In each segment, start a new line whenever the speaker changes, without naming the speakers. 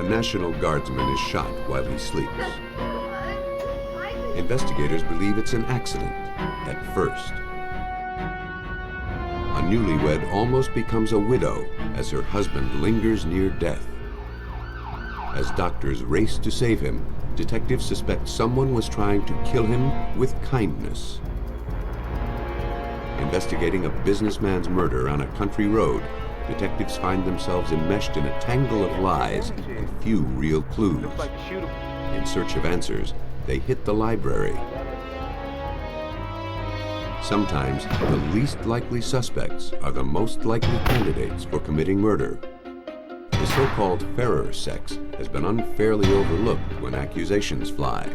National Guardsman is shot while he sleeps. Investigators believe it's an accident at first. A newlywed almost becomes a widow as her husband lingers near death. As doctors race to save him, detectives suspect someone was trying to kill him with kindness. Investigating a businessman's murder on a country road, detectives find themselves enmeshed in a tangle of lies and few real clues. In search of answers, they hit the library. Sometimes the least likely suspects are the most likely candidates for committing murder. The so-called fairer sex has been unfairly overlooked when accusations fly.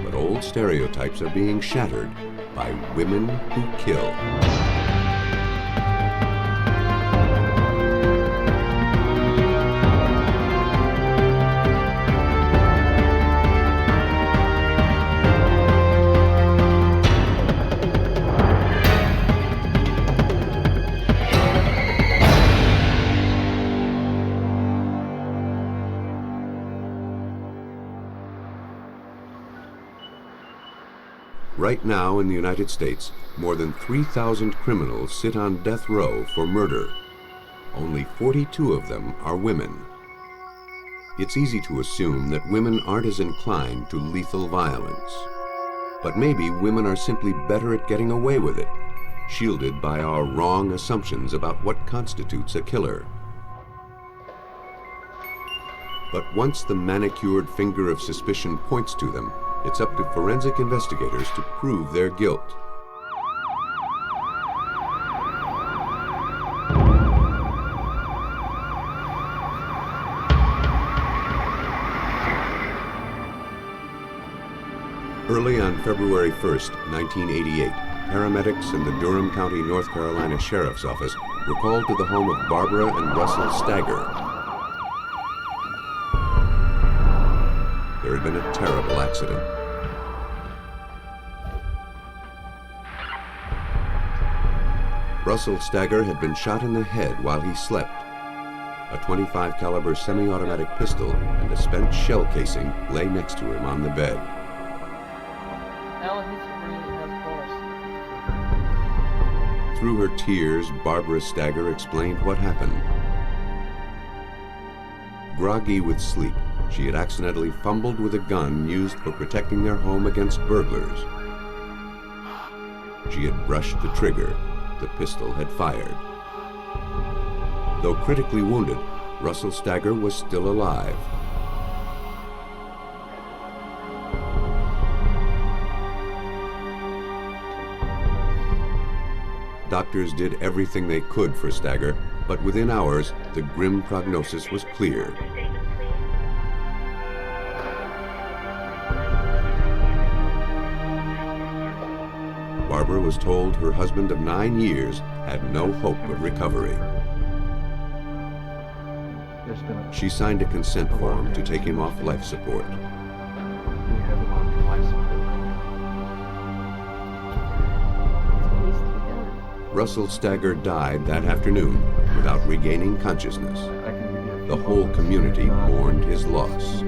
But old stereotypes are being shattered by women who kill. Right now in the United States, more than 3,000 criminals sit on death row for murder. Only 42 of them are women. It's easy to assume that women aren't as inclined to lethal violence. But maybe women are simply better at getting away with it, shielded by our wrong assumptions about what constitutes a killer. But once the manicured finger of suspicion points to them, it's up to forensic investigators to prove their guilt. Early on February 1st, 1988, paramedics in the Durham County, North Carolina Sheriff's Office were called to the home of Barbara and Russell Stagger. There had been a terrible accident. Russell Stagger had been shot in the head while he slept. A .25 caliber semi-automatic pistol and a spent shell casing lay next to him on the bed. Through her tears, Barbara Stagger explained what happened. Groggy with sleep, she had accidentally fumbled with a gun used for protecting their home against burglars. She had brushed the trigger. The pistol had fired. Though critically wounded, Russell Stagger was still alive. Doctors did everything they could for Stagger, but within hours, the grim prognosis was clear. Barbara was told her husband of 9 years had no hope of recovery. She signed a consent form to take him off life support. Russell Stagger died that afternoon without regaining consciousness. The whole community mourned his loss.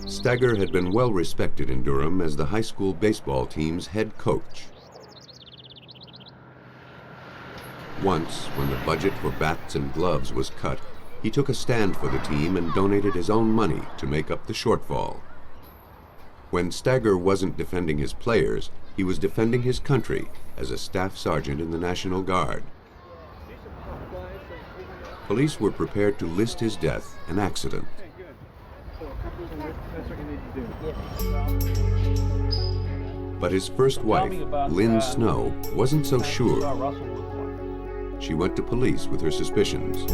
Stagger had been well respected in Durham as the high school baseball team's head coach. Once, when the budget for bats and gloves was cut, he took a stand for the team and donated his own money to make up the shortfall. When Stagger wasn't defending his players, he was defending his country as a staff sergeant in the National Guard. Police were prepared to list his death an accident. But his first wife, Lynn Snow, wasn't so sure. She went to police with her suspicions.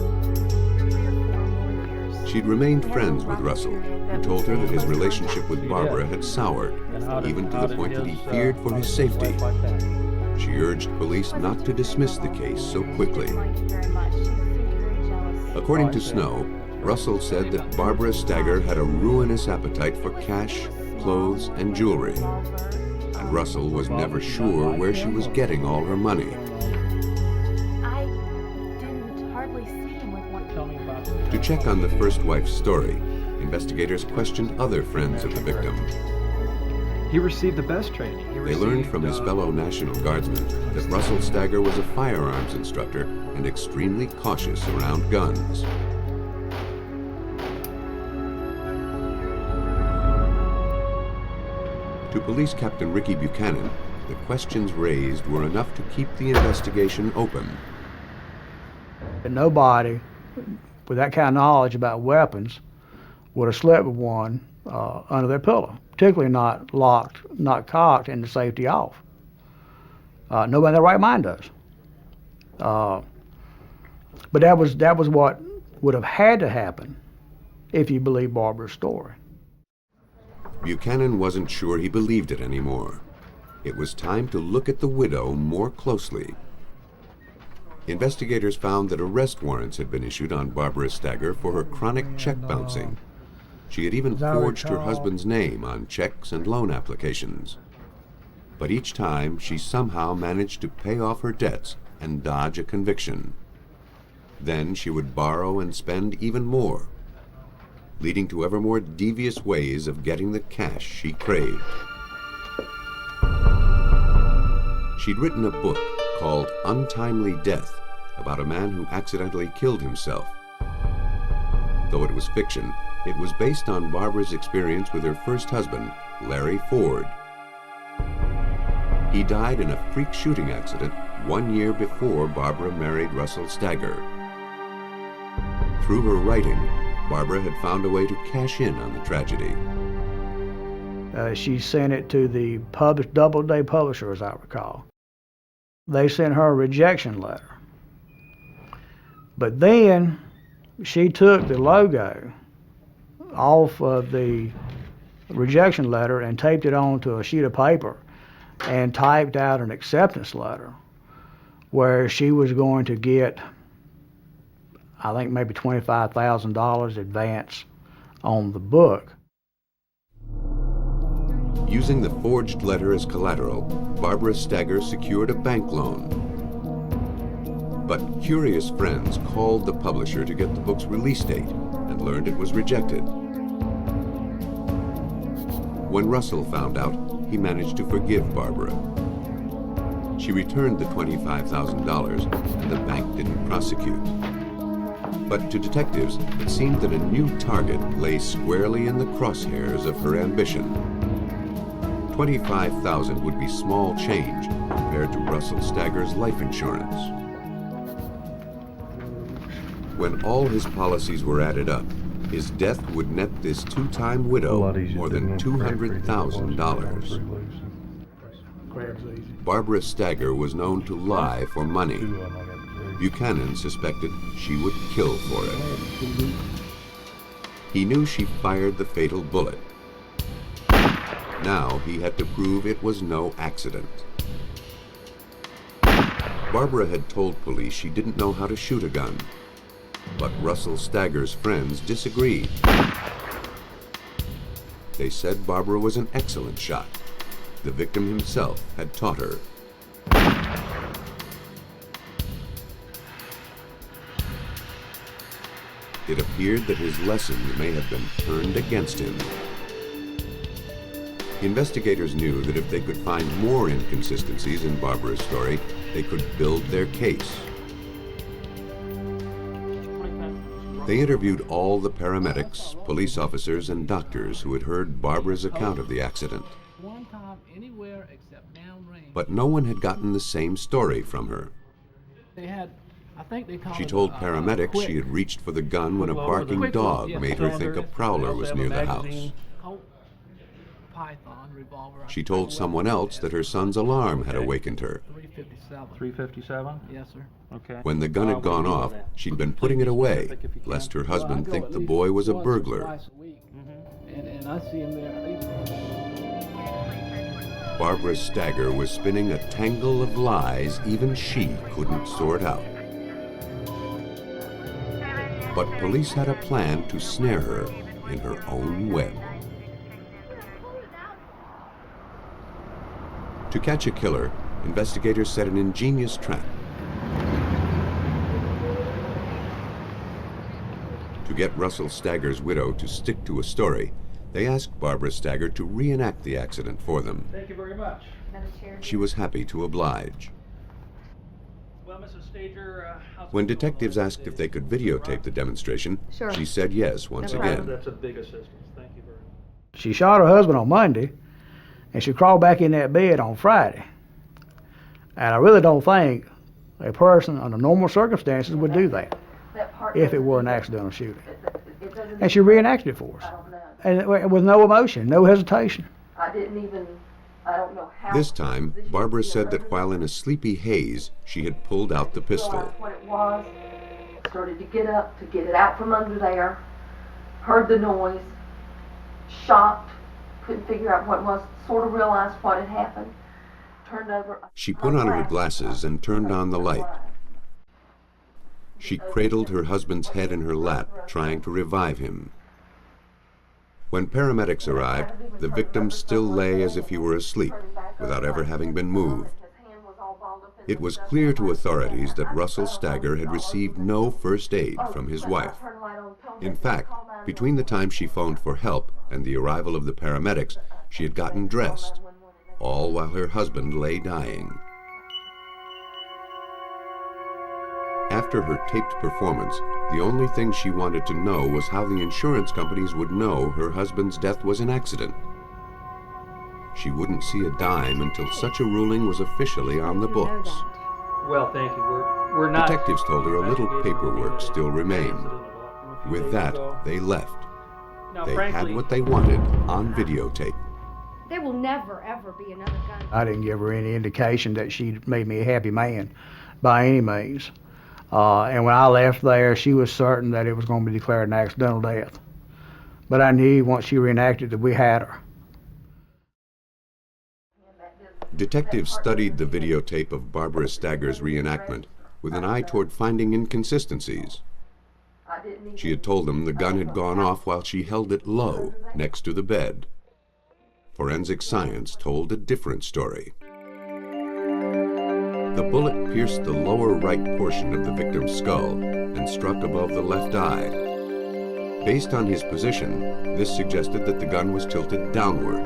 She'd remained friends with Russell, who told her that his relationship with Barbara had soured, even to the point that he feared for his safety. She urged police not to dismiss the case so quickly. According to Snow, Russell said that Barbara Stagger had a ruinous appetite for cash, clothes, and jewelry. And Russell was never sure where she was getting all her money.
I didn't hardly see him with one
check on the first wife's story, investigators questioned other friends of the victim.
He received the best training.
They learned from his fellow National Guardsmen that Russell Stagger was a firearms instructor and extremely cautious around guns. To Police Captain Ricky Buchanan, the questions raised were enough to keep the investigation open.
Nobody with that kind of knowledge about weapons would have slept with one under their pillow, particularly not locked, not cocked, and the safety off. Nobody in their right mind does. But that was what would have had to happen if you believe Barbara's story.
Buchanan wasn't sure he believed it anymore. It was time to look at the widow more closely. Investigators found that arrest warrants had been issued on Barbara Stagger for her chronic check bouncing. She had even forged her husband's name on checks and loan applications. But each time, she somehow managed to pay off her debts and dodge a conviction. Then she would borrow and spend even more, leading to ever more devious ways of getting the cash she craved. She'd written a book called Untimely Death about a man who accidentally killed himself. Though it was fiction, it was based on Barbara's experience with her first husband, Larry Ford. He died in a freak shooting accident 1 year before Barbara married Russell Stagger. Through her writing, Barbara had found a way to cash in on the tragedy.
She sent it to the Doubleday publisher, as I recall. They sent her a rejection letter. But then she took the logo off of the rejection letter and taped it onto a sheet of paper and typed out an acceptance letter where she was going to get, I think, maybe $25,000 advance on the book.
Using the forged letter as collateral, Barbara Stagger secured a bank loan. But curious friends called the publisher to get the book's release date and learned it was rejected. When Russell found out, he managed to forgive Barbara. She returned the $25,000 and the bank didn't prosecute. But to detectives, it seemed that a new target lay squarely in the crosshairs of her ambition. $25,000 would be small change compared to Russell Stagger's life insurance. When all his policies were added up, his death would net this two-time widow more than $200,000. Barbara Stagger was known to lie for money. Buchanan suspected she would kill for it. He knew she fired the fatal bullet. Now he had to prove it was no accident. Barbara had told police she didn't know how to shoot a gun, but Russell Stagger's friends disagreed. They said Barbara was an excellent shot. The victim himself had taught her. It appeared that his lessons may have been turned against him. Investigators knew that if they could find more inconsistencies in Barbara's story, they could build their case. They interviewed all the paramedics, police officers, and doctors who had heard Barbara's account of the accident. But no one had gotten the same story from her. She told paramedics she had reached for the gun when a barking dog made her think a prowler was near the house. She told someone else that her son's alarm had awakened her.
357?
Yes, sir.
Okay.
When the gun had gone off, she'd been putting it away, lest her husband think the boy was a burglar.
And I see him there.
Barbara Stagger was spinning a tangle of lies even she couldn't sort out. But police had a plan to snare her in her own web. To catch a killer, investigators set an ingenious trap. To get Russell Stagger's widow to stick to a story, they asked Barbara Stagger to reenact the accident for them.
Thank you very much.
She was happy to oblige.
Well, Mrs. Stager,
When detectives asked if they could videotape the demonstration,
Sure.
she said yes once
No problem.
again.
That's a big assistance. Thank you very much.
She shot her husband on Monday, and she crawled back in that bed on Friday. And I really don't think a person under normal circumstances would do that if it were an accidental shooting. And she reenacted it for us. And with no emotion, no hesitation.
I don't know how.
This time, Barbara said that while in a sleepy haze, she had pulled out the pistol.
Realized what it was. Started to get up, to get it out from under there. Heard the noise. Shocked. Couldn't figure out what it was. Sort of realized what had happened. Turned over.
She put on her glasses and turned on the light. She cradled her husband's head in her lap, trying to revive him. When paramedics arrived, the victim still lay as if he were asleep, without ever having been moved. It was clear to authorities that Russell Stagger had received no first aid from his wife. In fact, between the time she phoned for help and the arrival of the paramedics, she had gotten dressed, all while her husband lay dying. After her taped performance, the only thing she wanted to know was how the insurance companies would know her husband's death was an accident. She wouldn't see a dime until such a ruling was officially on the books.
Well, thank you. We're not...
Detectives told her a little paperwork still remained. With that, they left. They had what they wanted on videotape.
There will never, ever be another gun.
I didn't give her any indication that she'd made me a happy man by any means. And when I left there, she was certain that it was going to be declared an accidental death. But I knew once she reenacted that we had her.
Detectives studied the videotape of Barbara Stagger's reenactment with an eye toward finding inconsistencies. She had told them the gun had gone off while she held it low next to the bed. Forensic science told a different story. The bullet pierced the lower right portion of the victim's skull and struck above the left eye. Based on his position, this suggested that the gun was tilted downward.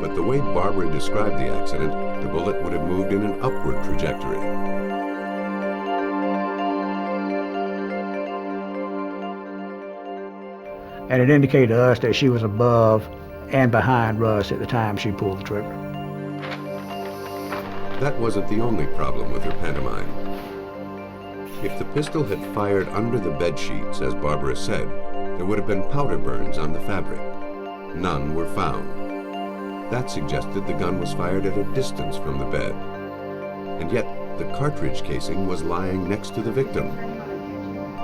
But the way Barbara described the accident, the bullet would have moved in an upward trajectory.
And it indicated to us that she was above and behind Russ at the time she pulled the trigger.
That wasn't the only problem with her pantomime. If the pistol had fired under the bed sheets, as Barbara said, there would have been powder burns on the fabric. None were found. That suggested the gun was fired at a distance from the bed. And yet, the cartridge casing was lying next to the victim.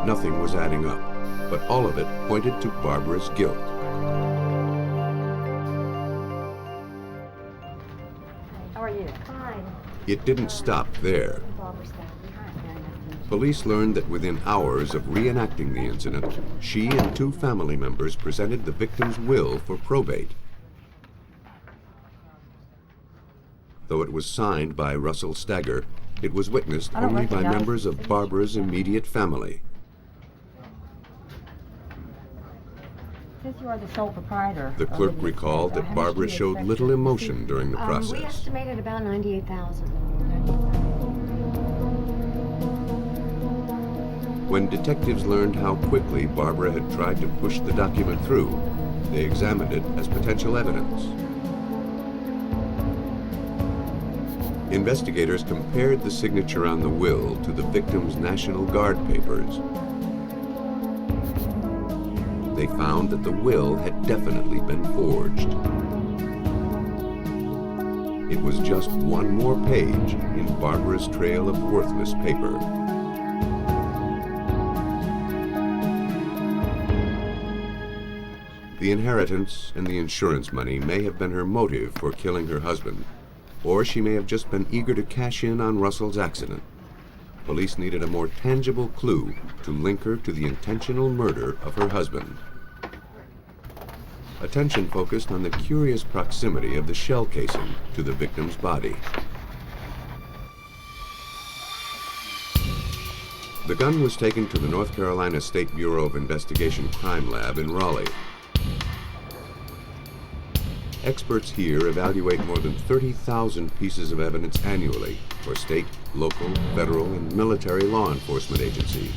Nothing was adding up, but all of it pointed to Barbara's guilt.
How are you? Fine.
It didn't stop there. Police learned that within hours of reenacting the incident, she and two family members presented the victim's will for probate. Though it was signed by Russell Stagger, it was witnessed only by members of Barbara's immediate family.
Since you are the sole proprietor.
The clerk recalled that Barbara showed little emotion during the
We
process.
estimated about $98,000.
When detectives learned how quickly Barbara had tried to push the document through, they examined it as potential evidence. Investigators compared the signature on the will to the victim's National Guard papers. They found that the will had definitely been forged. It was just one more page in Barbara's trail of worthless paper. The inheritance and the insurance money may have been her motive for killing her husband, or she may have just been eager to cash in on Russell's accident. Police needed a more tangible clue to link her to the intentional murder of her husband. Attention focused on the curious proximity of the shell casing to the victim's body. The gun was taken to the North Carolina State Bureau of Investigation Crime Lab in Raleigh. Experts here evaluate more than 30,000 pieces of evidence annually for state, local, federal, and military law enforcement agencies.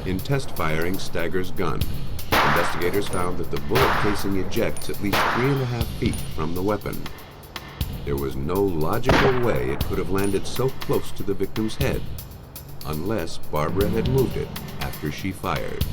In test firing Stagger's gun, investigators found that the bullet casing ejects at least 3.5 feet from the weapon. There was no logical way it could have landed so close to the victim's head, unless Barbara had moved it after she fired.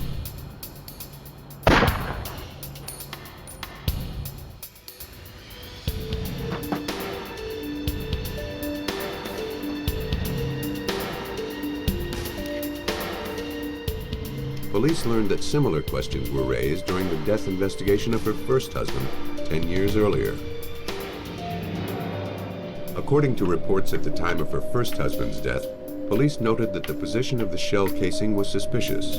Police learned that similar questions were raised during the death investigation of her first husband 10 years earlier. According to reports at the time of her first husband's death, police noted that the position of the shell casing was suspicious,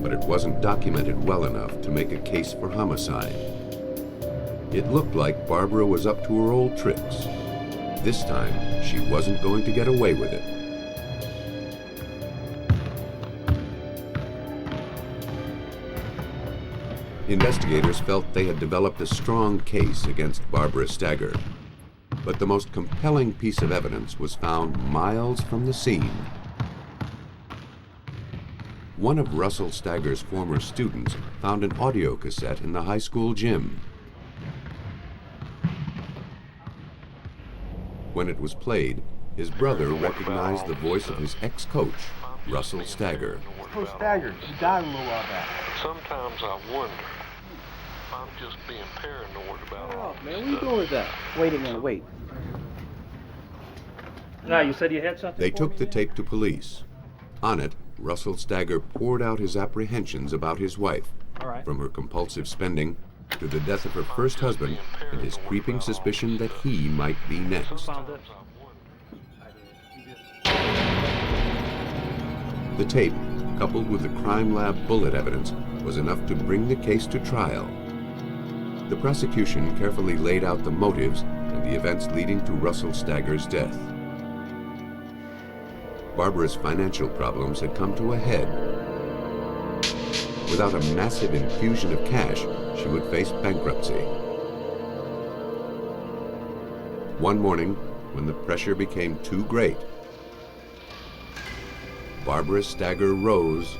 but it wasn't documented well enough to make a case for homicide. It looked like Barbara was up to her old tricks. This time, she wasn't going to get away with it. Investigators felt they had developed a strong case against Barbara Stagger, but the most compelling piece of evidence was found miles from the scene. One of Russell Stagger's former students found an audio cassette in the high school gym. When it was played, his brother recognized the voice of his ex-coach, Russell Stagger.
Coach Stagger, you died a little while back.
Sometimes I wonder if I'm just being paranoid about all
Oh, man, what are you doing with that? Wait a minute, wait.
Now, you said you had something
They
for
took
me
the
there?
tape to police. On it, Russell Stagger poured out his apprehensions about his wife,
All right.
from her compulsive spending to the death of her first husband and his creeping suspicion that he might be next.
Who found this?
The tape, coupled with the crime lab bullet evidence, was enough to bring the case to trial. The prosecution carefully laid out the motives and the events leading to Russell Stagger's death. Barbara's financial problems had come to a head. Without a massive infusion of cash, she would face bankruptcy. One morning, when the pressure became too great, Barbara Stagger rose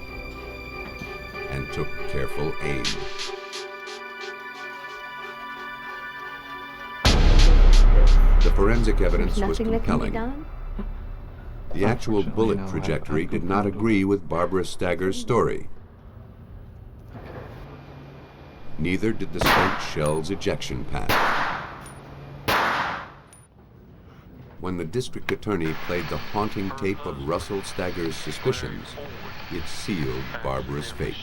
and took careful aim. The forensic evidence was
Nothing that can be
compelling.
done?
The actual bullet trajectory did not agree with Barbara Stagger's story. Neither did the spent shell's ejection path. When the district attorney played the haunting tape of Russell Stagger's suspicions, it sealed Barbara's fate.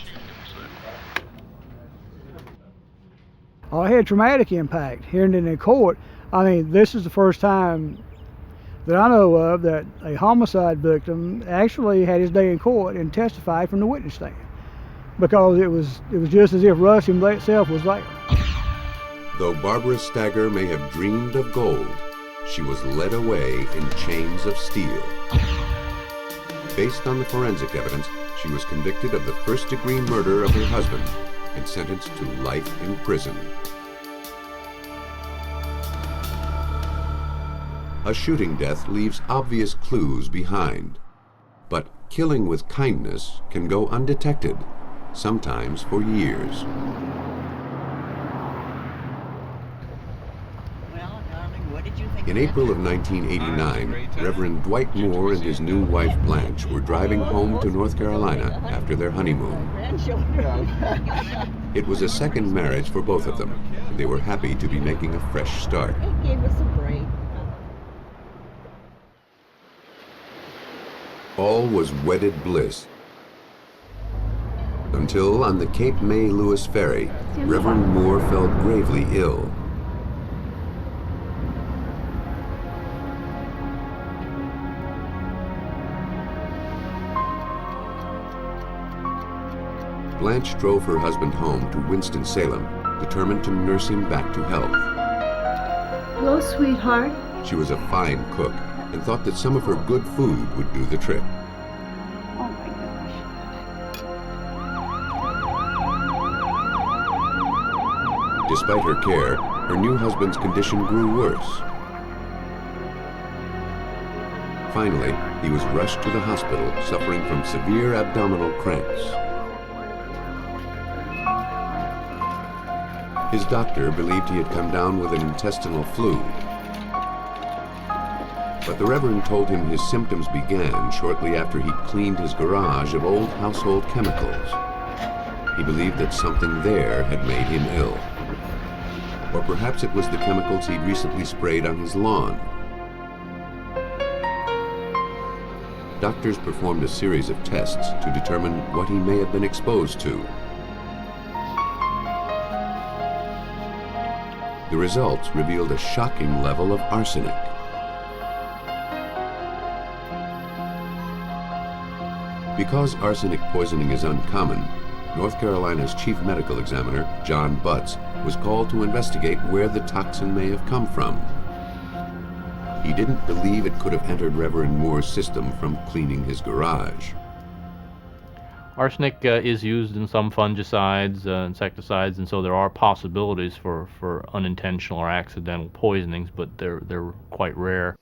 Oh, it had traumatic impact. Hearing it in court, I mean, this is the first time that I know of that a homicide victim actually had his day in court and testified from the witness stand, because it was just as if Russ himself was there.
Though Barbara Stagger may have dreamed of gold, she was led away in chains of steel. Based on the forensic evidence, she was convicted of the first-degree murder of her husband and sentenced to life in prison. A shooting death leaves obvious clues behind, but killing with kindness can go undetected, sometimes for years.
Well, darling, what did you think?
In April of 1989, Reverend Dwight Moore and his new wife Blanche were driving home to North Carolina after their honeymoon. It was a second marriage for both of them, and they were happy to be making a fresh start.
It gave us a break.
All was wedded bliss. Until on the Cape May Lewis ferry, Reverend Moore fell gravely ill. Blanche drove her husband home to Winston-Salem determined to nurse him back to health.
Hello, sweetheart.
She was a fine cook and thought that some of her good food would do the trick.
Oh my gosh.
Despite her care, her new husband's condition grew worse. Finally, he was rushed to the hospital, suffering from severe abdominal cramps. His doctor believed he had come down with an intestinal flu. But the Reverend told him his symptoms began shortly after he'd cleaned his garage of old household chemicals. He believed that something there had made him ill. Or perhaps it was the chemicals he'd recently sprayed on his lawn. Doctors performed a series of tests to determine what he may have been exposed to. The results revealed a shocking level of arsenic. Because arsenic poisoning is uncommon, North Carolina's chief medical examiner, John Butts, was called to investigate where the toxin may have come from. He didn't believe it could have entered Reverend Moore's system from cleaning his garage.
Arsenic is used in some fungicides, insecticides, and so there are possibilities for unintentional or accidental poisonings, but they're quite rare.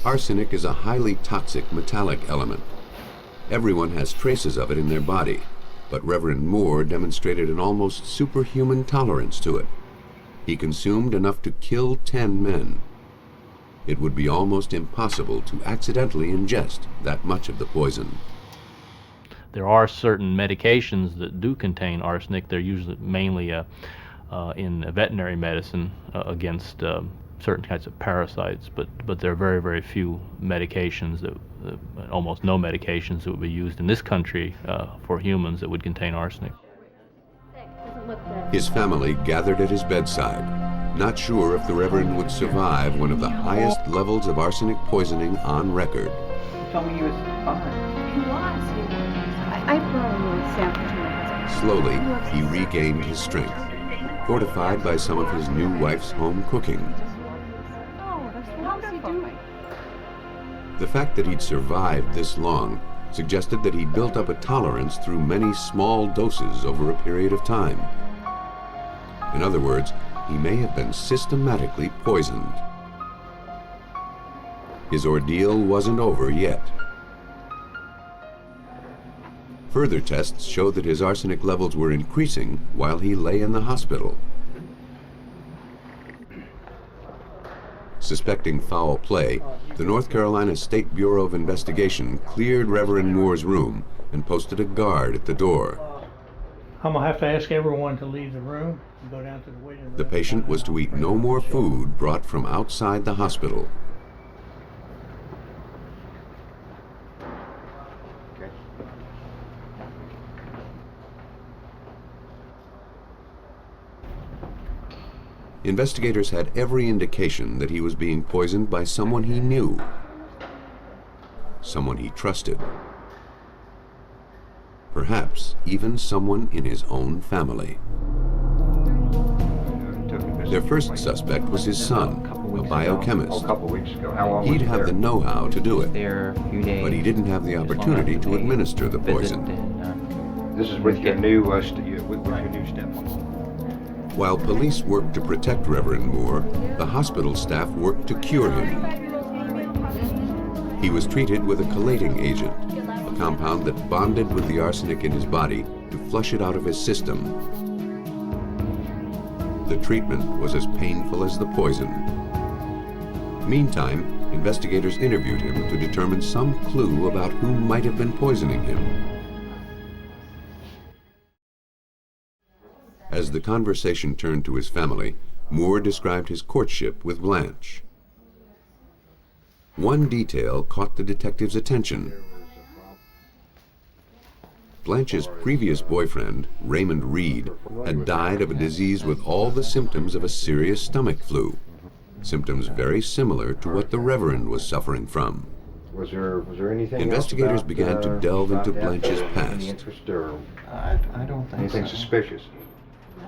Arsenic is a highly toxic metallic element. Everyone has traces of it in their body, but Reverend Moore demonstrated an almost superhuman tolerance to it. He consumed enough to kill 10 men. It would be almost impossible to accidentally ingest that much of the poison.
There are certain medications that do contain arsenic. They're usually mainly in veterinary medicine against certain kinds of parasites, but there are very, very few medications, almost no medications that would be used in this country for humans that would contain arsenic.
His family gathered at his bedside, not sure if the Reverend would survive one of the highest levels of arsenic poisoning on record.
You told me he was fine.
He was. I brought a little sample to my husband.
Slowly, he regained his strength, fortified by some of his new wife's home cooking.
Oh, that's wonderful.
The fact that he'd survived this long suggested that he'd built up a tolerance through many small doses over a period of time. In other words, he may have been systematically poisoned. His ordeal wasn't over yet. Further tests showed that his arsenic levels were increasing while he lay in the hospital. Suspecting foul play, the North Carolina State Bureau of Investigation cleared Reverend Moore's room and posted a guard at the door.
I'm gonna have to ask everyone to leave the room and go down to the waiting room.
The patient was to eat no more food brought from outside the hospital. Investigators had every indication that he was being poisoned by someone he knew, someone he trusted, perhaps even someone in his own family. Their first suspect was his son, a biochemist. He'd have the know-how to do it, but he didn't have the opportunity to administer the poison.
This is with your new stepmom.
While police worked to protect Reverend Moore, the hospital staff worked to cure him. He was treated with a chelating agent, a compound that bonded with the arsenic in his body to flush it out of his system. The treatment was as painful as the poison. Meantime, investigators interviewed him to determine some clue about who might have been poisoning him. As the conversation turned to his family, Moore described his courtship with Blanche. One detail caught the detective's attention. Blanche's previous boyfriend, Raymond Reed, had died of a disease with all the symptoms of a serious stomach flu, symptoms very similar to what the Reverend was suffering from.
Was there anything
Investigators
else about,
began to delve into Blanche's past.
Any interest or
I don't think
anything
so.
suspicious?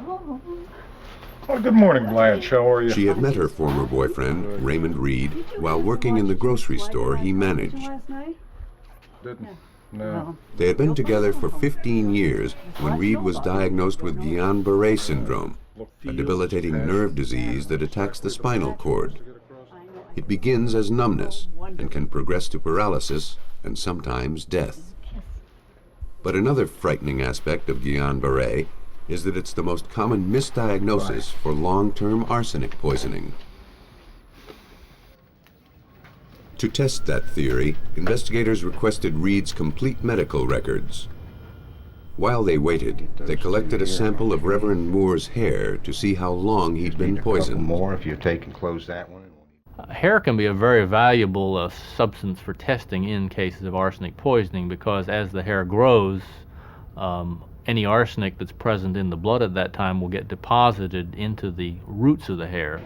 Oh, good morning, Blanche. How are you?
She had met her former boyfriend, Raymond Reed, while working in the grocery store he managed.
Didn't? No.
They had been together for 15 years when Reed was diagnosed with Guillain-Barré syndrome, a debilitating nerve disease that attacks the spinal cord. It begins as numbness and can progress to paralysis and sometimes death. But another frightening aspect of Guillain-Barré is that it's the most common misdiagnosis for long-term arsenic poisoning. To test that theory, investigators requested Reed's complete medical records. While they waited, they collected a sample of Reverend Moore's hair to see how long he'd been poisoned.
More if you take and close that one.
Hair can be a very valuable substance for testing in cases of arsenic poisoning because as the hair grows, any arsenic that's present in the blood at that time will get deposited into the roots of the hair.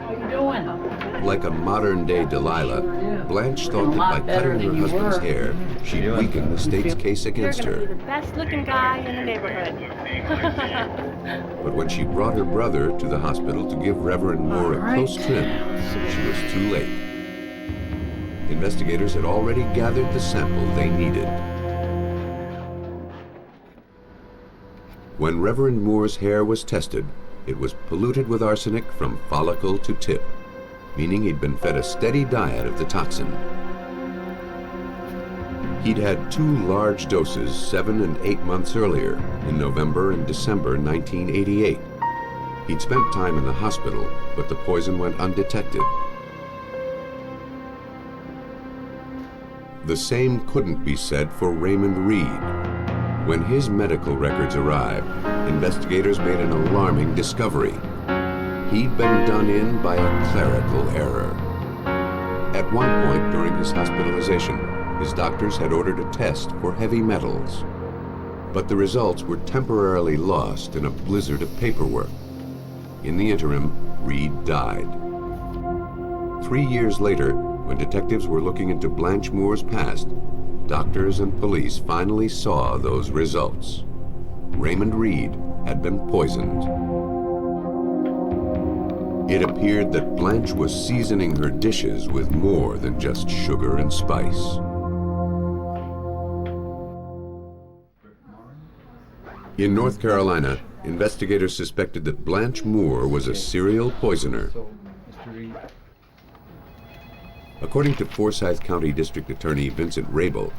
How you doing?
Like a modern-day Delilah, Blanche thought that by cutting her husband's hair, she'd weaken the state's case against
You're
her.
gonna be the best-looking guy in the neighborhood.
But when she brought her brother to the hospital to give Reverend Moore a close trim, she was too late. Investigators had already gathered the sample they needed. When Reverend Moore's hair was tested, it was polluted with arsenic from follicle to tip, meaning he'd been fed a steady diet of the toxin. He'd had 2 large doses 7 and 8 months earlier, in November and December 1988. He'd spent time in the hospital, but the poison went undetected. The same couldn't be said for Raymond Reed. When his medical records arrived, investigators made an alarming discovery. He'd been done in by a clerical error. At one point during his hospitalization, his doctors had ordered a test for heavy metals. But the results were temporarily lost in a blizzard of paperwork. In the interim, Reed died. 3 years later, when detectives were looking into Blanche Moore's past, doctors and police finally saw those results. Raymond Reed had been poisoned. It appeared that Blanche was seasoning her dishes with more than just sugar and spice. In North Carolina, investigators suspected that Blanche Moore was a serial poisoner. According to Forsyth County District Attorney Vincent Rabel,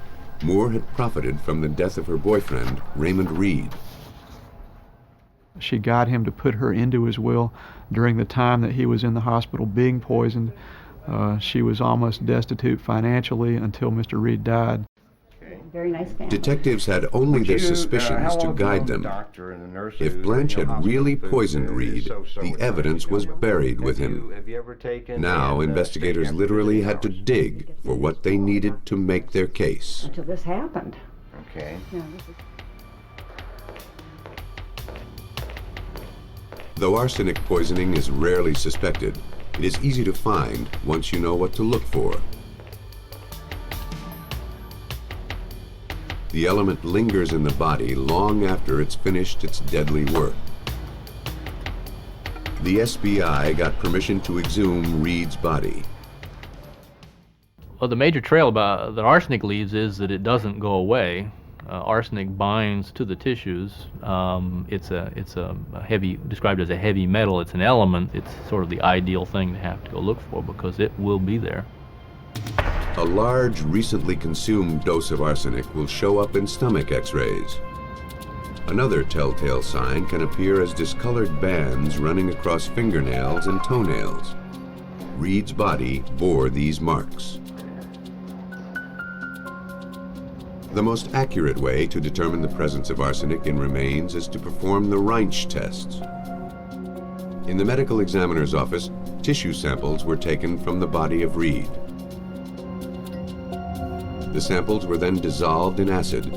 Moore had profited from the death of her boyfriend, Raymond Reed.
She got him to put her into his will during the time that he was in the hospital being poisoned. She was almost destitute financially until Mr. Reed died.
Very nice family.
Detectives had only their suspicions to guide them. If Blanche had really poisoned Reed, the evidence was buried with him. Now, investigators literally had to dig for what they needed to make their case.
Until this happened.
Okay.
Yeah, this is...
Though arsenic poisoning is rarely suspected, it is easy to find once you know what to look for. The element lingers in the body long after it's finished its deadly work. The SBI got permission to exhume Reed's body.
Well, the major trail that arsenic leaves is that it doesn't go away. Arsenic binds to the tissues. It's a heavy, described as a heavy metal. It's an element. It's sort of the ideal thing to have to go look for because it will be there.
A large, recently consumed dose of arsenic will show up in stomach x-rays. Another telltale sign can appear as discolored bands running across fingernails and toenails. Reed's body bore these marks. The most accurate way to determine the presence of arsenic in remains is to perform the Reinsch test. In the medical examiner's office, tissue samples were taken from the body of Reed. The samples were then dissolved in acid,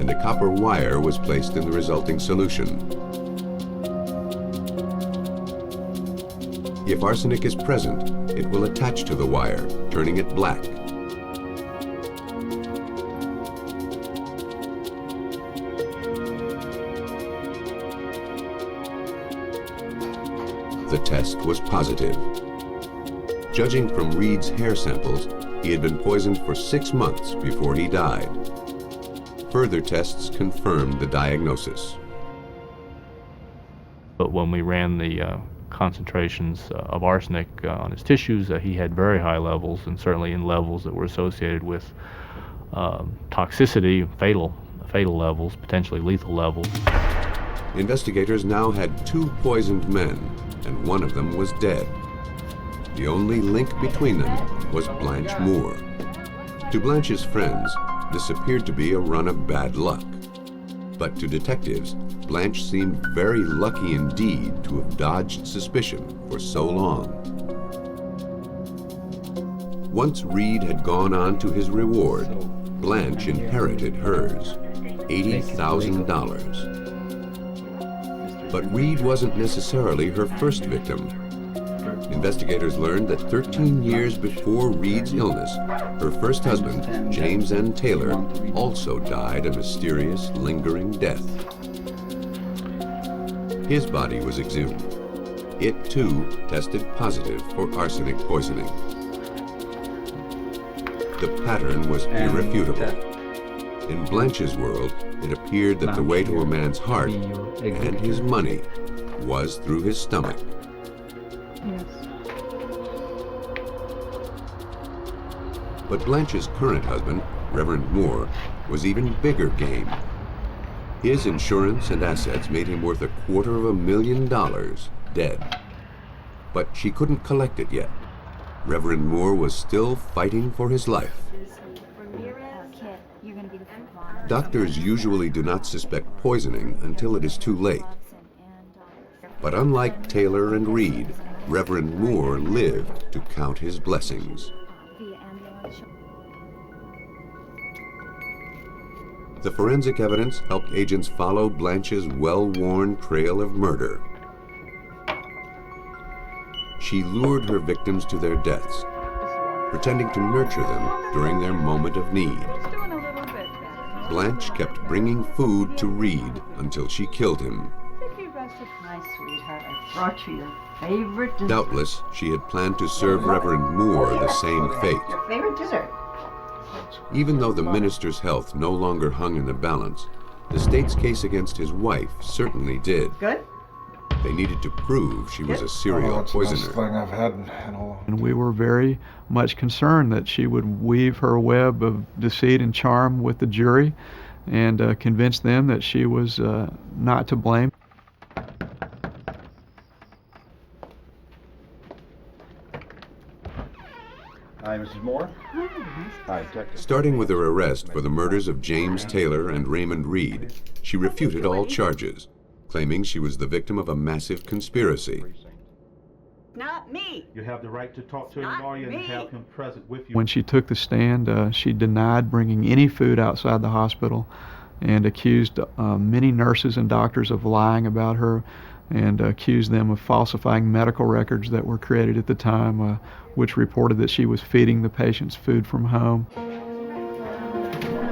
and a copper wire was placed in the resulting solution. If arsenic is present, it will attach to the wire, turning it black. The test was positive. Judging from Reed's hair samples, he had been poisoned for 6 months before he died. Further tests confirmed the diagnosis.
But when we ran the concentrations of arsenic on his tissues, he had very high levels, and certainly in levels that were associated with toxicity, fatal levels, potentially lethal levels.
Investigators now had 2 poisoned men, and one of them was dead. The only link between them was Blanche Moore. To Blanche's friends, this appeared to be a run of bad luck. But to detectives, Blanche seemed very lucky indeed to have dodged suspicion for so long. Once Reed had gone on to his reward, Blanche inherited hers, $80,000. But Reed wasn't necessarily her first victim. Investigators learned that 13 years before Reed's illness, her first husband, James N. Taylor, also died a mysterious, lingering death. His body was exhumed. It, too, tested positive for arsenic poisoning. The pattern was irrefutable. In Blanche's world, it appeared that the way to a man's heart and his money was through his stomach.
Yes.
But Blanche's current husband, Reverend Moore, was even bigger game. His insurance and assets made him worth $250,000 dead. But she couldn't collect it yet. Reverend Moore was still fighting for his life. Doctors usually do not suspect poisoning until it is too late. But unlike Taylor and Reed, Reverend Moore lived to count his blessings. The forensic evidence helped agents follow Blanche's well-worn trail of murder. She lured her victims to their deaths, pretending to nurture them during their moment of need. Blanche kept bringing food to Reed until she killed him.
My sweetheart, I brought you your favorite dessert.
Doubtless, she had planned to serve Reverend Moore the same fate.
Your favorite dessert.
Even though the minister's health no longer hung in the balance, the state's case against his wife certainly did.
Good?
They needed to prove she was a serial
That's the best
poisoner.
thing I've had in a long.
And we were very much concerned that she would weave her web of deceit and charm with the jury and convince them that she was not to blame.
Hi, Mrs. Moore. Hi, Detective.
Starting with her arrest for the murders of James Taylor and Raymond Reed, she refuted all charges, claiming she was the victim of a massive conspiracy.
Not me.
You have the right to talk to a lawyer and have him present with you.
When she took the stand, she denied bringing any food outside the hospital and accused many nurses and doctors of lying about her and accused them of falsifying medical records that were created at the time, which reported that she was feeding the patients food from home.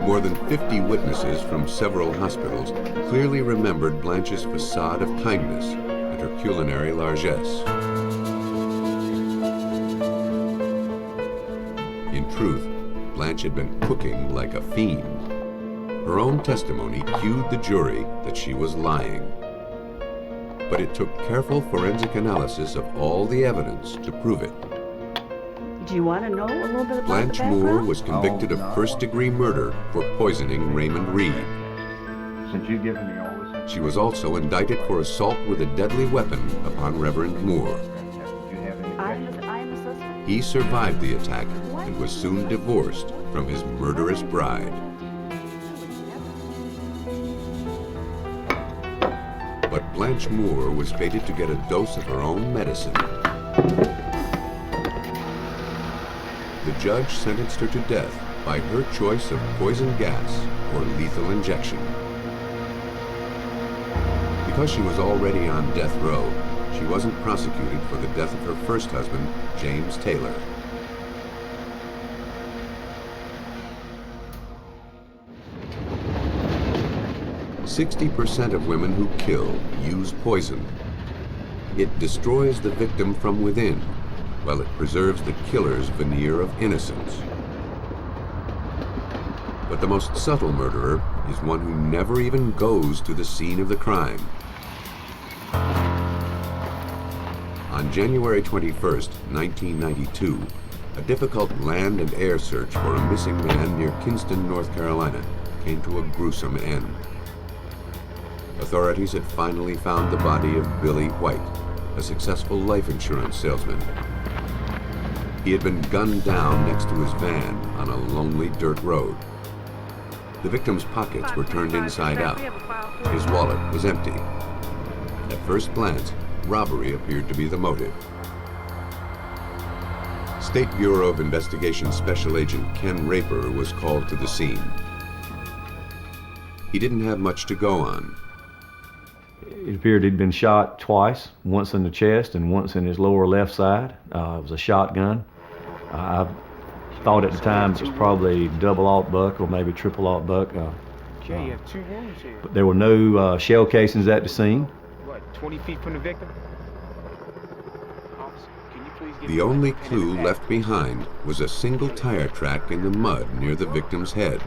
More than 50 witnesses from several hospitals clearly remembered Blanche's facade of kindness and her culinary largesse. In truth, Blanche had been cooking like a fiend. Her own testimony cued the jury that she was lying. But it took careful forensic analysis of all the evidence to prove it.
Do you want to know a little bit about
Blanche
the background?
Moore was convicted of first-degree murder for poisoning Raymond Reed.
Since you've given me all this.
She was also indicted for assault with a deadly weapon upon Reverend Moore.
I am a suspect.
He survived the attack and was soon divorced from his murderous bride. But Blanche Moore was fated to get a dose of her own medicine. The judge sentenced her to death by her choice of poison gas or lethal injection. Because she was already on death row, she wasn't prosecuted for the death of her first husband, James Taylor. "60% of women who kill use poison. It destroys the victim from within, while it preserves the killer's veneer of innocence. But the most subtle murderer is one who never even goes to the scene of the crime. On January 21st, 1992, a difficult land and air search for a missing man near Kinston, North Carolina, came to a gruesome end. Authorities had finally found the body of Billy White, a successful life insurance salesman. He had been gunned down next to his van on a lonely dirt road. The victim's pockets were turned inside out. His wallet was empty. At first glance, robbery appeared to be the motive. State Bureau of Investigation Special Agent Ken Raper was called to the scene. He didn't have much to go on.
It appeared he'd been shot twice, once in the chest and once in his lower left side. It was a shotgun. I thought at the time it was probably double aught buck or maybe triple aught buck.
Okay, you have 2 wounds here.
But there were no shell casings at the scene.
What, 20 feet from the victim?
The only clue left behind was a single tire track in the mud near the victim's head.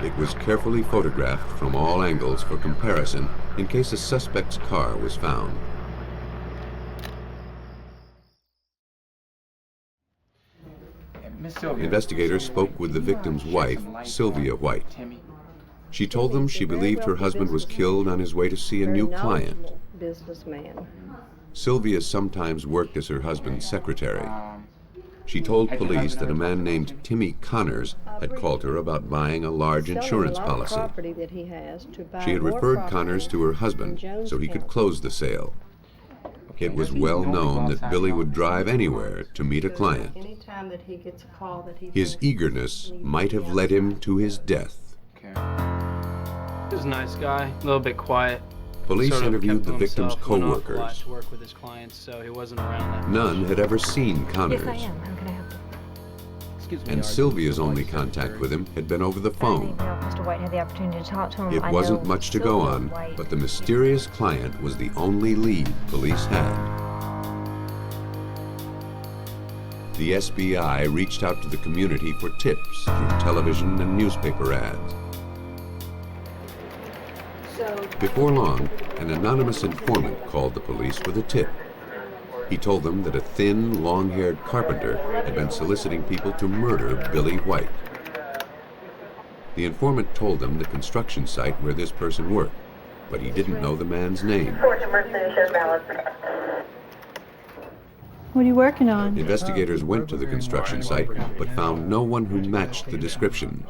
It was carefully photographed from all angles for comparison in case a suspect's car was found. Investigators spoke with the victim's wife, Sylvia White. She told them she believed her husband was killed on his way to see a new client.
Businessman.
Sylvia sometimes worked as her husband's secretary. She told police that a man named Timmy Connors had called her about buying a large insurance policy. She had referred Connors to her husband so he could close the sale. It was well known that Billy would drive anywhere to meet a client. His eagerness might have led him to his death.
He was a nice guy, a little bit quiet.
Police
Sort of
interviewed
kept
the
to
victim's
himself, went off a lot
co-workers.
to work with his clients, so he wasn't around that much.
None had ever seen Connors,
Yes, I am. How can I help you?
and Sylvia's only contact with him had been over the phone.
Mr. White had the opportunity to talk to him.
It
I
wasn't
know
much to go
Sylvia
on,
White-
but the mysterious client was the only lead police had. The SBI reached out to the community for tips through television and newspaper ads. Before long, an anonymous informant called the police with a tip. He told them that a thin, long-haired carpenter had been soliciting people to murder Billy White. The informant told them the construction site where this person worked, but he didn't know the man's name.
What are you working on?
Investigators went to the construction site, but found no one who matched the description.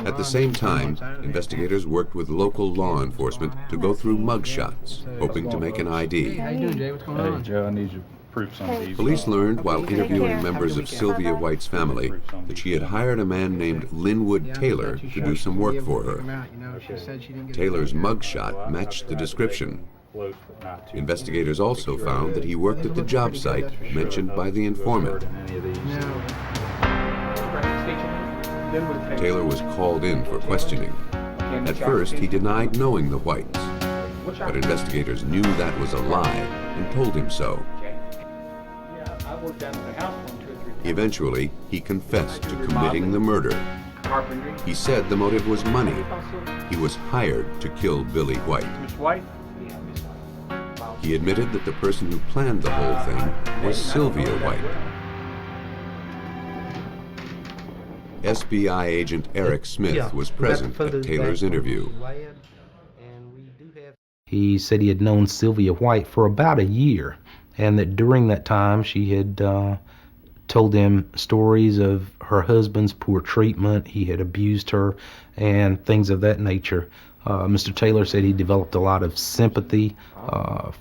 At the same time, investigators worked with local law enforcement to go through mugshots, hoping to make an ID.
How you doing, Jay? What's going on?
Hey, Joe, I need you to proof some of these.
Police learned while interviewing members of Sylvia White's family that she had hired a man named Linwood Taylor to do some work for her. Taylor's mugshot matched the description. Investigators also found that he worked at the job site mentioned by the informant. Taylor was called in for questioning. At first, he denied knowing the Whites, but investigators knew that was a lie and told him so. Eventually, he confessed to committing the murder. He said the motive was money. He was hired to kill Billy White.
Miss White?
He admitted that the person who planned the whole thing was Sylvia White. SBI agent Eric Smith was present at Taylor's interview.
He said he had known Sylvia White for about a year, and that during that time she had told him stories of her husband's poor treatment. He had abused her and things of that nature. Mr. Taylor said he developed a lot of sympathy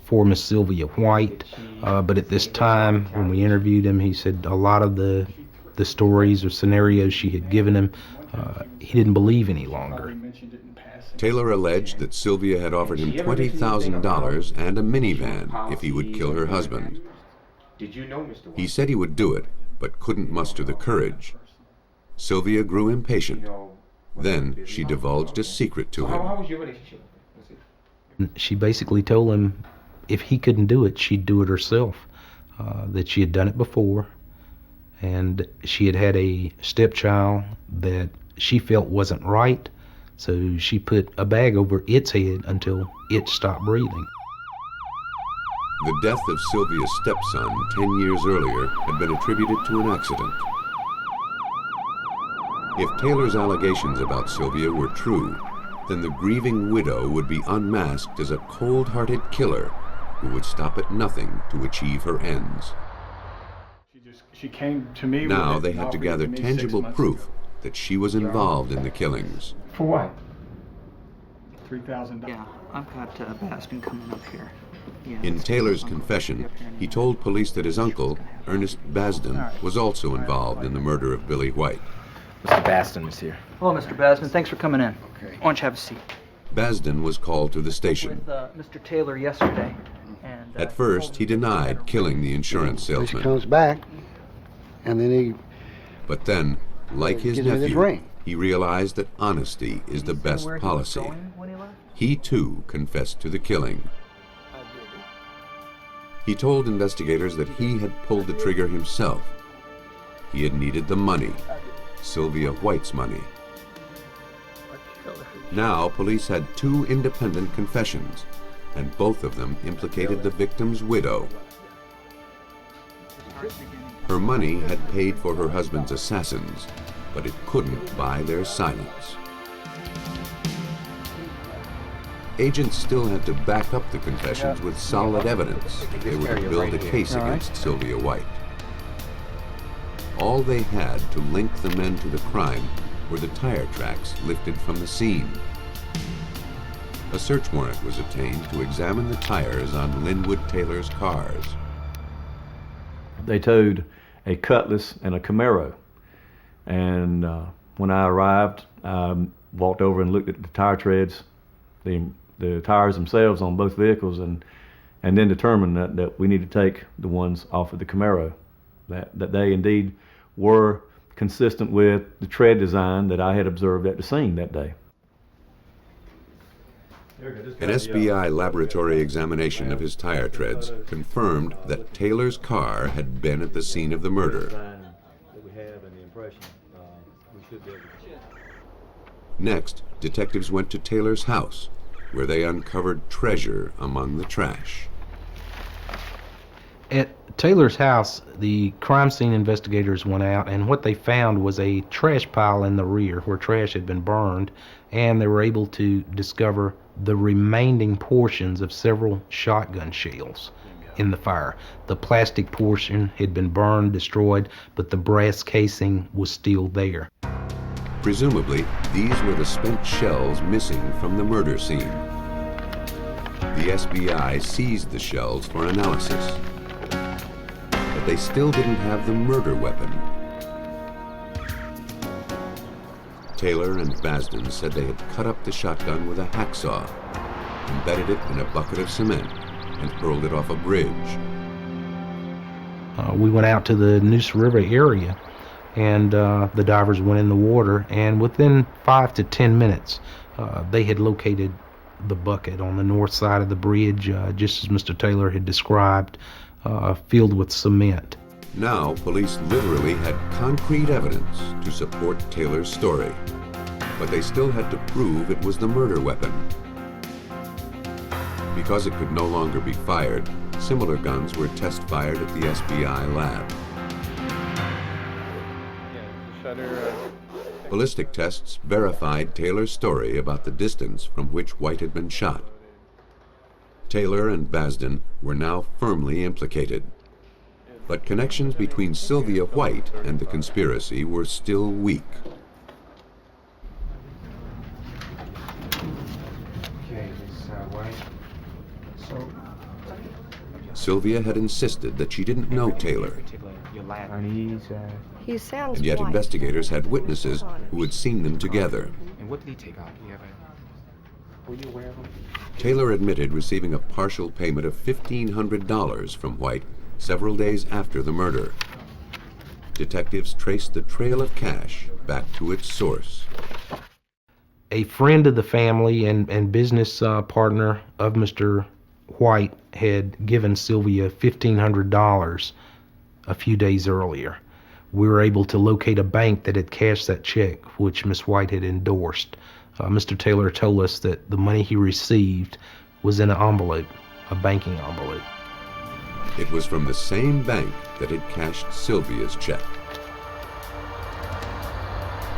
for Miss Sylvia White, but at this time when we interviewed him, he said a lot of the stories or scenarios she had given him, he didn't believe any longer.
Taylor alleged that Sylvia had offered him $20,000 and a minivan if he would kill her husband. He said he would do it, but couldn't muster the courage. Sylvia grew impatient. Then she divulged a secret to him.
She basically told him if he couldn't do it, she'd do it herself, that she had done it before, and she had had a stepchild that she felt wasn't right, so she put a bag over its head until it stopped breathing.
The death of Sylvia's stepson 10 years earlier had been attributed to an accident. If Taylor's allegations about Sylvia were true, then the grieving widow would be unmasked as a cold-hearted killer who would stop at nothing to achieve her ends.
She came to me.
Now they had to gather tangible proof that she was involved in the killings.
For what? $3,000.
Yeah, I've got Baston coming up here. Yeah,
In Taylor's confession, he told police that his uncle, Ernest Basden, was also involved in the murder of Billy White.
Mr. Baston is here.
Hello, Mr. Baston. Thanks for coming in. Okay. Why don't you have a seat?
Basden was called to the station.
With Mr. Taylor yesterday. And,
At first, he denied killing the insurance
He
salesman.
comes back, and then he...
But then, like his
Gives me this
nephew,
ring.
he realized that honesty is the best policy. He too confessed to the killing. He told investigators that he had pulled the trigger himself. He had needed the money, Sylvia White's money. Now, police had two independent confessions, and both of them implicated the victim's widow. Her money had paid for her husband's assassins, but it couldn't buy their silence. Agents still had to back up the confessions with solid evidence if they were to build a case against Sylvia White. All they had to link the men to the crime were the tire tracks lifted from the scene. A search warrant was obtained to examine the tires on Linwood Taylor's cars.
They towed a Cutlass and a Camaro. And when I arrived, I walked over and looked at the tire treads, the tires themselves on both vehicles, and then determined that we need to take the ones off of the Camaro. That they indeed were consistent with the tread design that I had observed at the scene that day.
An SBI laboratory examination of his tire treads confirmed that Taylor's car had been at the scene of the murder. Next, detectives went to Taylor's house, where they uncovered treasure among the trash.
At Taylor's house, the crime scene investigators went out, and what they found was a trash pile in the rear where trash had been burned, and they were able to discover the remaining portions of several shotgun shells in the fire. The plastic portion had been burned, destroyed, but the brass casing was still there.
Presumably, these were the spent shells missing from the murder scene. The SBI seized the shells for analysis, but they still didn't have the murder weapon. Taylor and Basden said they had cut up the shotgun with a hacksaw, embedded it in a bucket of cement, and hurled it off a bridge.
We went out to the Neuse River area, and the divers went in the water, and within 5 to 10 minutes, they had located the bucket on the north side of the bridge, just as Mr. Taylor had described, filled with cement.
Now, police literally had concrete evidence to support Taylor's story, but they still had to prove it was the murder weapon. Because it could no longer be fired, similar guns were test-fired at the SBI lab. Ballistic tests verified Taylor's story about the distance from which White had been shot. Taylor and Basden were now firmly implicated. But connections between Sylvia White and the conspiracy were still weak. Sylvia had insisted that she didn't know Taylor.
He sounds
And yet
white.
investigators had witnesses who had seen them together.
And what did he take off? Were you aware of him?
Taylor admitted receiving a partial payment of $1,500 from White several days after the murder. Detectives traced the trail of cash back to its source.
A friend of the family and business partner of Mr. White had given Sylvia $1,500 a few days earlier. We were able to locate a bank that had cashed that check, which Miss White had endorsed. Mr. Taylor told us that the money he received was in an envelope, a banking envelope.
It was from the same bank that had cashed Sylvia's check.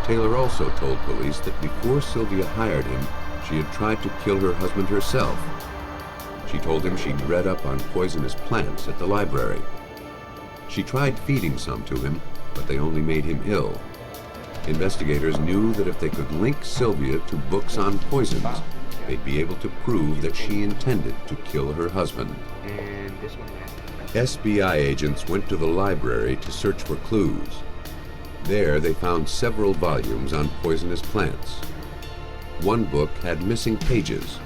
Taylor also told police that before Sylvia hired him, she had tried to kill her husband herself. She told him she'd read up on poisonous plants at the library. She tried feeding some to him, but they only made him ill. Investigators knew that if they could link Sylvia to books on poisons, they'd be able to prove that she intended to kill her husband.
And this one.
SBI agents went to the library to search for clues. There they found several volumes on poisonous plants. One book had missing pages.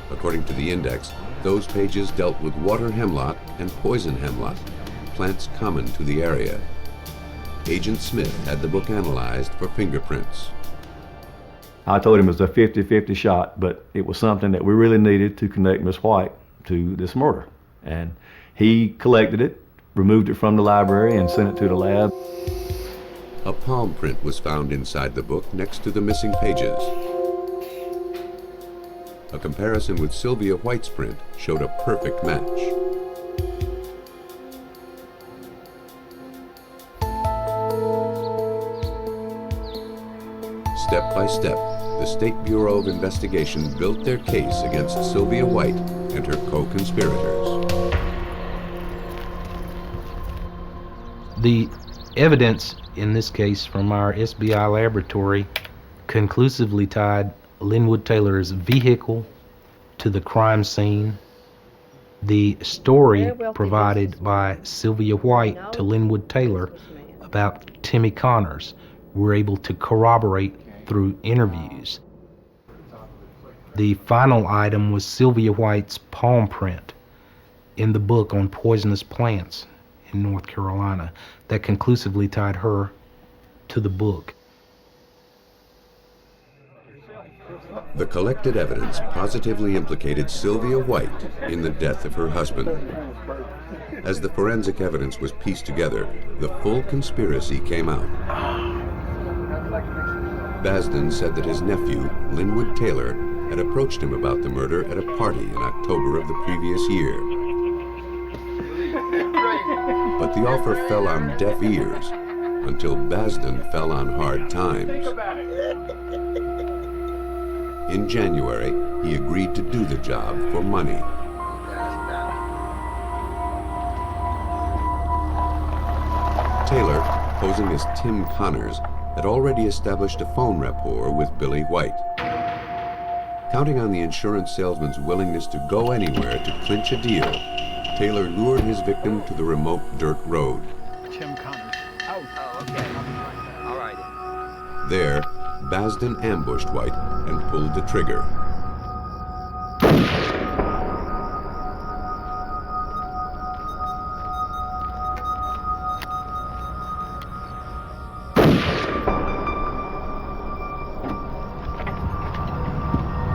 According to the index, those pages dealt with water hemlock and poison hemlock, plants common to the area. Agent Smith had the book analyzed for fingerprints.
I told him it was a 50-50 shot, but it was something that we really needed to connect Miss White to this murder. And he collected it, removed it from the library, and sent it to the lab.
A palm print was found inside the book next to the missing pages. A comparison with Sylvia White's print showed a perfect match. Step by step, the State Bureau of Investigation built their case against Sylvia White and her co-conspirators.
The evidence in this case from our SBI laboratory conclusively tied Linwood Taylor's vehicle to the crime scene. The story provided by Sylvia White to Linwood Taylor about Timmy Connors were able to corroborate through interviews. The final item was Sylvia White's palm print in the book on poisonous plants in North Carolina that conclusively tied her to the book.
The collected evidence positively implicated Sylvia White in the death of her husband. As the forensic evidence was pieced together, the full conspiracy came out. Basden said that his nephew, Linwood Taylor, had approached him about the murder at a party in October of the previous year. But the offer fell on deaf ears until Basden fell on hard times. In January, he agreed to do the job for money. Taylor, posing as Tim Connors, had already established a phone rapport with Billy White. Counting on the insurance salesman's willingness to go anywhere to clinch a deal, Taylor lured his victim to the remote dirt road.
Tim Connors.
Oh, okay. All right.
There, Basden ambushed White and pulled the trigger.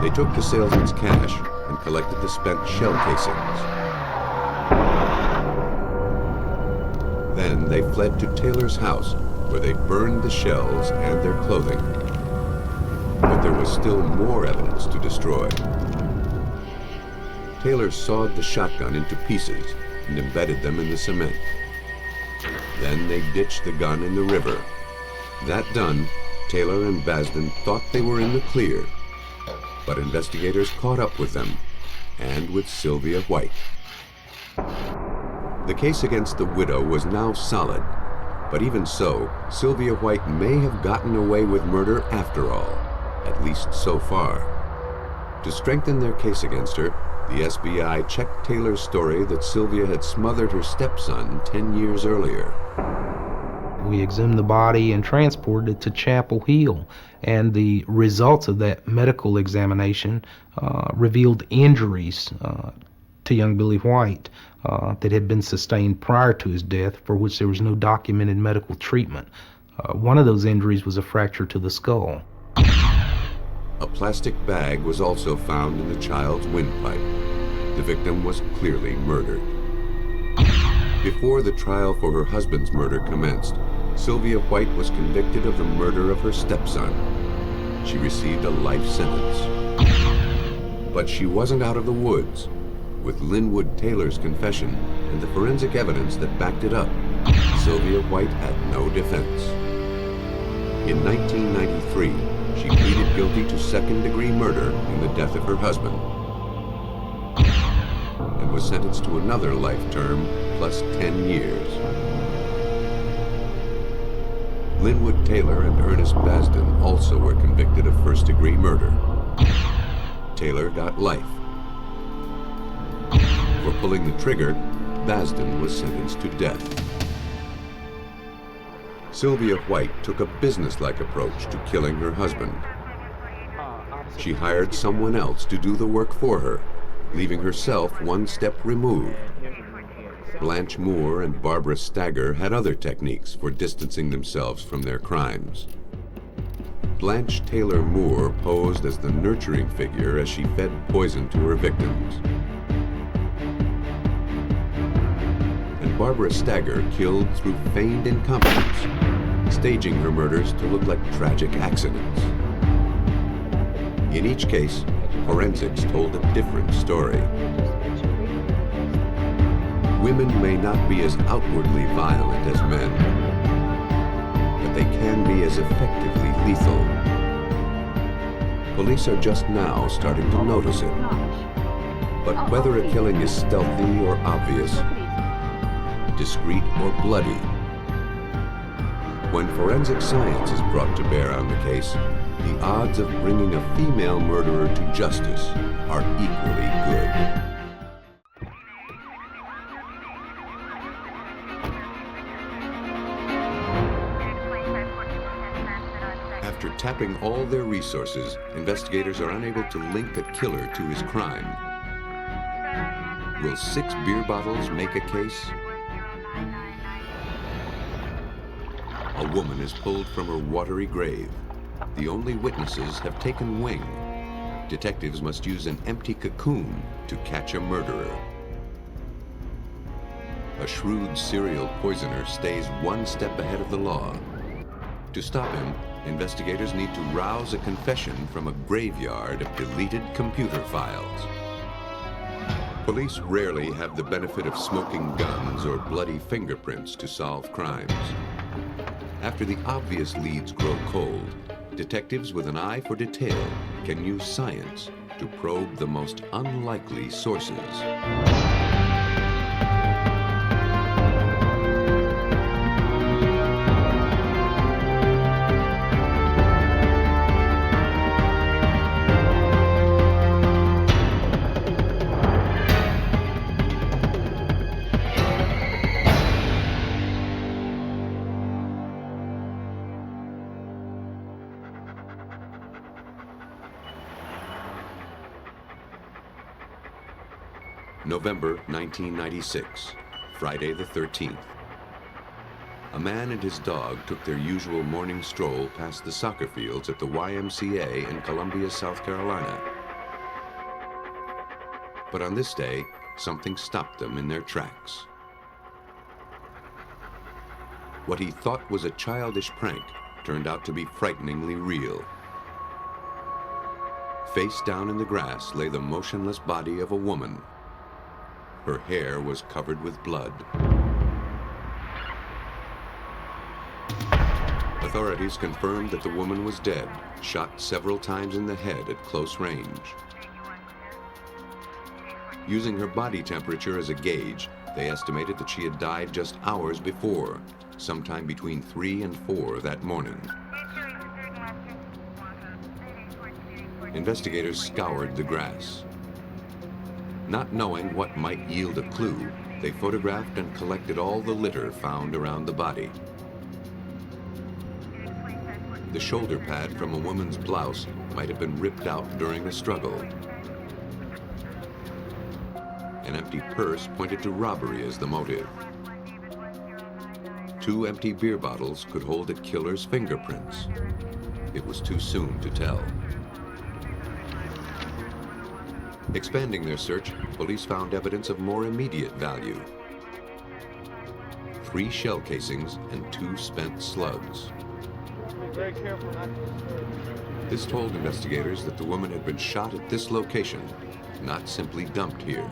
They took the salesman's cash and collected the spent shell casings. Then they fled to Taylor's house, where they burned the shells and their clothing. But there was still more evidence to destroy. Taylor sawed the shotgun into pieces and embedded them in the cement. Then they ditched the gun in the river. That done, Taylor and Basden thought they were in the clear. But investigators caught up with them, and with Sylvia White. The case against the widow was now solid, but even so, Sylvia White may have gotten away with murder after all, at least so far. To strengthen their case against her, the SBI checked Taylor's story that Sylvia had smothered her stepson 10 years earlier.
We exhumed the body and transported it to Chapel Hill, and the results of that medical examination revealed injuries to young Billy White that had been sustained prior to his death, for which there was no documented medical treatment. One of those injuries was a fracture to the skull.
A plastic bag was also found in the child's windpipe. The victim was clearly murdered. Before the trial for her husband's murder commenced, Sylvia White was convicted of the murder of her stepson. She received a life sentence. But she wasn't out of the woods. With Linwood Taylor's confession and the forensic evidence that backed it up, Sylvia White had no defense. In 1993, she pleaded guilty to second-degree murder in the death of her husband and was sentenced to another life term plus 10 years. Linwood Taylor and Ernest Basden also were convicted of first-degree murder. Taylor got life. For pulling the trigger, Basden was sentenced to death. Sylvia White took a businesslike approach to killing her husband. She hired someone else to do the work for her, leaving herself one step removed. Blanche Moore and Barbara Stagger had other techniques for distancing themselves from their crimes. Blanche Taylor Moore posed as the nurturing figure as she fed poison to her victims. And Barbara Stagger killed through feigned incompetence, staging her murders to look like tragic accidents. In each case, forensics told a different story. Women may not be as outwardly violent as men, but they can be as effectively lethal. Police are just now starting to notice it. But whether a killing is stealthy or obvious, discreet or bloody, when forensic science is brought to bear on the case, the odds of bringing a female murderer to justice are equally good. After tapping all their resources, investigators are unable to link a killer to his crime. Will 6 beer bottles make a case? A woman is pulled from her watery grave. The only witnesses have taken wing. Detectives must use an empty cocoon to catch a murderer. A shrewd serial poisoner stays one step ahead of the law. To stop him, investigators need to rouse a confession from a graveyard of deleted computer files. Police rarely have the benefit of smoking guns or bloody fingerprints to solve crimes. After the obvious leads grow cold, detectives with an eye for detail can use science to probe the most unlikely sources. November 1996, Friday the 13th. A man and his dog took their usual morning stroll past the soccer fields at the YMCA in Columbia, South Carolina. But on this day, something stopped them in their tracks. What he thought was a childish prank turned out to be frighteningly real. Face down in the grass lay the motionless body of a woman. Her hair was covered with blood. Authorities confirmed that the woman was dead, shot several times in the head at close range. Using her body temperature as a gauge, they estimated that she had died just hours before, sometime between 3 and 4 that morning. Investigators scoured the grass. Not knowing what might yield a clue, they photographed and collected all the litter found around the body. The shoulder pad from a woman's blouse might have been ripped out during a struggle. An empty purse pointed to robbery as the motive. 2 empty beer bottles could hold a killer's fingerprints. It was too soon to tell. Expanding their search, police found evidence of more immediate value. 3 shell casings and 2 spent slugs.
Be very careful not to disturb.
This told investigators that the woman had been shot at this location, not simply dumped here.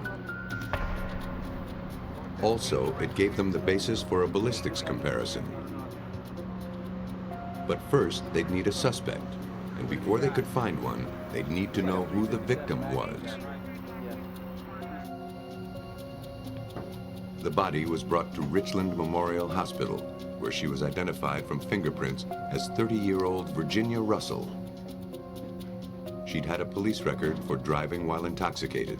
Also, it gave them the basis for a ballistics comparison. But first, they'd need a suspect, and before they could find one, they'd need to know who the victim was. The body was brought to Richland Memorial Hospital, where she was identified from fingerprints as 30-year-old Virginia Russell. She'd had a police record for driving while intoxicated.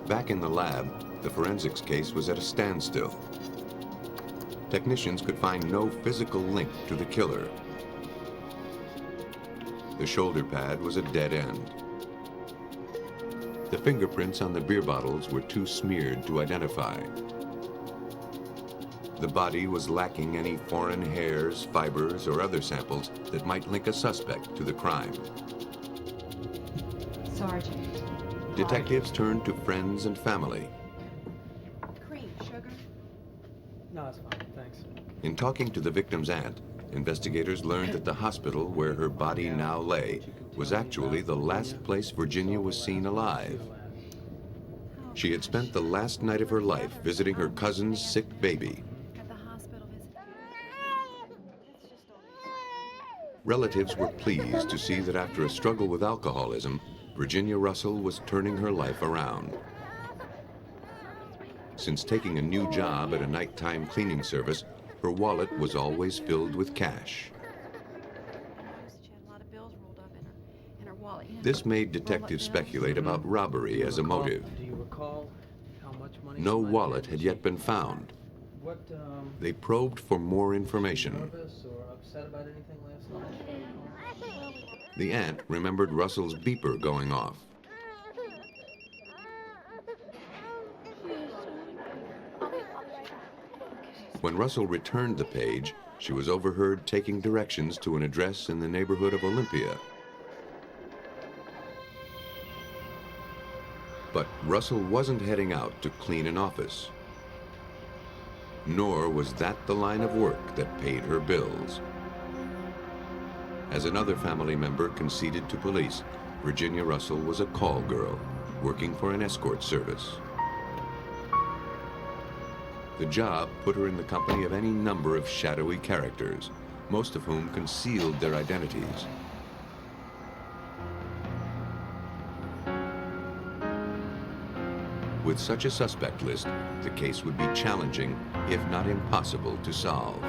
Back in the lab, the forensics case was at a standstill. Technicians could find no physical link to the killer. The shoulder pad was a dead end. The fingerprints on the beer bottles were too smeared to identify. The body was lacking any foreign hairs, fibers, or other samples that might link a suspect to the crime.
Sergeant.
Detectives turned to friends and family.
Cream, sugar?
No, it's fine, thanks.
In talking to the victim's aunt, investigators learned that the hospital where her body now lay was actually the last place Virginia was seen alive. She had spent the last night of her life visiting her cousin's sick baby. Relatives were pleased to see that after a struggle with alcoholism, Virginia Russell was turning her life around. Since taking a new job at a nighttime cleaning service, her wallet was always filled with cash. This made detectives speculate about robbery as a motive.
Do you recall how much money?
No wallet had yet been found.
What,
They probed for more information.
nervous or upset about anything last night?
The aunt remembered Russell's beeper going off. When Russell returned the page, she was overheard taking directions to an address in the neighborhood of Olympia. But Russell wasn't heading out to clean an office. Nor was that the line of work that paid her bills. As another family member conceded to police, Virginia Russell was a call girl working for an escort service. The job put her in the company of any number of shadowy characters, most of whom concealed their identities. With such a suspect list, the case would be challenging, if not impossible, to solve.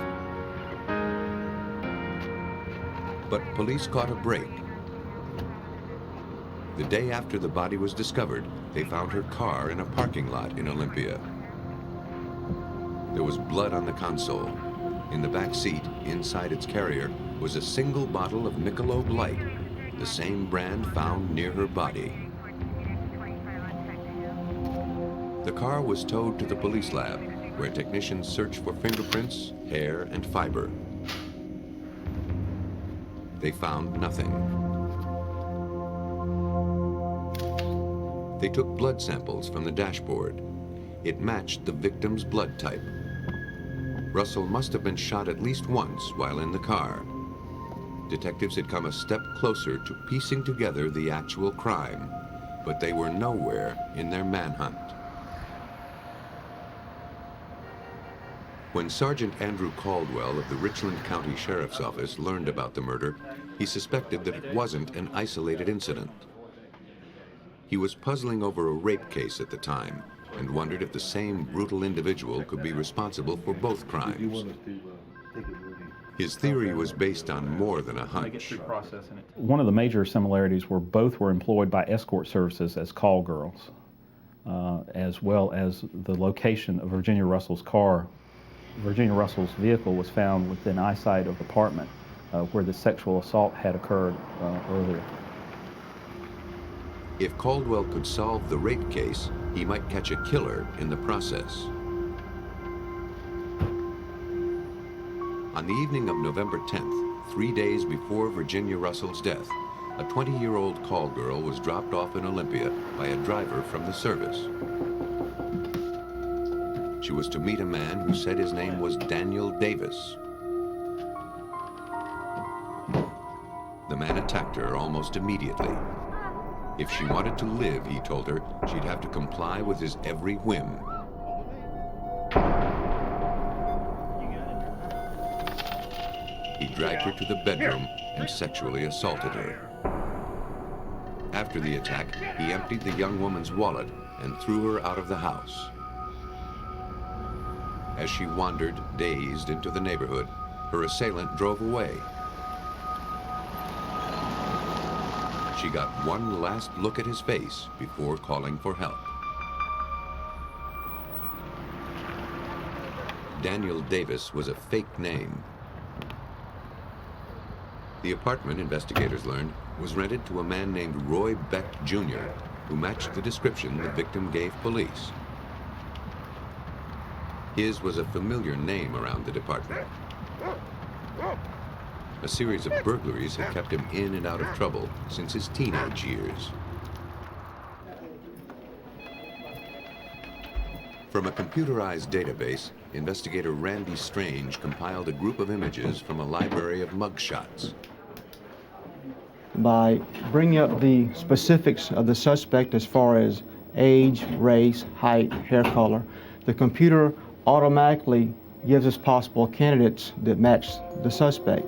But police caught a break. The day after the body was discovered, they found her car in a parking lot in Olympia. There was blood on the console. In the back seat, inside its carrier, was a single bottle of Michelob Light, the same brand found near her body. The car was towed to the police lab, where technicians searched for fingerprints, hair, and fiber. They found nothing. They took blood samples from the dashboard. It matched the victim's blood type. Russell must have been shot at least once while in the car. Detectives had come a step closer to piecing together the actual crime, but they were nowhere in their manhunt. When Sergeant Andrew Caldwell of the Richland County Sheriff's Office learned about the murder, he suspected that it wasn't an isolated incident. He was puzzling over a rape case at the time and wondered if the same brutal individual could be responsible for both crimes. His theory was based on more than a hunch.
One of the major similarities were both were employed by escort services as call girls, as well as the location of Virginia Russell's car. Virginia Russell's vehicle was found within eyesight of the apartment where the sexual assault had occurred earlier.
If Caldwell could solve the rape case, he might catch a killer in the process. On the evening of November 10th, 3 days before Virginia Russell's death, a 20-year-old call girl was dropped off in Olympia by a driver from the service. She was to meet a man who said his name was Daniel Davis. The man attacked her almost immediately. If she wanted to live, he told her, she'd have to comply with his every whim. He dragged her to the bedroom and sexually assaulted her. After the attack, he emptied the young woman's wallet and threw her out of the house. As she wandered, dazed, into the neighborhood, her assailant drove away. She got one last look at his face before calling for help. Daniel Davis was a fake name. The apartment, investigators learned, was rented to a man named Roy Beck Jr., who matched the description the victim gave police. His was a familiar name around the department. A series of burglaries had kept him in and out of trouble since his teenage years. From a computerized database, investigator Randy Strange compiled a group of images from a library of mugshots.
By bringing up the specifics of the suspect as far as age, race, height, hair color, the computer automatically gives us possible candidates that match the suspect.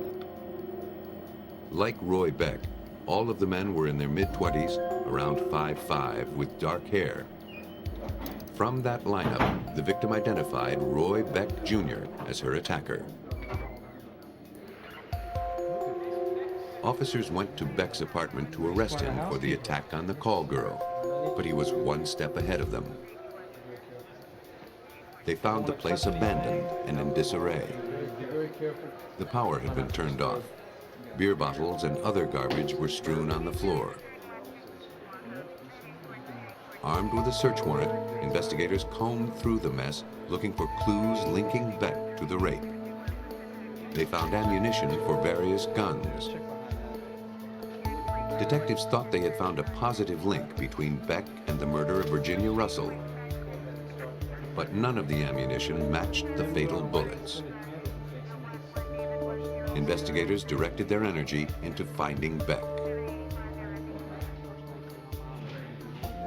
Like Roy Beck, all of the men were in their mid-20s, around 5'5", with dark hair. From that lineup, the victim identified Roy Beck Jr. as her attacker. Officers went to Beck's apartment to arrest him for the attack on the call girl, but he was one step ahead of them. They found the place abandoned and in disarray. The power had been turned off. Beer bottles and other garbage were strewn on the floor. Armed with a search warrant, investigators combed through the mess, looking for clues linking Beck to the rape. They found ammunition for various guns. Detectives thought they had found a positive link between Beck and the murder of Virginia Russell. But none of the ammunition matched the fatal bullets. Investigators directed their energy into finding Beck.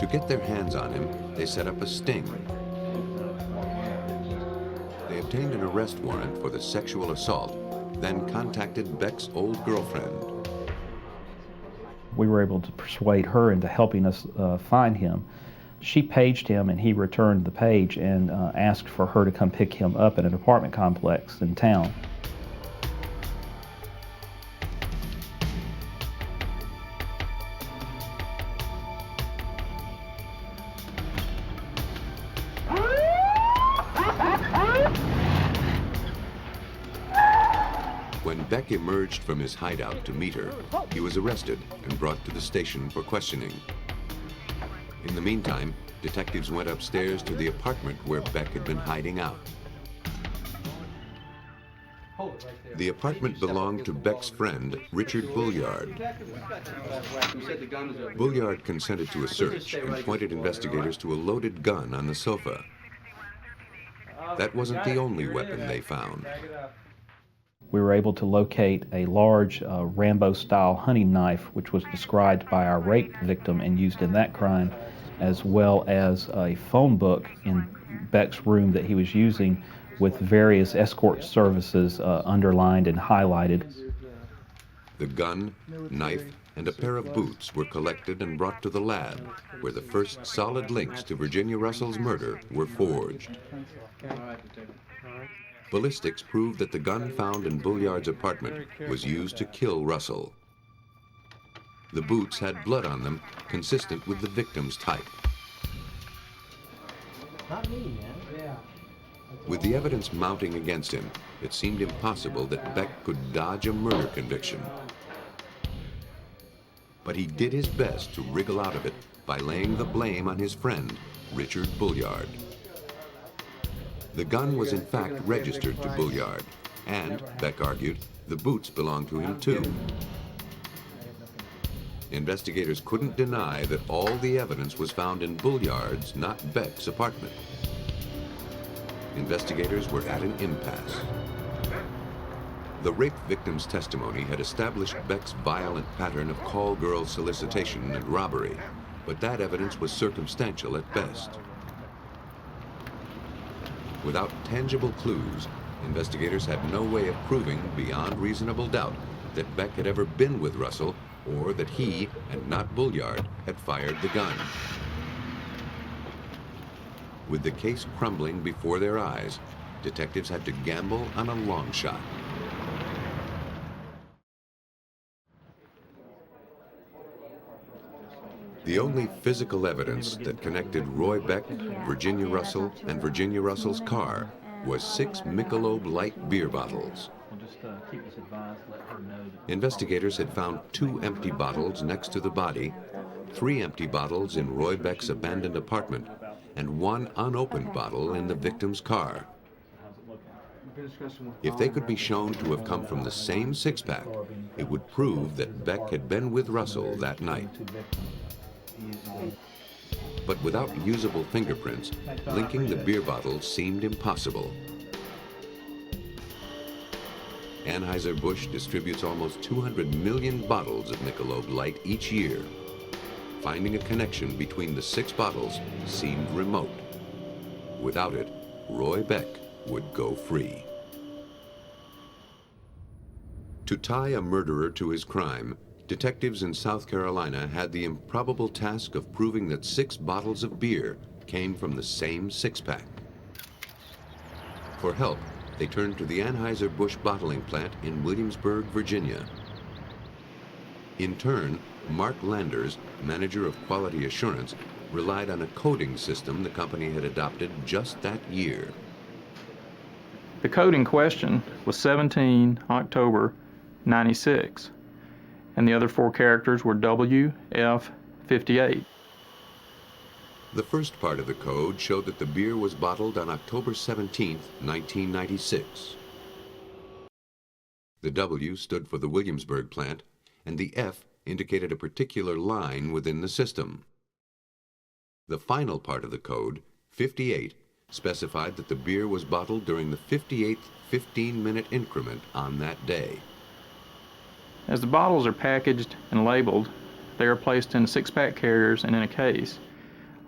To get their hands on him, they set up a sting. They obtained an arrest warrant for the sexual assault, then contacted Beck's old girlfriend.
We were able to persuade her into helping us find him. She paged him and he returned the page and asked for her to come pick him up at an apartment complex in town.
When Beck emerged from his hideout to meet her, he was arrested and brought to the station for questioning. In the meantime, detectives went upstairs to the apartment where Beck had been hiding out. The apartment belonged to Beck's friend, Richard Bulliard. Bulliard consented to a search and pointed investigators to a loaded gun on the sofa. That wasn't the only weapon they found.
We were able to locate a large Rambo-style hunting knife, which was described by our rape victim and used in that crime, as well as a phone book in Beck's room that he was using with various escort services underlined and highlighted.
The gun, knife, and a pair of boots were collected and brought to the lab, where the first solid links to Virginia Russell's murder were forged. Ballistics proved that the gun found in Bulliard's apartment was used to kill Russell. The boots had blood on them, consistent with the victim's type. With the evidence mounting against him, it seemed impossible that Beck could dodge a murder conviction. But he did his best to wriggle out of it by laying the blame on his friend, Richard Bulliard. The gun was in fact registered to Bulliard, and, Beck argued, the boots belonged to him too. investigators couldn't deny that all the evidence was found in Bulliard's, not Beck's, apartment. Investigators were at an impasse. The rape victim's testimony had established Beck's violent pattern of call girl solicitation and robbery, but that evidence was circumstantial at best. Without tangible clues, investigators had no way of proving beyond reasonable doubt that Beck had ever been with Russell, or that he, and not Bulliard, had fired the gun. With the case crumbling before their eyes, detectives had to gamble on a long shot. The only physical evidence that connected Roy Beck, Virginia Russell, and Virginia Russell's car was 6 Michelob Light beer bottles. Investigators had found 2 empty bottles next to the body, 3 empty bottles in Roy Beck's abandoned apartment, and 1 unopened bottle in the victim's car. If they could be shown to have come from the same six-pack, it would prove that Beck had been with Russell that night. But without usable fingerprints, linking the beer bottles seemed impossible. Anheuser-Busch distributes almost 200 million bottles of Michelob Light each year. Finding a connection between the 6 bottles seemed remote. Without it, Roy Beck would go free. To tie a murderer to his crime, detectives in South Carolina had the improbable task of proving that 6 bottles of beer came from the same six-pack. For help, they turned to the Anheuser-Busch bottling plant in Williamsburg, Virginia. In turn, Mark Landers, manager of quality assurance, relied on a coding system the company had adopted just that year.
The code in question was 17 October 96, and the other 4 characters were WF58.
The first part of the code showed that the beer was bottled on October 17, 1996. The W stood for the Williamsburg plant, and the F indicated a particular line within the system. The final part of the code, 58, specified that the beer was bottled during the 58th 15-minute increment on that day.
As the bottles are packaged and labeled, they are placed in 6-pack carriers and in a case.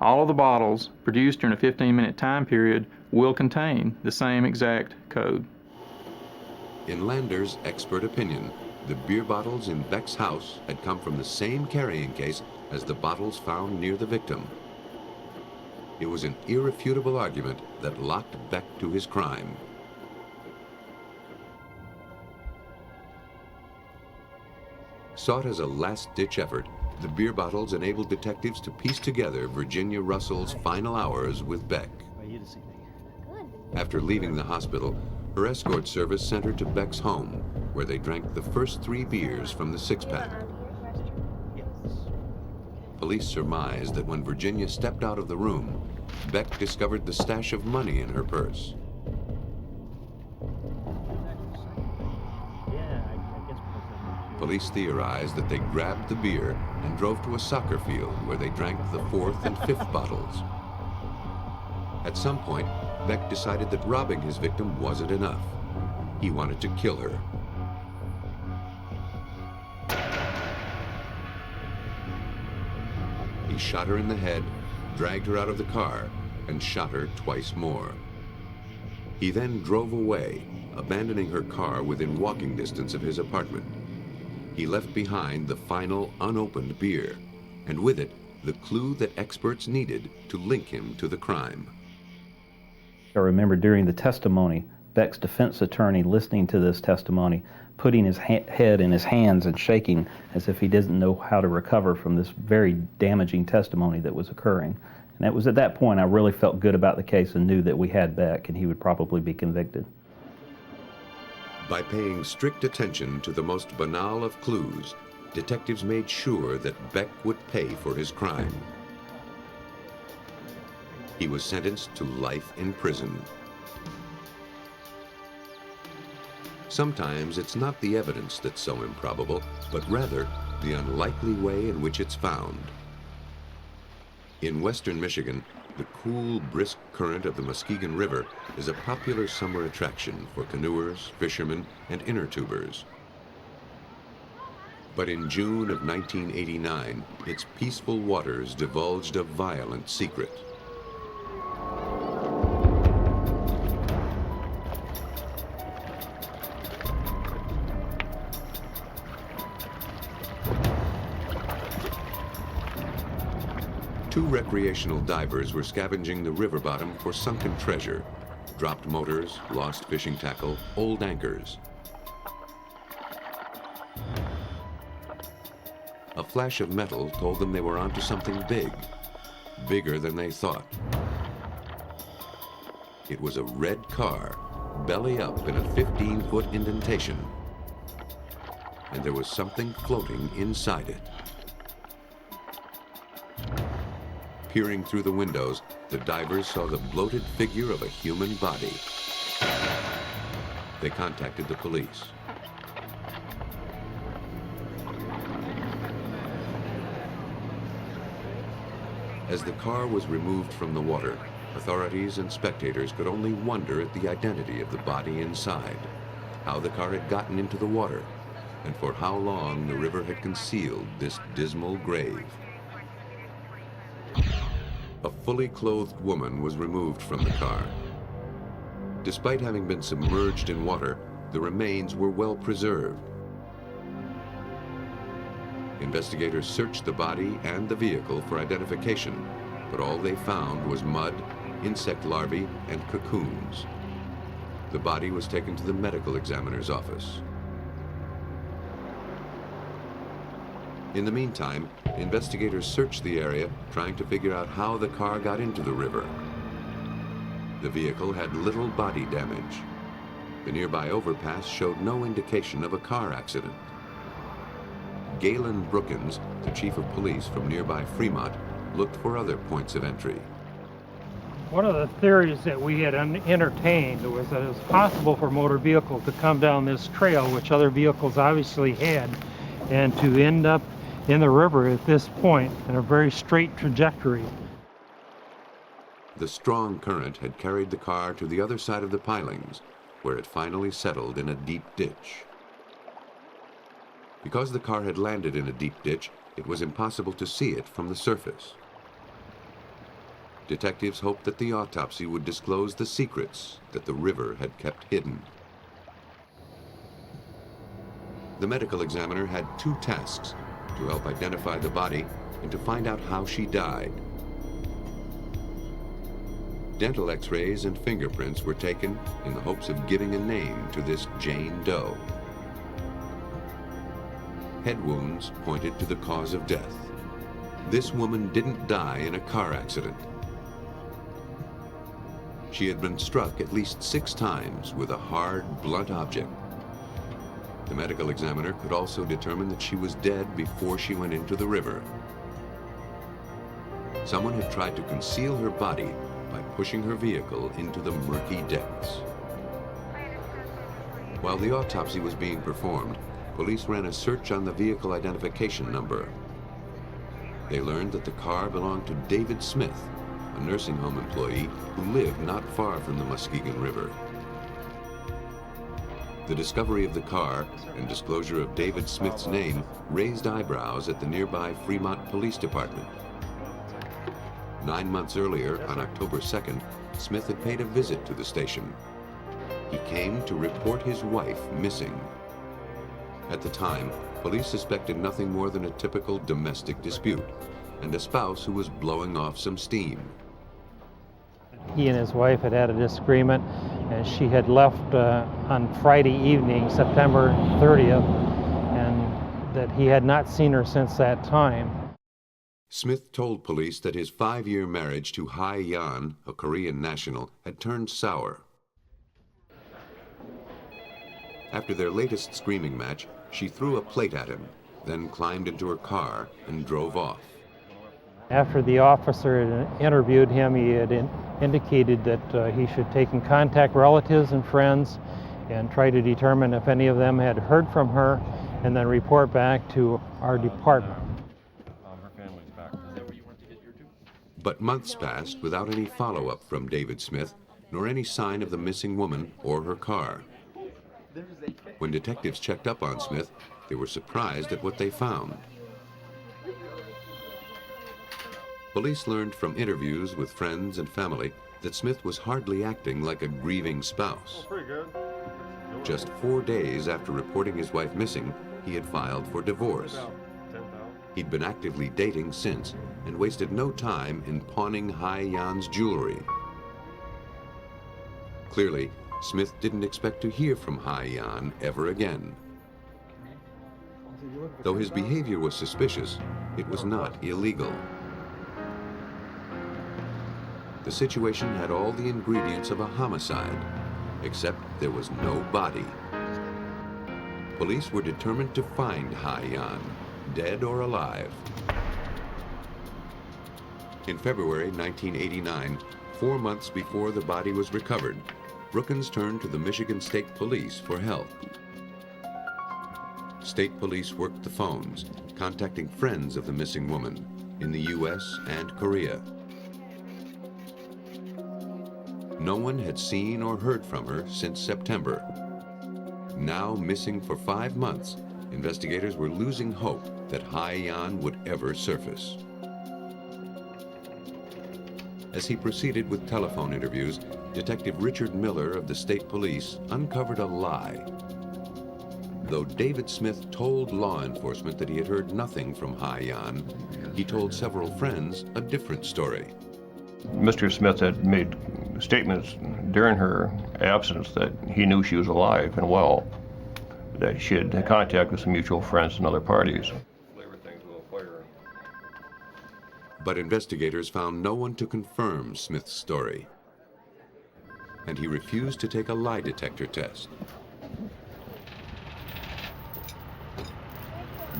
All of the bottles produced during a 15-minute time period will contain the same exact code.
In Landers' expert opinion, the beer bottles in Beck's house had come from the same carrying case as the bottles found near the victim. It was an irrefutable argument that locked Beck to his crime. Sought as a last-ditch effort, the beer bottles enabled detectives to piece together Virginia Russell's final hours with Beck. After leaving the hospital, her escort service sent her to Beck's home, where they drank the first 3 beers from the 6-pack. Police surmised that when Virginia stepped out of the room, Beck discovered the stash of money in her purse. Police theorized that they grabbed the beer and drove to a soccer field where they drank the 4th and 5th bottles. At some point, Beck decided that robbing his victim wasn't enough. He wanted to kill her. He shot her in the head, dragged her out of the car, and shot her twice more. He then drove away, abandoning her car within walking distance of his apartment. He left behind the final unopened beer, and with it, the clue that experts needed to link him to the crime.
I remember during the testimony, Beck's defense attorney listening to this testimony, putting his head in his hands and shaking as if he didn't know how to recover from this very damaging testimony that was occurring. And it was at that point I really felt good about the case and knew that we had Beck and he would probably be convicted.
By paying strict attention to the most banal of clues, detectives made sure that Beck would pay for his crime. He was sentenced to life in prison. Sometimes it's not the evidence that's so improbable, but rather the unlikely way in which it's found. In western Michigan, the cool, brisk current of the Muskegon River is a popular summer attraction for canoers, fishermen, and inner tubers. But in June of 1989, its peaceful waters divulged a violent secret. Two recreational divers were scavenging the river bottom for sunken treasure, dropped motors, lost fishing tackle, old anchors. A flash of metal told them they were onto something big, bigger than they thought. It was a red car, belly up in a 15-foot indentation, and there was something floating inside it. Peering through the windows, the divers saw the bloated figure of a human body. They contacted the police. As the car was removed from the water, authorities and spectators could only wonder at the identity of the body inside, how the car had gotten into the water, and for how long the river had concealed this dismal grave. A fully clothed woman was removed from the car. Despite having been submerged in water, the remains were well preserved. Investigators searched the body and the vehicle for identification, but all they found was mud, insect larvae, and cocoons. The body was taken to the medical examiner's office. In the meantime, investigators searched the area, trying to figure out how the car got into the river. The vehicle had little body damage. The nearby overpass showed no indication of a car accident. Galen Brookins, the chief of police from nearby Fremont, looked for other points of entry.
One of the theories that we had entertained was that it was possible for motor vehicles to come down this trail, which other vehicles obviously had, and to end up in the river at this point in a very straight trajectory.
The strong current had carried the car to the other side of the pilings, where it finally settled in a deep ditch. Because the car had landed in a deep ditch, it was impossible to see it from the surface. Detectives hoped that the autopsy would disclose the secrets that the river had kept hidden. The medical examiner had two tasks: to help identify the body and to find out how she died. Dental x-rays and fingerprints were taken in the hopes of giving a name to this Jane Doe. Head wounds pointed to the cause of death. This woman didn't die in a car accident. She had been struck at least 6 times with a hard, blunt object. The medical examiner could also determine that she was dead before she went into the river. Someone had tried to conceal her body by pushing her vehicle into the murky depths. While the autopsy was being performed, police ran a search on the vehicle identification number. They learned that the car belonged to David Smith, a nursing home employee who lived not far from the Muskegon River. The discovery of the car and disclosure of David Smith's name raised eyebrows at the nearby Fremont Police Department. 9 months earlier, on October 2nd, Smith had paid a visit to the station. He came to report his wife missing. At the time, police suspected nothing more than a typical domestic dispute and a spouse who was blowing off some steam.
He and his wife had had a disagreement, and she had left on Friday evening, September 30th, and that he had not seen her since that time.
Smith told police that his 5-year marriage to Hai Yan, a Korean national, had turned sour. After their latest screaming match, she threw a plate at him, then climbed into her car and drove off.
After the officer had interviewed him, he had indicated that he should take and contact relatives and friends and try to determine if any of them had heard from her and then report back to our department.
Her family's back. Is that where you want to get your two?
But months passed without any follow-up from David Smith, nor any sign of the missing woman or her car. When detectives checked up on Smith, they were surprised at what they found. Police learned from interviews with friends and family that Smith was hardly acting like a grieving spouse. Just 4 days after reporting his wife missing, he had filed for divorce. He'd been actively dating since and wasted no time in pawning Hai-Yan's jewelry. Clearly, Smith didn't expect to hear from Hai-Yan ever again. Though his behavior was suspicious, it was not illegal. The situation had all the ingredients of a homicide, except there was no body. Police were determined to find Hai-Yan, dead or alive. In February 1989, 4 months before the body was recovered, Brookins turned to the Michigan State Police for help. State police worked the phones, contacting friends of the missing woman in the U.S. and Korea. No one had seen or heard from her since September. Now missing for 5 months, investigators were losing hope that Hai-Yan would ever surface. As he proceeded with telephone interviews, Detective Richard Miller of the State Police uncovered a lie. Though David Smith told law enforcement that he had heard nothing from Hai-Yan, he told several friends a different story.
Mr. Smith had made statements during her absence that he knew she was alive and well, that she had contact with some mutual friends and other parties.
But investigators found no one to confirm Smith's story, and he refused to take a lie detector test.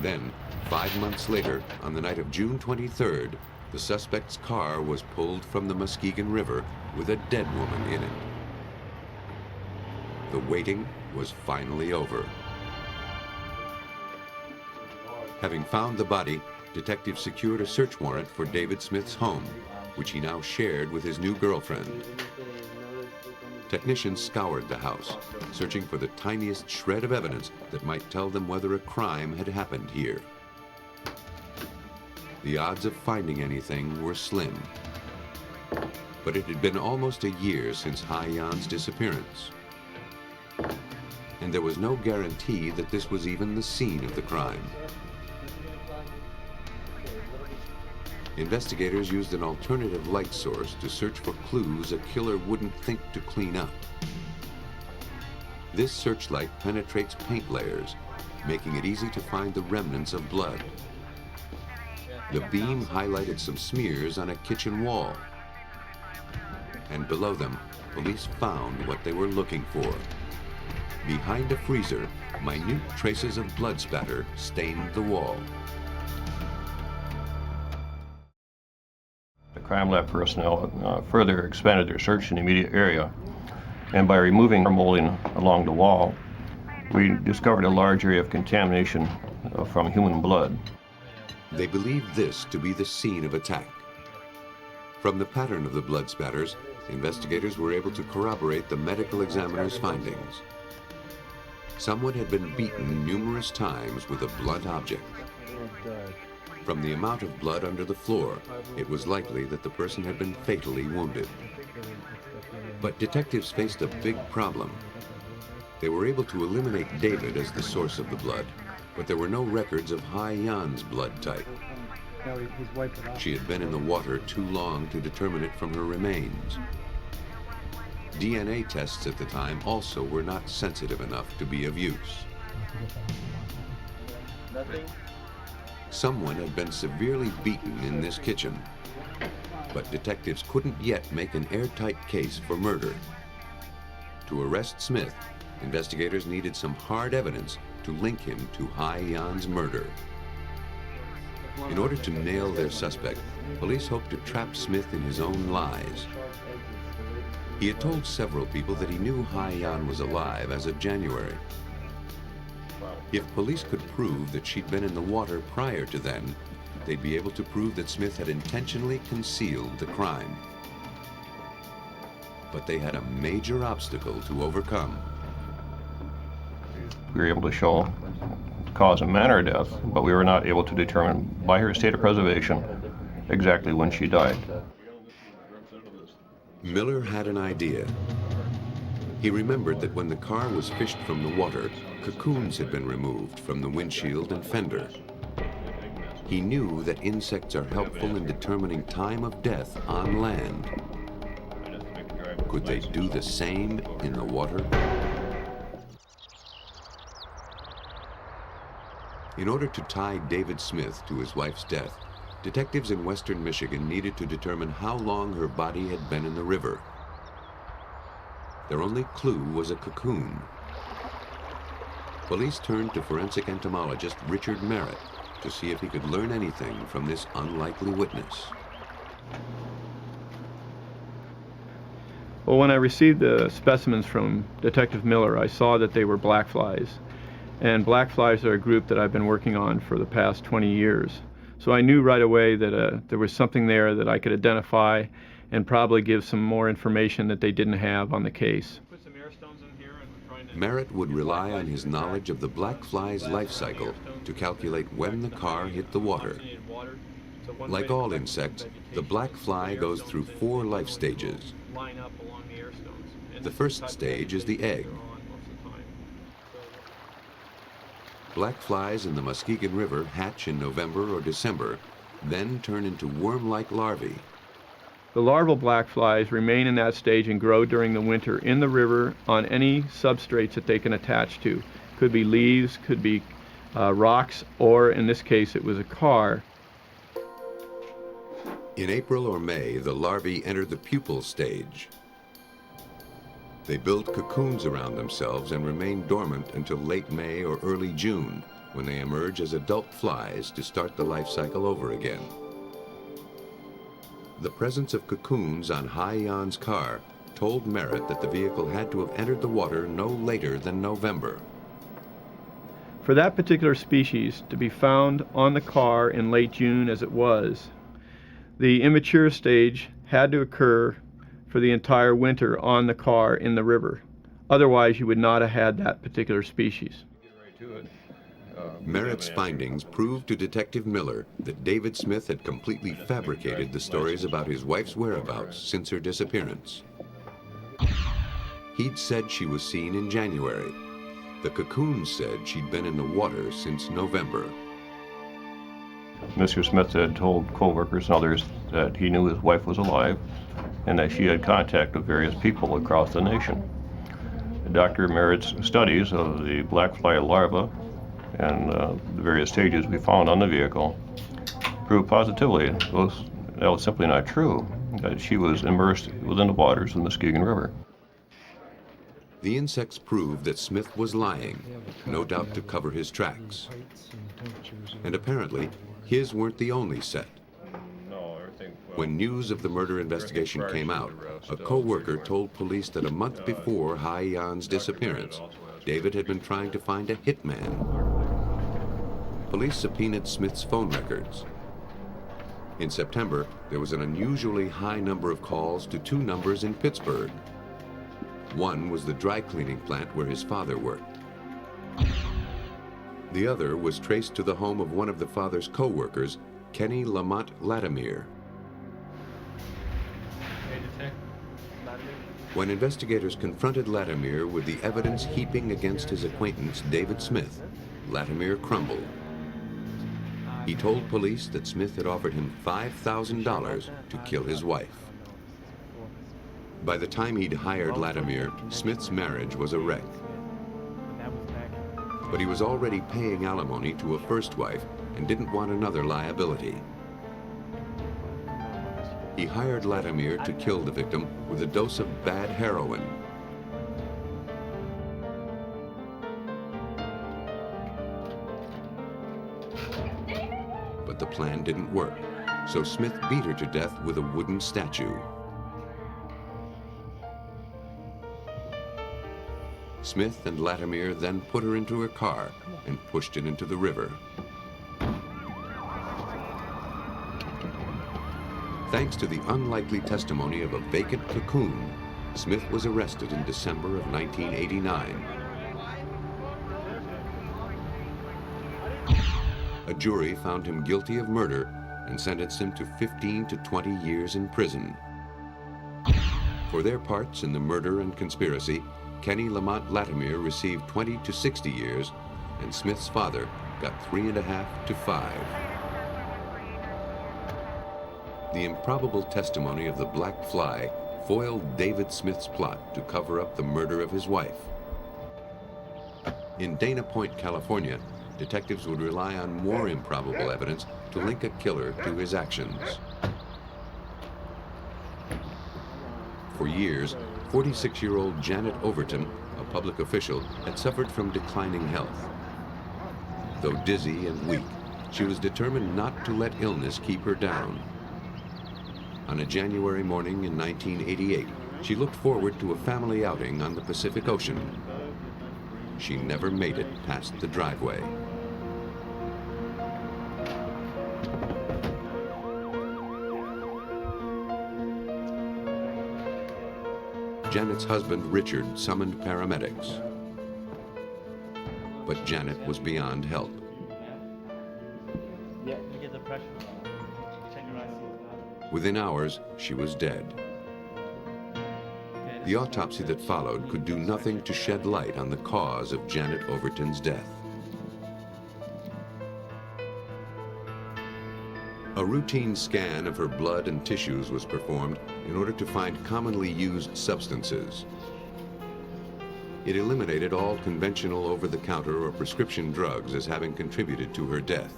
Then, 5 months later, on the night of June 23rd, the suspect's car was pulled from the Muskegon River with a dead woman in it. The waiting was finally over. Having found the body, detectives secured a search warrant for David Smith's home, which he now shared with his new girlfriend. Technicians scoured the house, searching for the tiniest shred of evidence that might tell them whether a crime had happened here. The odds of finding anything were slim. But it had been almost a year since Hai-Yan's disappearance, and there was no guarantee that this was even the scene of the crime. Investigators used an alternative light source to search for clues a killer wouldn't think to clean up. This searchlight penetrates paint layers, making it easy to find the remnants of blood. The beam highlighted some smears on a kitchen wall, and below them, police found what they were looking for. Behind a freezer, minute traces of blood spatter stained the wall.
The crime lab personnel further expanded their search in the immediate area, and by removing molding along the wall, we discovered a large area of contamination from human blood.
They believed this to be the scene of attack. From the pattern of the blood spatters, investigators were able to corroborate the medical examiner's findings. Someone had been beaten numerous times with a blunt object. From the amount of blood under the floor, it was likely that the person had been fatally wounded. But detectives faced a big problem. They were able to eliminate David as the source of the blood, but there were no records of Hai-Yan's blood type. She had been in the water too long to determine it from her remains. DNA tests at the time also were not sensitive enough to be of use. Someone had been severely beaten in this kitchen, but detectives couldn't yet make an airtight case for murder. To arrest Smith, investigators needed some hard evidence to link him to Hai-Yan's murder. In order to nail their suspect, police hoped to trap Smith in his own lies. He had told several people that he knew Hai-Yan was alive as of January. If police could prove that she'd been in the water prior to then, they'd be able to prove that Smith had intentionally concealed the crime. But they had a major obstacle to overcome.
We were able to show the cause and manner of death, but we were not able to determine by her state of preservation exactly when she died.
Miller had an idea. He remembered that when the car was fished from the water, cocoons had been removed from the windshield and fender. He knew that insects are helpful in determining time of death on land. Could they do the same in the water? In order to tie David Smith to his wife's death, detectives in western Michigan needed to determine how long her body had been in the river. Their only clue was a cocoon. Police turned to forensic entomologist Richard Merritt to see if he could learn anything from this unlikely witness.
Well, when I received the specimens from Detective Miller, I saw that they were black flies. And black flies are a group that I've been working on for the past 20 years. So I knew right away that there was something there that I could identify and probably give some more information that they didn't have on the case.
Merritt would rely on his knowledge of the black fly's life cycle to calculate when the car hit the water. Like all insects, the black fly goes through 4 life stages. The first stage is the egg. Black flies in the Muskegon River hatch in November or December, then turn into worm-like larvae.
The larval black flies remain in that stage and grow during the winter in the river on any substrates that they can attach to. Could be leaves, could be rocks, or in this case it was a car.
In April or May, the larvae enter the pupal stage. They build cocoons around themselves and remain dormant until late May or early June, when they emerge as adult flies to start the life cycle over again. The presence of cocoons on Hai Yan's car told Merritt that the vehicle had to have entered the water no later than November.
For that particular species to be found on the car in late June as it was, the immature stage had to occur for the entire winter on the car in the river. Otherwise, you would not have had that particular species.
Merritt's findings proved to Detective Miller that David Smith had completely fabricated the stories about his wife's whereabouts since her disappearance. He'd said she was seen in January. The cocoons said she'd been in the water since November.
Mr. Smith had told co-workers and others that he knew his wife was alive and that she had contact with various people across the nation. Dr. Merritt's studies of the black fly larva and the various stages we found on the vehicle proved positively that was simply not true, that she was immersed within the waters of the Muskegon River.
The insects proved that Smith was lying, no doubt to cover his tracks. And apparently, his weren't the only set. When news of the murder investigation came out, a co-worker told police that a month before Hai Yan's disappearance, David had been trying to find a hitman. Police subpoenaed Smith's phone records. In September, there was an unusually high number of calls to 2 numbers in Pittsburgh. One was the dry cleaning plant where his father worked. The other was traced to the home of one of the father's co-workers, Kenny Lamont Latimer. When investigators confronted Latimer with the evidence heaping against his acquaintance David Smith, Latimer crumbled. He told police that Smith had offered him $5,000 to kill his wife. By the time he'd hired Latimer, Smith's marriage was a wreck. But he was already paying alimony to a first wife and didn't want another liability. He hired Latimer to kill the victim with a dose of bad heroin. But the plan didn't work, so Smith beat her to death with a wooden statue. Smith and Latimer then put her into her car and pushed it into the river. Thanks to the unlikely testimony of a vacant cocoon, Smith was arrested in December of 1989. A jury found him guilty of murder and sentenced him to 15 to 20 years in prison. For their parts in the murder and conspiracy, Kenny Lamont Latimer received 20 to 60 years, and Smith's father got 3.5 to 5. The improbable testimony of the Black Fly foiled David Smith's plot to cover up the murder of his wife. In Dana Point, California, detectives would rely on more improbable evidence to link a killer to his actions. For years, 46-year-old Janet Overton, a public official, had suffered from declining health. Though dizzy and weak, she was determined not to let illness keep her down. On a January morning in 1988, she looked forward to a family outing on the Pacific Ocean. She never made it past the driveway. Janet's husband, Richard, summoned paramedics. But Janet was beyond help. Within hours, she was dead. The autopsy that followed could do nothing to shed light on the cause of Janet Overton's death. A routine scan of her blood and tissues was performed in order to find commonly used substances. It eliminated all conventional over-the-counter or prescription drugs as having contributed to her death.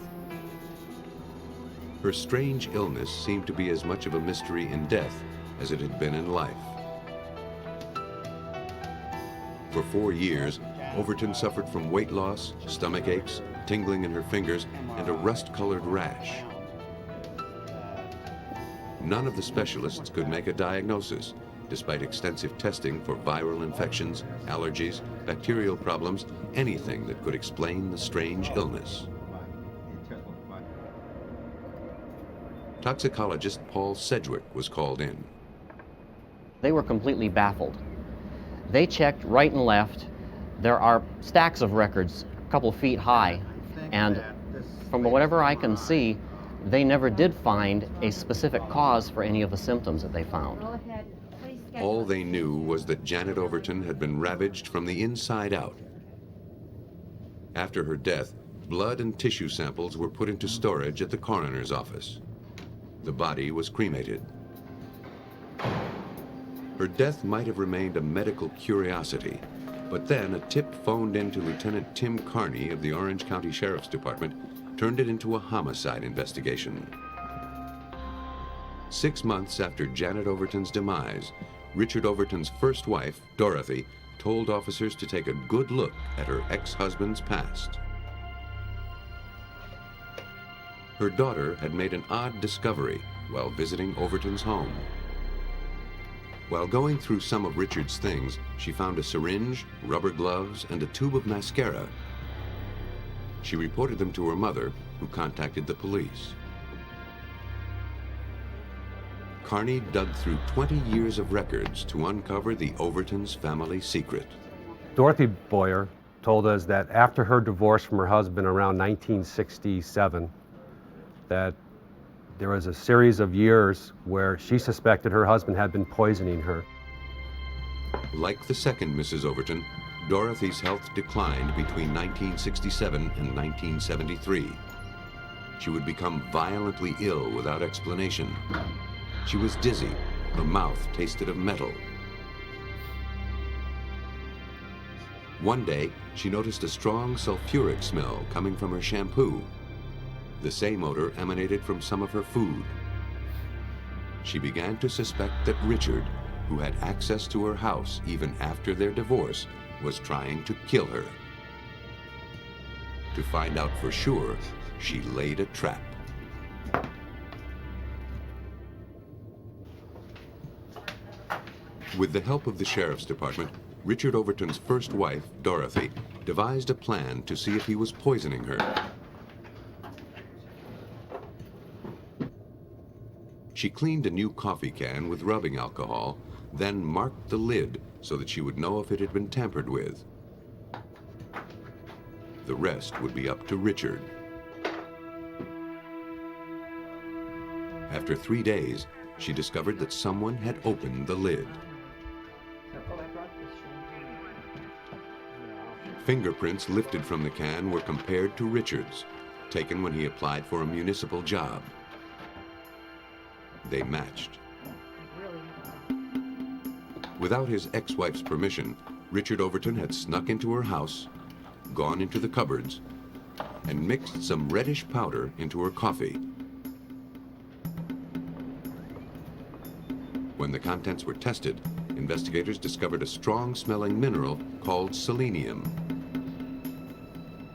Her strange illness seemed to be as much of a mystery in death as it had been in life. For 4 years, Overton suffered from weight loss, stomach aches, tingling in her fingers, and a rust-colored rash. None of the specialists could make a diagnosis, despite extensive testing for viral infections, allergies, bacterial problems, anything that could explain the strange illness. Toxicologist Paul Sedgwick was called in.
They were completely baffled. They checked right and left. There are stacks of records, a couple feet high, and from whatever I can see, they never did find a specific cause for any of the symptoms that they found.
All they knew was that Janet Overton had been ravaged from the inside out. After her death, blood and tissue samples were put into storage at the coroner's office. The body was cremated. Her death might have remained a medical curiosity, but then a tip phoned in to Lieutenant Tim Carney of the Orange County Sheriff's Department turned it into a homicide investigation. 6 months after Janet Overton's demise, Richard Overton's first wife, Dorothy, told officers to take a good look at her ex-husband's past. Her daughter had made an odd discovery while visiting Overton's home. While going through some of Richard's things, she found a syringe, rubber gloves, and a tube of mascara. She reported them to her mother, who contacted the police. Carney dug through 20 years of records to uncover the Overton's family secret.
Dorothy Boyer told us that after her divorce from her husband around 1967, that there was a series of years where she suspected her husband had been poisoning her.
Like the second Mrs. Overton, Dorothy's health declined between 1967 and 1973. She would become violently ill without explanation. She was dizzy. Her mouth tasted of metal. One day, she noticed a strong sulfuric smell coming from her shampoo. The same odor emanated from some of her food. She began to suspect that Richard, who had access to her house even after their divorce, was trying to kill her. To find out for sure, she laid a trap. With the help of the Sheriff's Department, Richard Overton's first wife, Dorothy, devised a plan to see if he was poisoning her. She cleaned a new coffee can with rubbing alcohol, then marked the lid so that she would know if it had been tampered with. The rest would be up to Richard. After 3 days, she discovered that someone had opened the lid. Fingerprints lifted from the can were compared to Richard's, taken when he applied for a municipal job. They matched. Without his ex-wife's permission, Richard Overton had snuck into her house, gone into the cupboards, and mixed some reddish powder into her coffee. When the contents were tested, investigators discovered a strong-smelling mineral called selenium.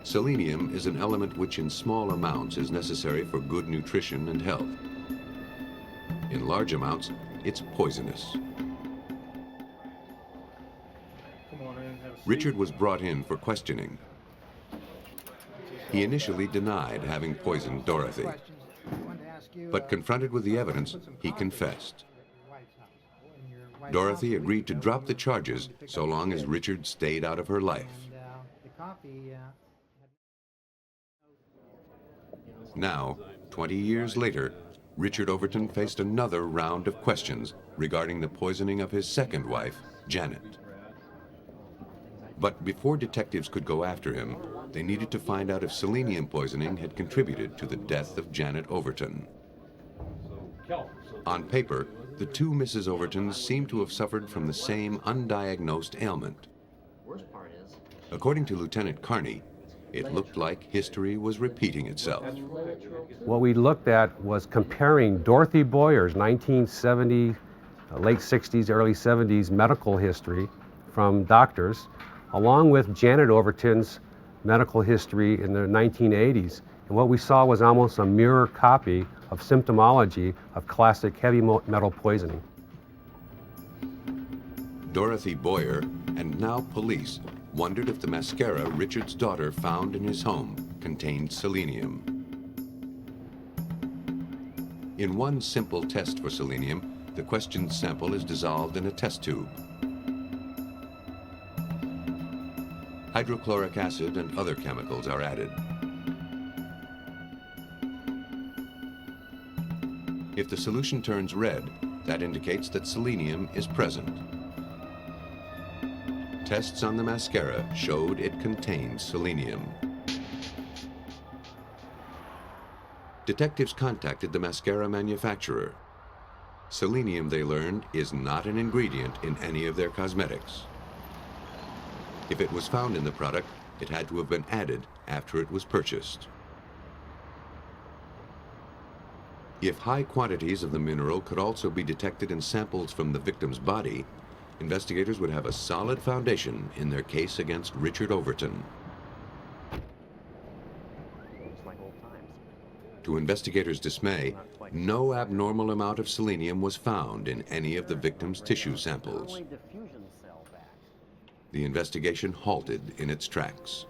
Selenium is an element which in small amounts is necessary for good nutrition and health. In large amounts, it's poisonous. Richard was brought in for questioning. He initially denied having poisoned Dorothy, but confronted with the evidence, he confessed. Dorothy agreed to drop the charges so long as Richard stayed out of her life. Now, 20 years later, Richard Overton faced another round of questions regarding the poisoning of his second wife, Janet. But before detectives could go after him, they needed to find out if selenium poisoning had contributed to the death of Janet Overton. On paper, the two Mrs. Overtons seemed to have suffered from the same undiagnosed ailment. According to Lieutenant Carney, it looked like history was repeating itself.
What we looked at was comparing Dorothy Boyer's 1970, late 60s, early 70s medical history from doctors, along with Janet Overton's medical history in the 1980s. And what we saw was almost a mirror copy of symptomology of classic heavy metal poisoning.
Dorothy Boyer, and now police, wondered if the mascara Richard's daughter found in his home contained selenium. In one simple test for selenium, the questioned sample is dissolved in a test tube. Hydrochloric acid and other chemicals are added. If the solution turns red, that indicates that selenium is present. Tests on the mascara showed it contained selenium. Detectives contacted the mascara manufacturer. Selenium, they learned, is not an ingredient in any of their cosmetics. If it was found in the product, it had to have been added after it was purchased. If high quantities of the mineral could also be detected in samples from the victim's body, investigators would have a solid foundation in their case against Richard Overton. To investigators' dismay, no abnormal amount of selenium was found in any of the victim's tissue samples. The investigation halted in its tracks.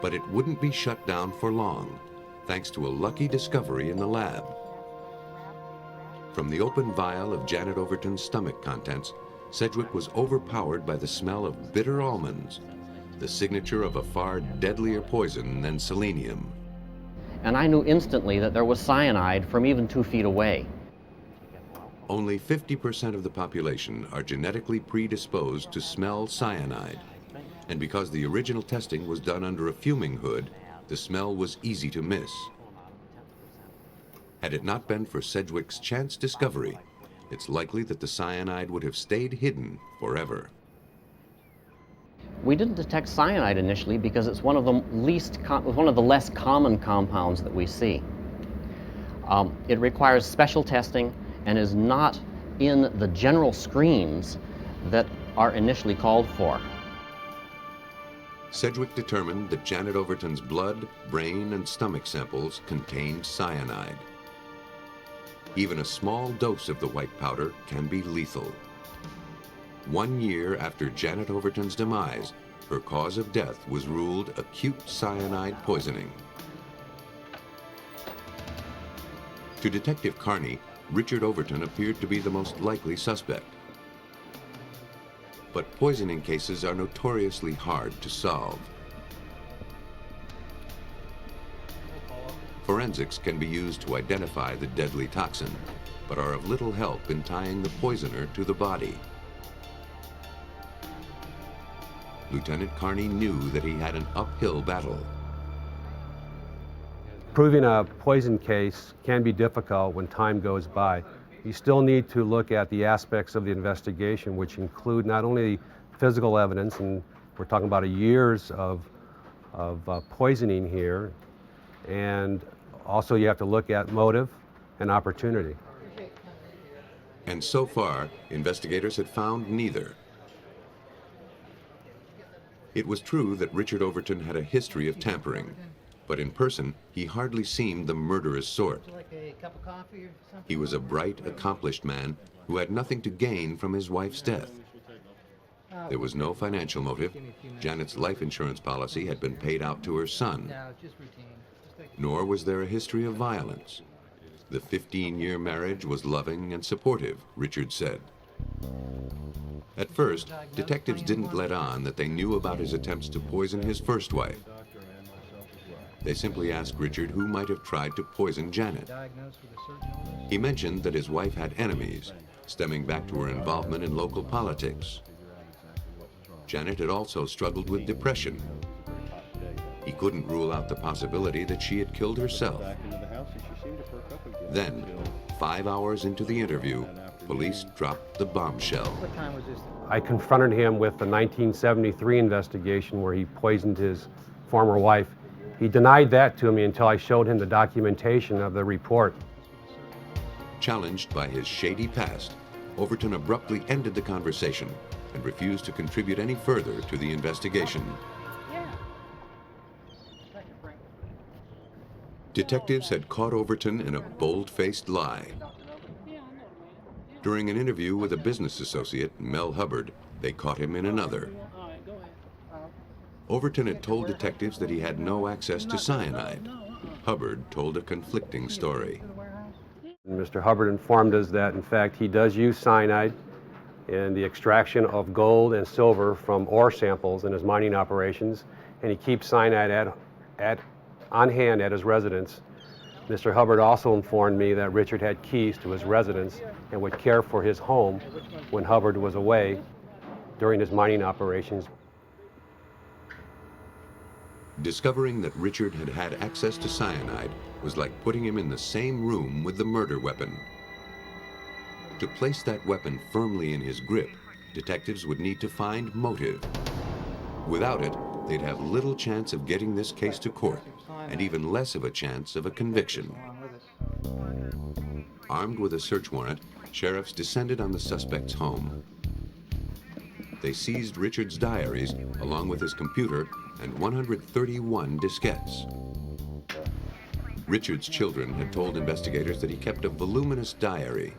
But it wouldn't be shut down for long, thanks to a lucky discovery in the lab. From the open vial of Janet Overton's stomach contents, Sedgwick was overpowered by the smell of bitter almonds, the signature of a far deadlier poison than selenium.
And I knew instantly that there was cyanide from even 2 feet away.
Only 50% of the population are genetically predisposed to smell cyanide. And because the original testing was done under a fuming hood, the smell was easy to miss. Had it not been for Sedgwick's chance discovery, it's likely that the cyanide would have stayed hidden forever.
We didn't detect cyanide initially because it's one of the less common compounds that we see. It requires special testing and is not in the general screens that are initially called for.
Sedgwick determined that Janet Overton's blood, brain, and stomach samples contained cyanide. Even a small dose of the white powder can be lethal. 1 year after Janet Overton's demise, her cause of death was ruled acute cyanide poisoning. To Detective Carney, Richard Overton appeared to be the most likely suspect. But poisoning cases are notoriously hard to solve. Forensics can be used to identify the deadly toxin, but are of little help in tying the poisoner to the body. Lieutenant Carney knew that he had an uphill battle.
Proving a poison case can be difficult when time goes by. You still need to look at the aspects of the investigation, which include not only physical evidence, and we're talking about years of poisoning here, and also you have to look at motive and opportunity.
And so far, investigators had found neither. It was true that Richard Overton had a history of tampering, but in person, he hardly seemed the murderous sort. He was a bright, accomplished man who had nothing to gain from his wife's death. There was no financial motive. Janet's life insurance policy had been paid out to her son. Nor was there a history of violence. The 15-year marriage was loving and supportive, Richard said. At first, detectives didn't let on that they knew about his attempts to poison his first wife. They simply asked Richard who might have tried to poison Janet. He mentioned that his wife had enemies, stemming back to her involvement in local politics. Janet had also struggled with depression. He couldn't rule out the possibility that she had killed herself. Then, 5 hours into the interview, police dropped the bombshell.
I confronted him with the 1973 investigation where he poisoned his former wife. He denied that to me until I showed him the documentation of the report.
Challenged by his shady past, Overton abruptly ended the conversation and refused to contribute any further to the investigation. Detectives had caught Overton in a bold-faced lie. During an interview with a business associate, Mel Hubbard, they caught him in another. Overton had told detectives that he had no access to cyanide. Hubbard told a conflicting story.
Mr. Hubbard informed us that, in fact, he does use cyanide in the extraction of gold and silver from ore samples in his mining operations, and he keeps cyanide on hand at his residence. Mr. Hubbard also informed me that Richard had keys to his residence and would care for his home when Hubbard was away during his mining operations.
Discovering that Richard had had access to cyanide was like putting him in the same room with the murder weapon. To place that weapon firmly in his grip, detectives would need to find motive. Without it, they'd have little chance of getting this case to court, and even less of a chance of a conviction. Armed with a search warrant, sheriffs descended on the suspect's home. They seized Richard's diaries, along with his computer and 131 diskettes. Richard's children had told investigators that he kept a voluminous diary.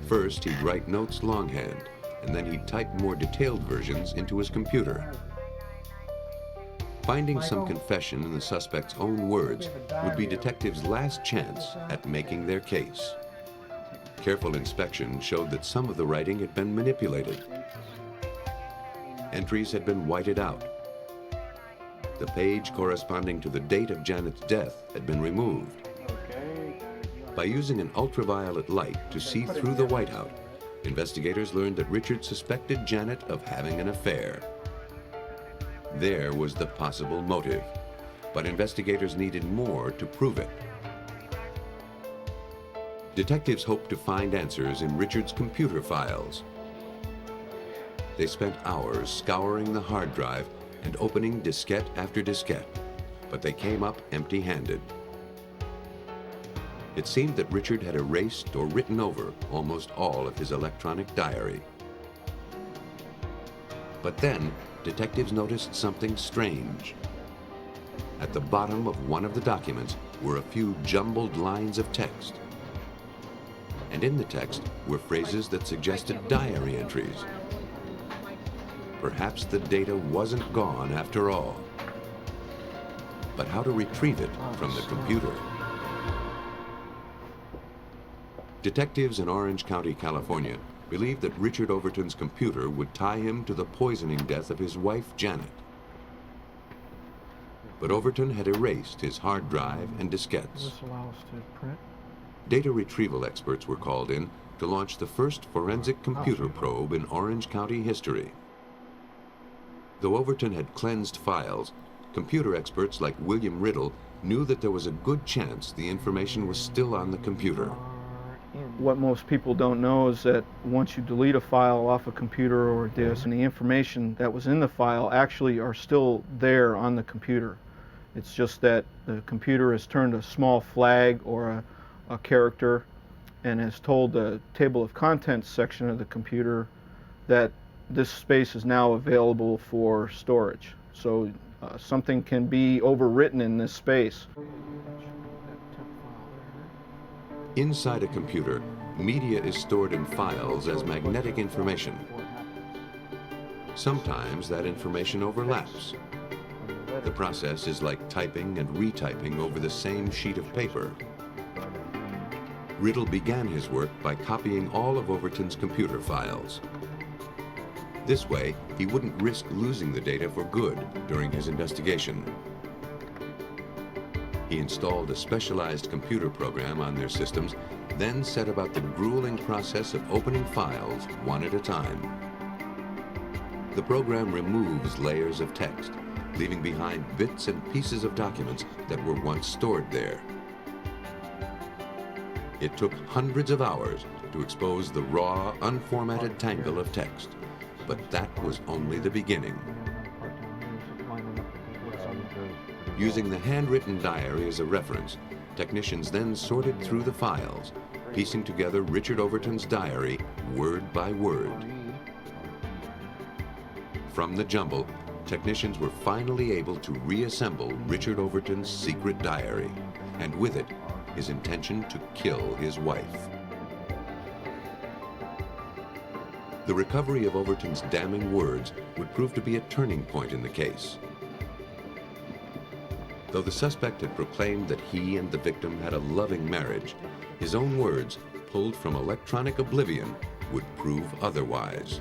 First, he'd write notes longhand, and then he'd type more detailed versions into his computer. Finding some confession in the suspect's own words would be detectives' last chance at making their case. Careful inspection showed that some of the writing had been manipulated. Entries had been whited out. The page corresponding to the date of Janet's death had been removed. By using an ultraviolet light to see through the whiteout, investigators learned that Richard suspected Janet of having an affair. There was the possible motive, but investigators needed more to prove it. Detectives hoped to find answers in Richard's computer files. They spent hours scouring the hard drive and opening diskette after diskette, but they came up empty-handed. It seemed that Richard had erased or written over almost all of his electronic diary. But then, detectives noticed something strange. At the bottom of one of the documents were a few jumbled lines of text. And And in the text were phrases that suggested diary entries. Perhaps the data wasn't gone after all. But how to retrieve it from the computer? Detectives in Orange County, California, believed that Richard Overton's computer would tie him to the poisoning death of his wife, Janet. But Overton had erased his hard drive and diskettes.
Does this allow us to print?
Data retrieval experts were called in to launch the first forensic computer probe in Orange County history. Though Overton had cleansed files, computer experts like William Riddle knew that there was a good chance the information was still on the computer.
What most people don't know is that once you delete a file off a computer or a disk, and the information that was in the file actually are still there on the computer. It's just that the computer has turned a small flag or a character and has told the table of contents section of the computer that this space is now available for storage. So something can be overwritten in this space.
Inside a computer, media is stored in files as magnetic information. Sometimes that information overlaps. The process is like typing and retyping over the same sheet of paper. Riddle began his work by copying all of Overton's computer files. This way, he wouldn't risk losing the data for good during his investigation. He installed a specialized computer program on their systems, then set about the grueling process of opening files one at a time. The program removes layers of text, leaving behind bits and pieces of documents that were once stored there. It took hundreds of hours to expose the raw, unformatted tangle of text, but that was only the beginning. Using the handwritten diary as a reference, technicians then sorted through the files, piecing together Richard Overton's diary word by word. From the jumble, technicians were finally able to reassemble Richard Overton's secret diary, and with it, his intention to kill his wife. The recovery of Overton's damning words would prove to be a turning point in the case. Though the suspect had proclaimed that he and the victim had a loving marriage, his own words, pulled from electronic oblivion, would prove otherwise.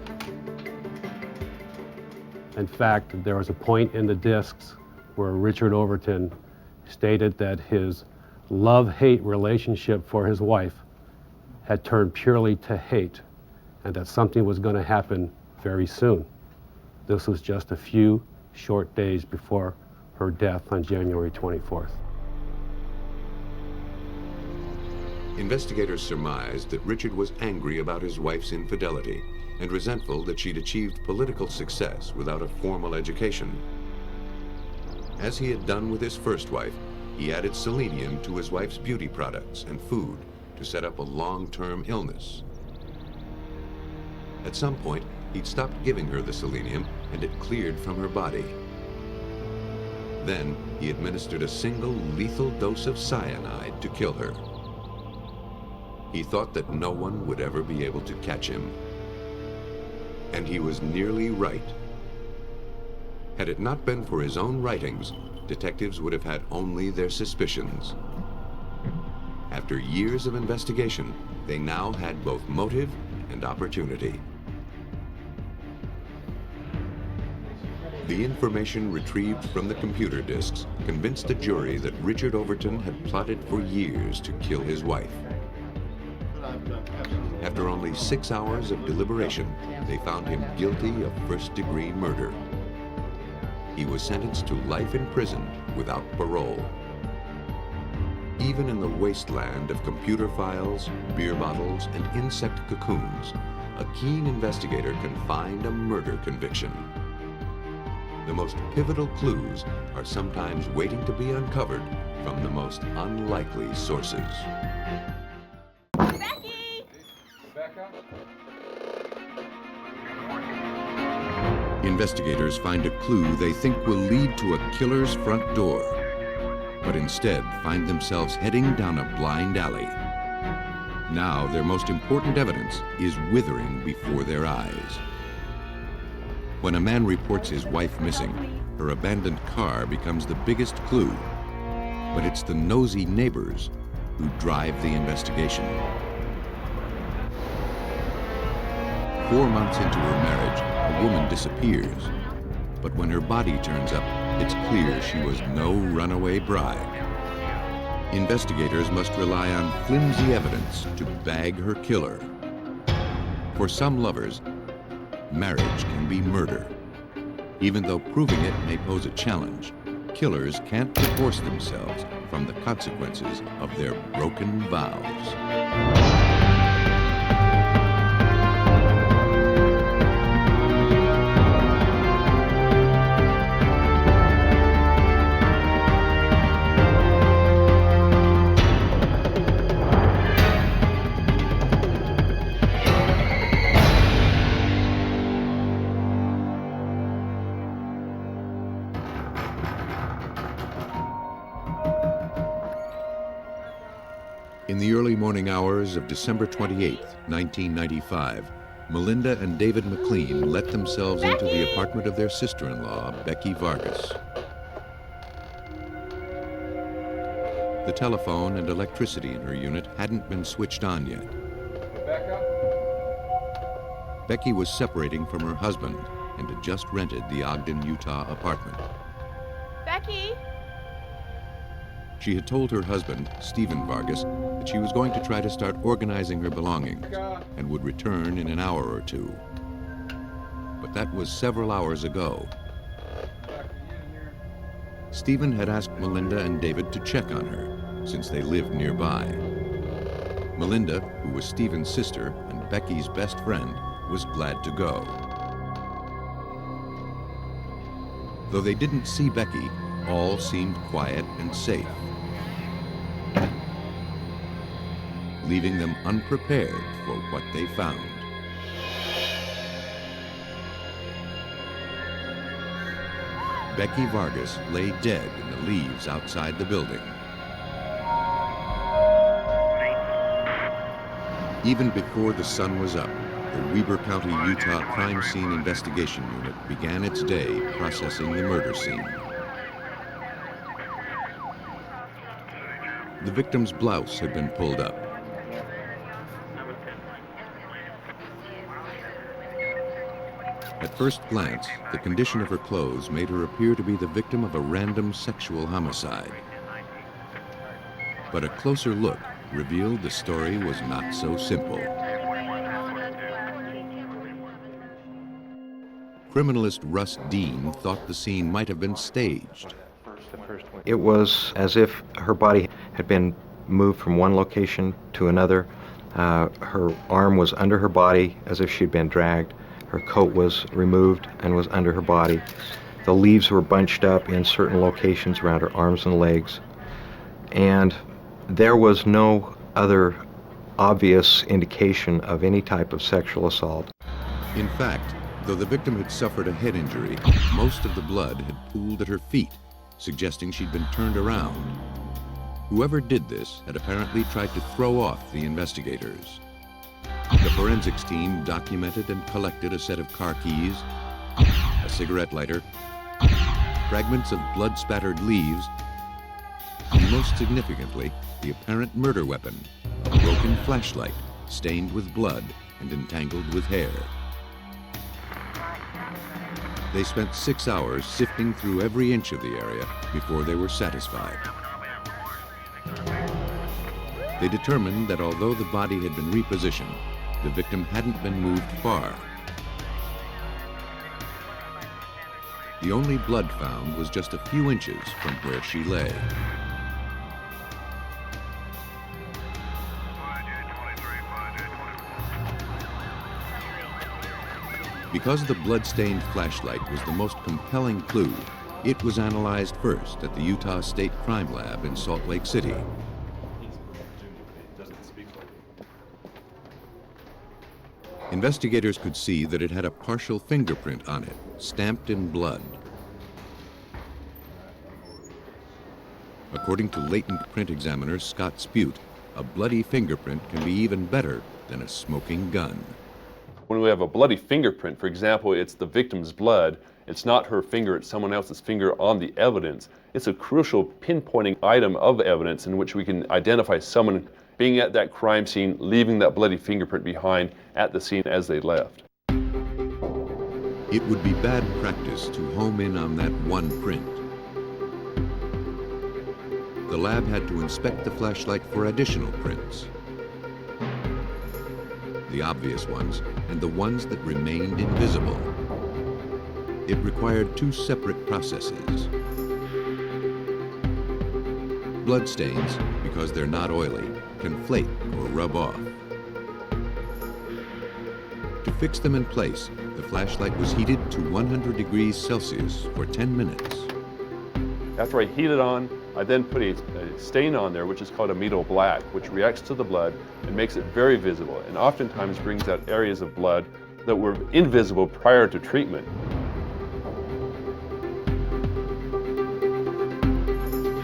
In fact, there was a point in the discs where Richard Overton stated that his love-hate relationship for his wife had turned purely to hate, and that something was going to happen very soon. This was just a few short days before her death on January 24th.
Investigators surmised that Richard was angry about his wife's infidelity and resentful that she'd achieved political success without a formal education. As he had done with his first wife, he added selenium to his wife's beauty products and food to set up a long-term illness. At some point, he'd stopped giving her the selenium and it cleared from her body. Then, he administered a single lethal dose of cyanide to kill her. He thought that no one would ever be able to catch him. And he was nearly right. Had it not been for his own writings, detectives would have had only their suspicions. After years of investigation, they now had both motive and opportunity. The information retrieved from the computer disks convinced the jury that Richard Overton had plotted for years to kill his wife. After only 6 hours of deliberation, they found him guilty of first-degree murder. He was sentenced to life in prison without parole. Even in the wasteland of computer files, beer bottles, and insect cocoons, a keen investigator can find a murder conviction. The most pivotal clues are sometimes waiting to be uncovered from the most unlikely sources. Investigators find a clue they think will lead to a killer's front door, but instead find themselves heading down a blind alley. Now their most important evidence is withering before their eyes. When a man reports his wife missing, her abandoned car becomes the biggest clue. But it's the nosy neighbors who drive the investigation. 4 months into her marriage, a woman disappears. But when her body turns up, it's clear she was no runaway bride. Investigators must rely on flimsy evidence to bag her killer. For some lovers, marriage can be murder. Even though proving it may pose a challenge, killers can't divorce themselves from the consequences of their broken vows. In the early morning hours of December 28, 1995, Melinda and David McLean let themselves into the apartment of their sister-in-law, Becky Vargas. The telephone and electricity in her unit hadn't been switched on yet. Becky was separating from her husband and had just rented the Ogden, Utah apartment.
Becky!
She had told her husband, Stephen Vargas, that she was going to try to start organizing her belongings and would return in an hour or two. But that was several hours ago. Stephen had asked Melinda and David to check on her, since they lived nearby. Melinda, who was Stephen's sister and Becky's best friend, was glad to go. Though they didn't see Becky, all seemed quiet and safe, leaving them unprepared for what they found. Becky Vargas lay dead in the leaves outside the building. Even before the sun was up, the Weber County, Utah Crime Scene Investigation Unit began its day processing the murder scene. The victim's blouse had been pulled up. At first glance, the condition of her clothes made her appear to be the victim of a random sexual homicide. But a closer look revealed the story was not so simple. Criminalist Russ Dean thought the scene might have been staged.
It was as if her body had been moved from one location to another. Her arm was under her body as if she'd been dragged. Her coat was removed and was under her body. The leaves were bunched up in certain locations around her arms and legs. And there was no other obvious indication of any type of sexual assault.
In fact, though the victim had suffered a head injury, most of the blood had pooled at her feet, suggesting she'd been turned around. Whoever did this had apparently tried to throw off the investigators. The forensics team documented and collected a set of car keys, a cigarette lighter, fragments of blood-spattered leaves, and most significantly, the apparent murder weapon, a broken flashlight stained with blood and entangled with hair. They spent 6 hours sifting through every inch of the area before they were satisfied. They determined that although the body had been repositioned, the victim hadn't been moved far. The only blood found was just a few inches from where she lay. Because the blood-stained flashlight was the most compelling clue, it was analyzed first at the Utah State Crime Lab in Salt Lake City. Investigators could see that it had a partial fingerprint on it, stamped in blood. According to latent print examiner Scott Spute, a bloody fingerprint can be even better than a smoking gun.
When we have a bloody fingerprint, for example, it's the victim's blood, it's not her finger, it's someone else's finger on the evidence. It's a crucial pinpointing item of evidence in which we can identify someone being at that crime scene, leaving that bloody fingerprint behind at the scene as they left.
It would be bad practice to home in on that one print. The lab had to inspect the flashlight for additional prints. The obvious ones and the ones that remained invisible. It required two separate processes. Bloodstains, because they're not oily, can flake or rub off. To fix them in place, the flashlight was heated to 100 degrees Celsius for 10 minutes.
After I heat it on, I then put a stain on there which is called amido black, which reacts to the blood and makes it very visible, and oftentimes brings out areas of blood that were invisible prior to treatment.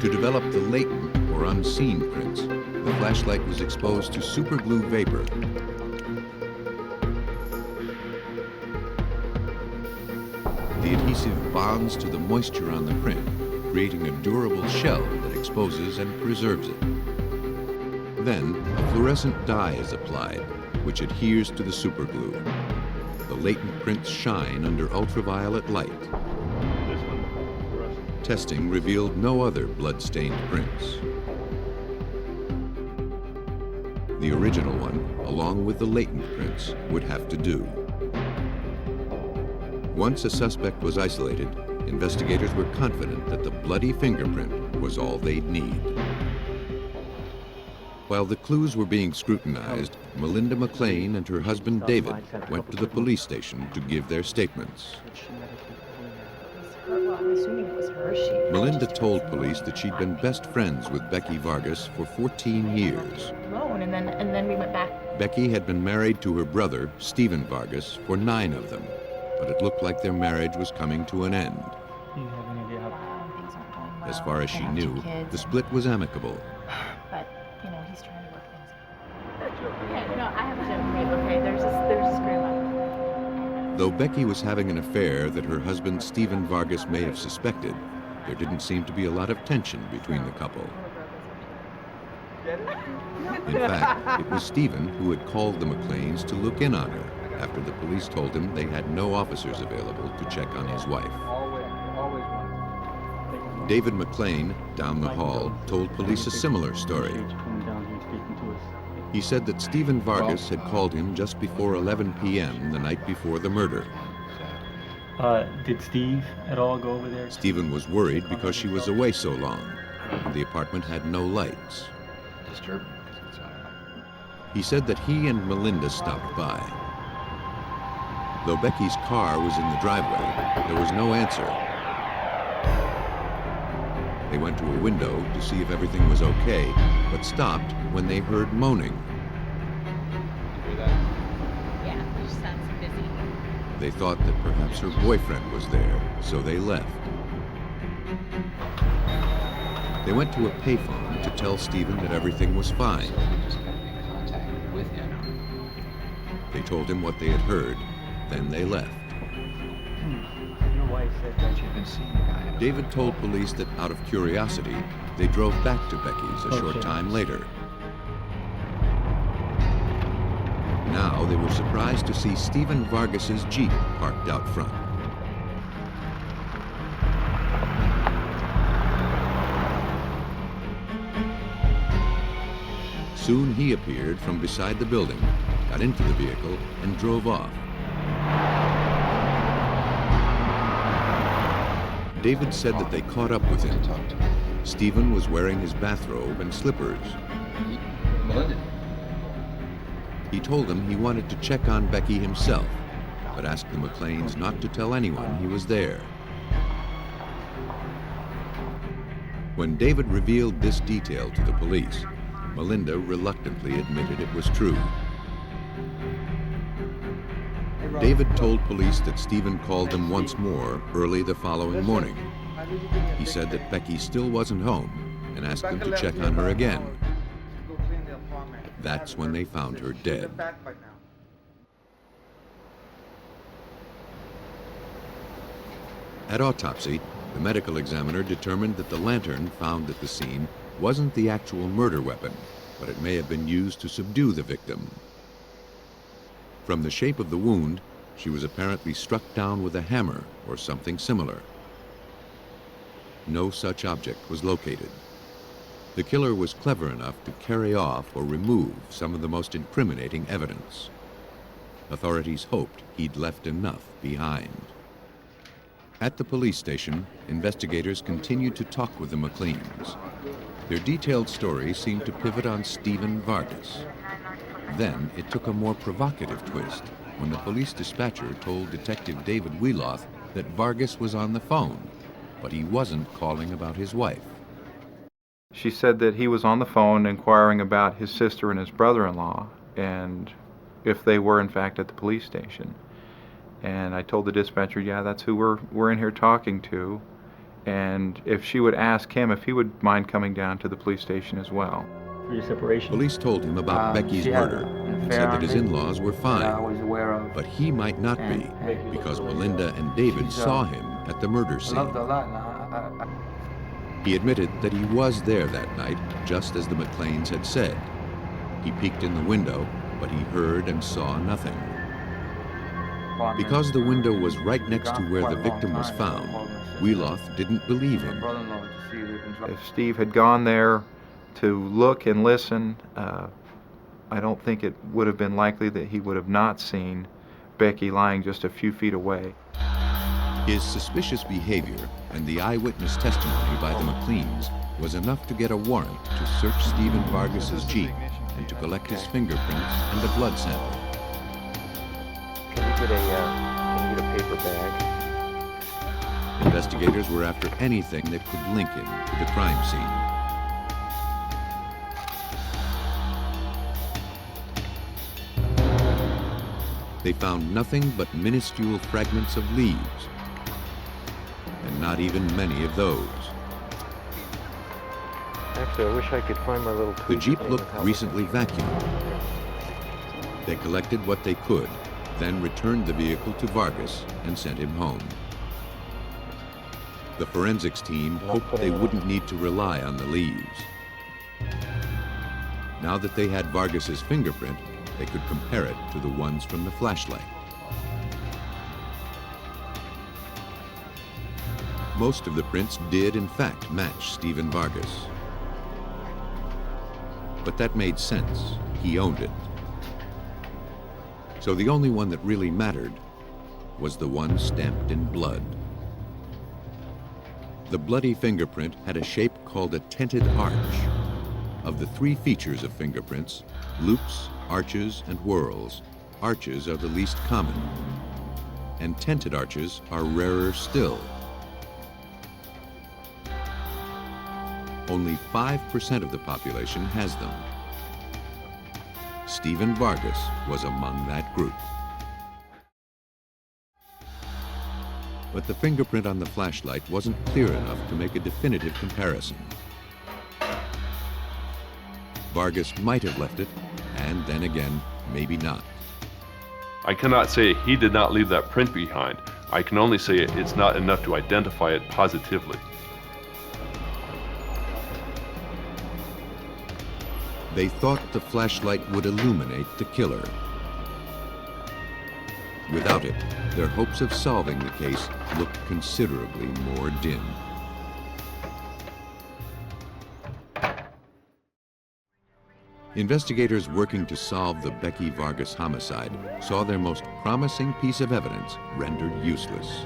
To develop the latent or unseen prints, the flashlight was exposed to superglue vapor. The adhesive bonds to the moisture on the print, creating a durable shell that exposes and preserves it. Then, a fluorescent dye is applied, which adheres to the superglue. The latent prints shine under ultraviolet light. Testing revealed no other blood-stained prints. The original one, along with the latent prints, would have to do. Once a suspect was isolated, investigators were confident that the bloody fingerprint was all they'd need. While the clues were being scrutinized, Melinda McLean and her husband David went to the police station to give their statements. Melinda told police that she'd been best friends with Becky Vargas for 14 years.
Alone, and then we went back.
Becky had been married to her brother, Stephen Vargas, for 9 of them, but it looked like their marriage was coming to an end.
Do you have any idea how?
As far as she knew, the split was amicable.
But, you know, he's trying to work things out. Okay, no, I have a joke for you. Okay, there's this grandma.
Though Becky was having an affair that her husband Stephen Vargas may have suspected, there didn't seem to be a lot of tension between the couple. In fact, it was Stephen who had called the McLeans to look in on her after the police told him they had no officers available to check on his wife. David McLean, down the hall, told police a similar story. He said that Stephen Vargas had called him just before 11 p.m. the night before the murder.
Did Steve at all go over there?
Stephen was worried because she was away so long, and the apartment had no lights. He said that he and Melinda stopped by. Though Becky's car was in the driveway, there was no answer. They went to a window to see if everything was okay, but stopped when they heard moaning.
Yeah, she sounds busy.
They thought that perhaps her boyfriend was there, so they left. They went to a payphone to tell Stephen that everything was fine. They told him what they had heard, then they left.
Your wife said that you've been seeing a guy.
David told police that out of curiosity, they drove back to Becky's a short time later. Now they were surprised to see Stephen Vargas's Jeep parked out front. Soon he appeared from beside the building, got into the vehicle, and drove off. David said that they caught up with him. Stephen was wearing his bathrobe and slippers. He told them he wanted to check on Becky himself, but asked the McLeans not to tell anyone he was there. When David revealed this detail to the police, Melinda reluctantly admitted it was true. David told police that Stephen called them once more early the following morning. He said that Becky still wasn't home and asked them to check on her again. That's when they found her dead. At autopsy, the medical examiner determined that the lantern found at the scene wasn't the actual murder weapon, but it may have been used to subdue the victim. From the shape of the wound, she was apparently struck down with a hammer or something similar. No such object was located. The killer was clever enough to carry off or remove some of the most incriminating evidence. Authorities hoped he'd left enough behind. At the police station, investigators continued to talk with the McLeans. Their detailed story seemed to pivot on Stephen Vargas. Then it took a more provocative twist when the police dispatcher told Detective David Wheeloth that Vargas was on the phone, but he wasn't calling about his wife.
She said that he was on the phone inquiring about his sister and his brother-in-law, and if they were in fact at the police station. And I told the dispatcher, yeah, that's who we're in here talking to, and if she would ask him if he would mind coming down to the police station as well.
Police told him about Becky's murder and said that his in-laws were fine, but he might not be, because Melinda and David saw him at the murder scene. He admitted that he was there that night, just as the McLeans had said. He peeked in the window, but he heard and saw nothing. Because the window was right next to where the victim was found, Wheeloth didn't believe him.
If Steve had gone there to look and listen, I don't think it would have been likely that he would have not seen Becky lying just a few feet away.
His suspicious behavior and the eyewitness testimony by the McLeans was enough to get a warrant to search Stephen Vargas's Jeep and to collect his fingerprints and a blood sample.
Can you get a paper bag?
Investigators were after anything that could link him to the crime scene. They found nothing but minuscule fragments of leaves, and not even many of those.
Actually, I wish I could find my little...
The Jeep looked recently vacuumed. They collected what they could, then returned the vehicle to Vargas and sent him home. The forensics team hoped they wouldn't need to rely on the leaves. Now that they had Vargas's fingerprint, they could compare it to the ones from the flashlight. Most of the prints did, in fact, match Stephen Vargas. But that made sense. He owned it. So the only one that really mattered was the one stamped in blood. The bloody fingerprint had a shape called a tented arch. Of the three features of fingerprints, loops, arches, and whorls, arches are the least common, and tented arches are rarer still. Only 5% of the population has them. Stephen Vargas was among that group. But the fingerprint on the flashlight wasn't clear enough to make a definitive comparison. Vargas might have left it, and then again, maybe not.
I cannot say he did not leave that print behind. I can only say it's not enough to identify it positively.
They thought the flashlight would illuminate the killer. Without it, their hopes of solving the case looked considerably more dim. Investigators working to solve the Becky Vargas homicide saw their most promising piece of evidence rendered useless.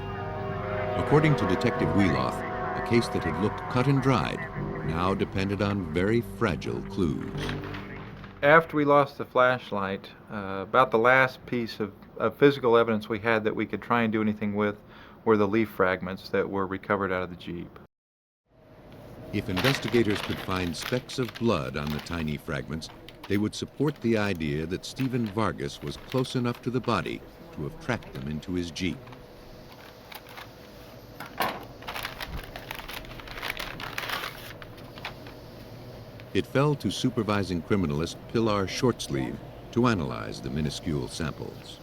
According to Detective Wheeloth, a case that had looked cut and dried now depended on very fragile clues.
After we lost the flashlight, about the last piece of physical evidence we had that we could try and do anything with were the leaf fragments that were recovered out of the Jeep.
If investigators could find specks of blood on the tiny fragments, they would support the idea that Stephen Vargas was close enough to the body to have tracked them into his Jeep. It fell to supervising criminalist Pilar Shortsleeve to analyze the minuscule samples.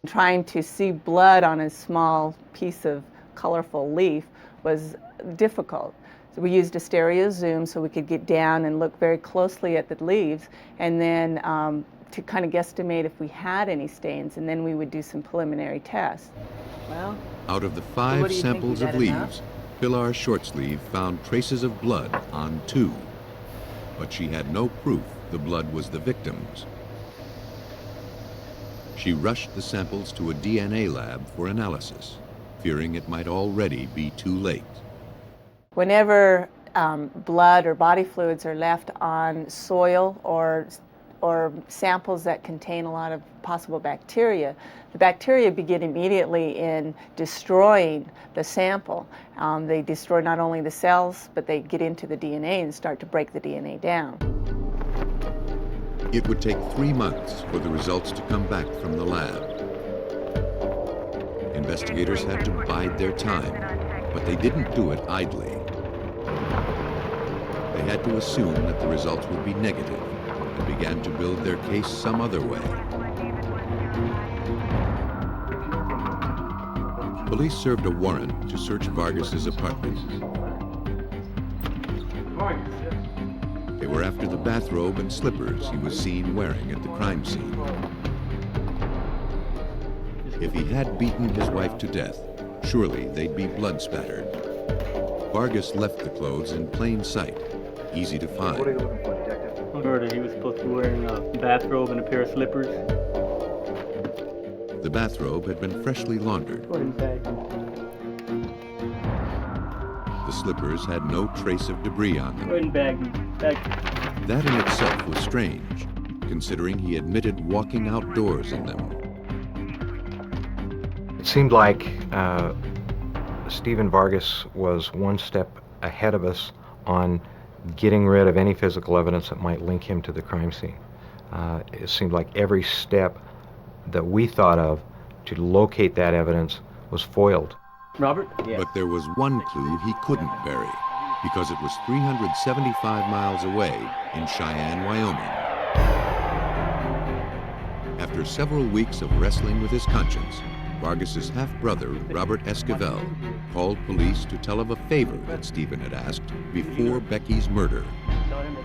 Trying to see blood on a small piece of colorful leaf was difficult. So we used a stereo zoom so we could get down and look very closely at the leaves, and then to kind of guesstimate if we had any stains, and then we would do some preliminary tests. Well,
out of the 5 samples of leaves, Pilar Shortsleeve found traces of blood on 2, but she had no proof the blood was the victim's. She rushed the samples to a DNA lab for analysis, fearing it might already be too late.
Whenever blood or body fluids are left on soil or samples that contain a lot of possible bacteria, the bacteria begin immediately in destroying the sample. They destroy not only the cells, but they get into the DNA and start to break the DNA down.
It would take 3 months for the results to come back from the lab. Investigators had to bide their time, but they didn't do it idly. They had to assume that the results would be negative and began to build their case some other way. Police served a warrant to search Vargas's apartment. They were after the bathrobe and slippers he was seen wearing at the crime scene. If he had beaten his wife to death, surely they'd be blood spattered. Vargas left the clothes in plain sight, easy to find.
What are you looking for, Detective? Murder. He was supposed to be wearing a bathrobe and a pair of slippers.
The bathrobe had been freshly laundered. The slippers had no trace of debris on them. That in itself was strange, considering he admitted walking outdoors in them.
It seemed like Stephen Vargas was one step ahead of us on getting rid of any physical evidence that might link him to the crime scene. It seemed like every step that we thought of to locate that evidence was foiled.
Robert?
Yes. But there was one clue he couldn't bury, because it was 375 miles away in Cheyenne, Wyoming. After several weeks of wrestling with his conscience, Vargas's half-brother, Robert Esquivel, called police to tell of a favor that Stephen had asked before Becky's murder.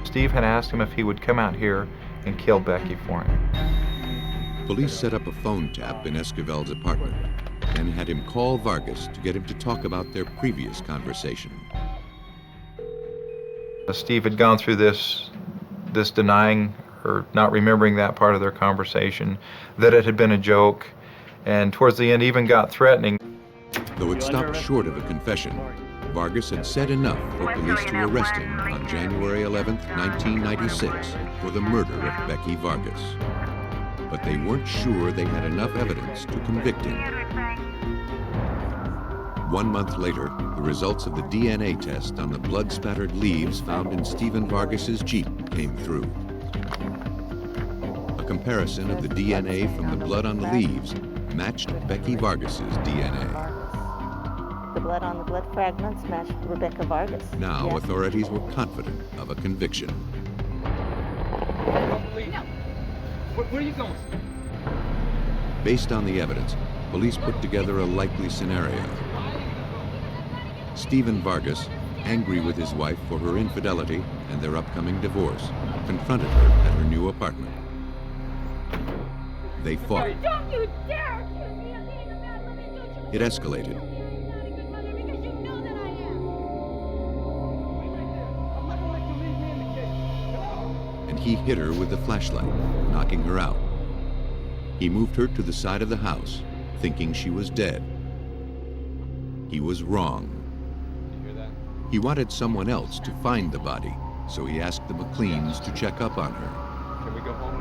Steve had asked him if he would come out here and kill Becky for him.
Police set up a phone tap in Esquivel's apartment and had him call Vargas to get him to talk about their previous conversation.
Steve had gone through this denying or not remembering that part of their conversation, that it had been a joke, and towards the end even got threatening.
Though it stopped short of a confession, Vargas had said enough for police to arrest him on January 11, 1996, for the murder of Becky Vargas. But they weren't sure they had enough evidence to convict him. 1 month later, the results of the DNA test on the blood-spattered leaves found in Stephen Vargas's Jeep came through. A comparison of the DNA from the blood on the leaves matched Becky Vargas's DNA.
The blood on the blood fragments matched Rebecca Vargas.
Now authorities were confident of a conviction.
Where are you going?
Based on the evidence, police put together a likely scenario. Stephen Vargas, angry with his wife for her infidelity and their upcoming divorce, confronted her at her new apartment. They fought.
Don't you dare accuse me of being a bad woman, don't you?
It escalated. And he hit her with the flashlight, knocking her out. He moved her to the side of the house, thinking she was dead. He was wrong. He wanted someone else to find the body, so he asked the McLeans to check up on her.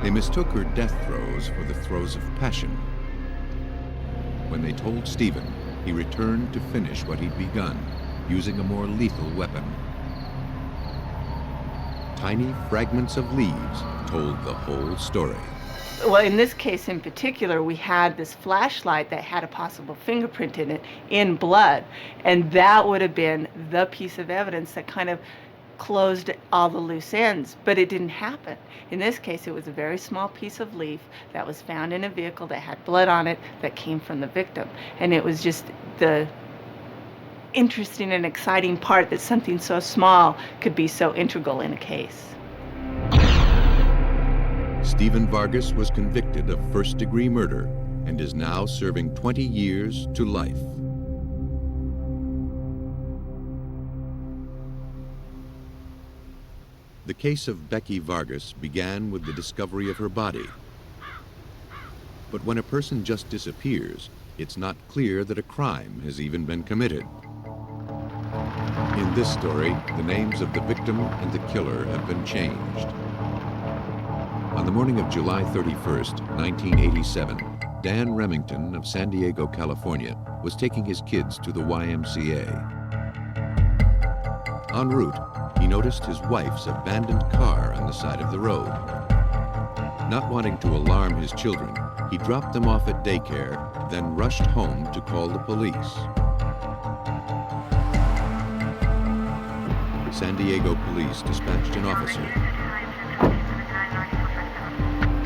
They mistook her death throes for the throes of passion. When they told Stephen, he returned to finish what he'd begun, using a more lethal weapon. Tiny fragments of leaves told the whole story.
Well, in this case in particular, we had this flashlight that had a possible fingerprint in it, in blood, and that would have been the piece of evidence that kind of closed all the loose ends, but it didn't happen. In this case, it was a very small piece of leaf that was found in a vehicle that had blood on it that came from the victim. And it was just the interesting and exciting part that something so small could be so integral in a case.
Stephen Vargas was convicted of first-degree murder and is now serving 20 years to life. The case of Becky Vargas began with the discovery of her body. But when a person just disappears, it's not clear that a crime has even been committed. In this story, the names of the victim and the killer have been changed. On the morning of July 31st, 1987, Dan Remington of San Diego, California, was taking his kids to the YMCA. En route, he noticed his wife's abandoned car on the side of the road. Not wanting to alarm his children, he dropped them off at daycare, then rushed home to call the police. San Diego police dispatched an officer.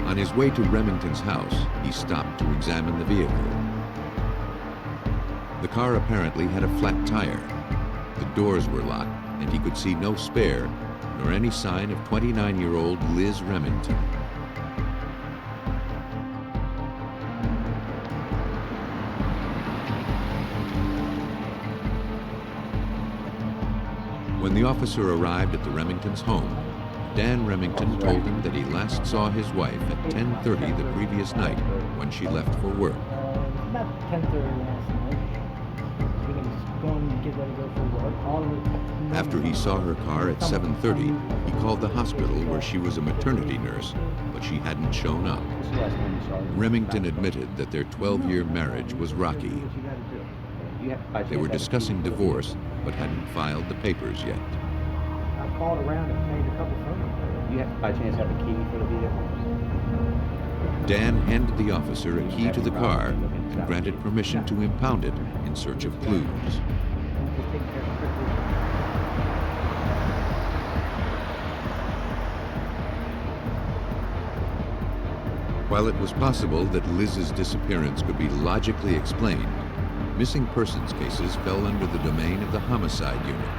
On his way to Remington's house, he stopped to examine the vehicle. The car apparently had a flat tire. The doors were locked, and he could see no spare, nor any sign of 29-year-old Liz Remington. When the officer arrived at the Remingtons' home, Dan Remington told him that he last saw his wife at 10:30 the previous night when she left for work.
About 10:30 last night. He was going to get ready to go for work.
After he saw her car at 7:30, he called the hospital where she was a maternity nurse, but she hadn't shown up. Remington admitted that their 12-year marriage was rocky. They were discussing divorce, but hadn't filed the papers yet.
I called around and made a couple phone numbers. You have, by chance, have a key for the vehicle?
Dan handed the officer a key to the car and granted permission to impound it in search of clues. While it was possible that Liz's disappearance could be logically explained, missing persons cases fell under the domain of the homicide unit.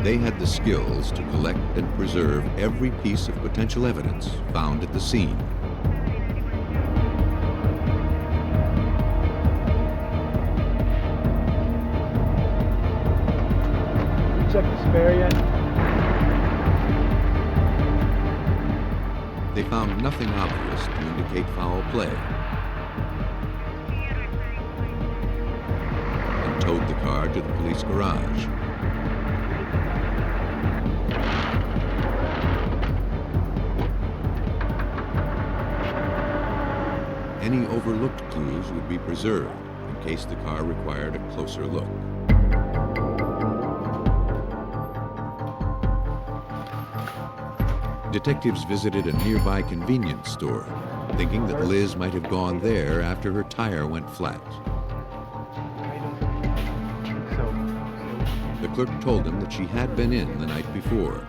They had the skills to collect and preserve every piece of potential evidence found at the scene.
Check the spare yet?
They found nothing obvious to indicate foul play and towed the car to the police garage. Any overlooked clues would be preserved in case the car required a closer look. Detectives visited a nearby convenience store, thinking that Liz might have gone there after her tire went flat. The clerk told them that she had been in the night before.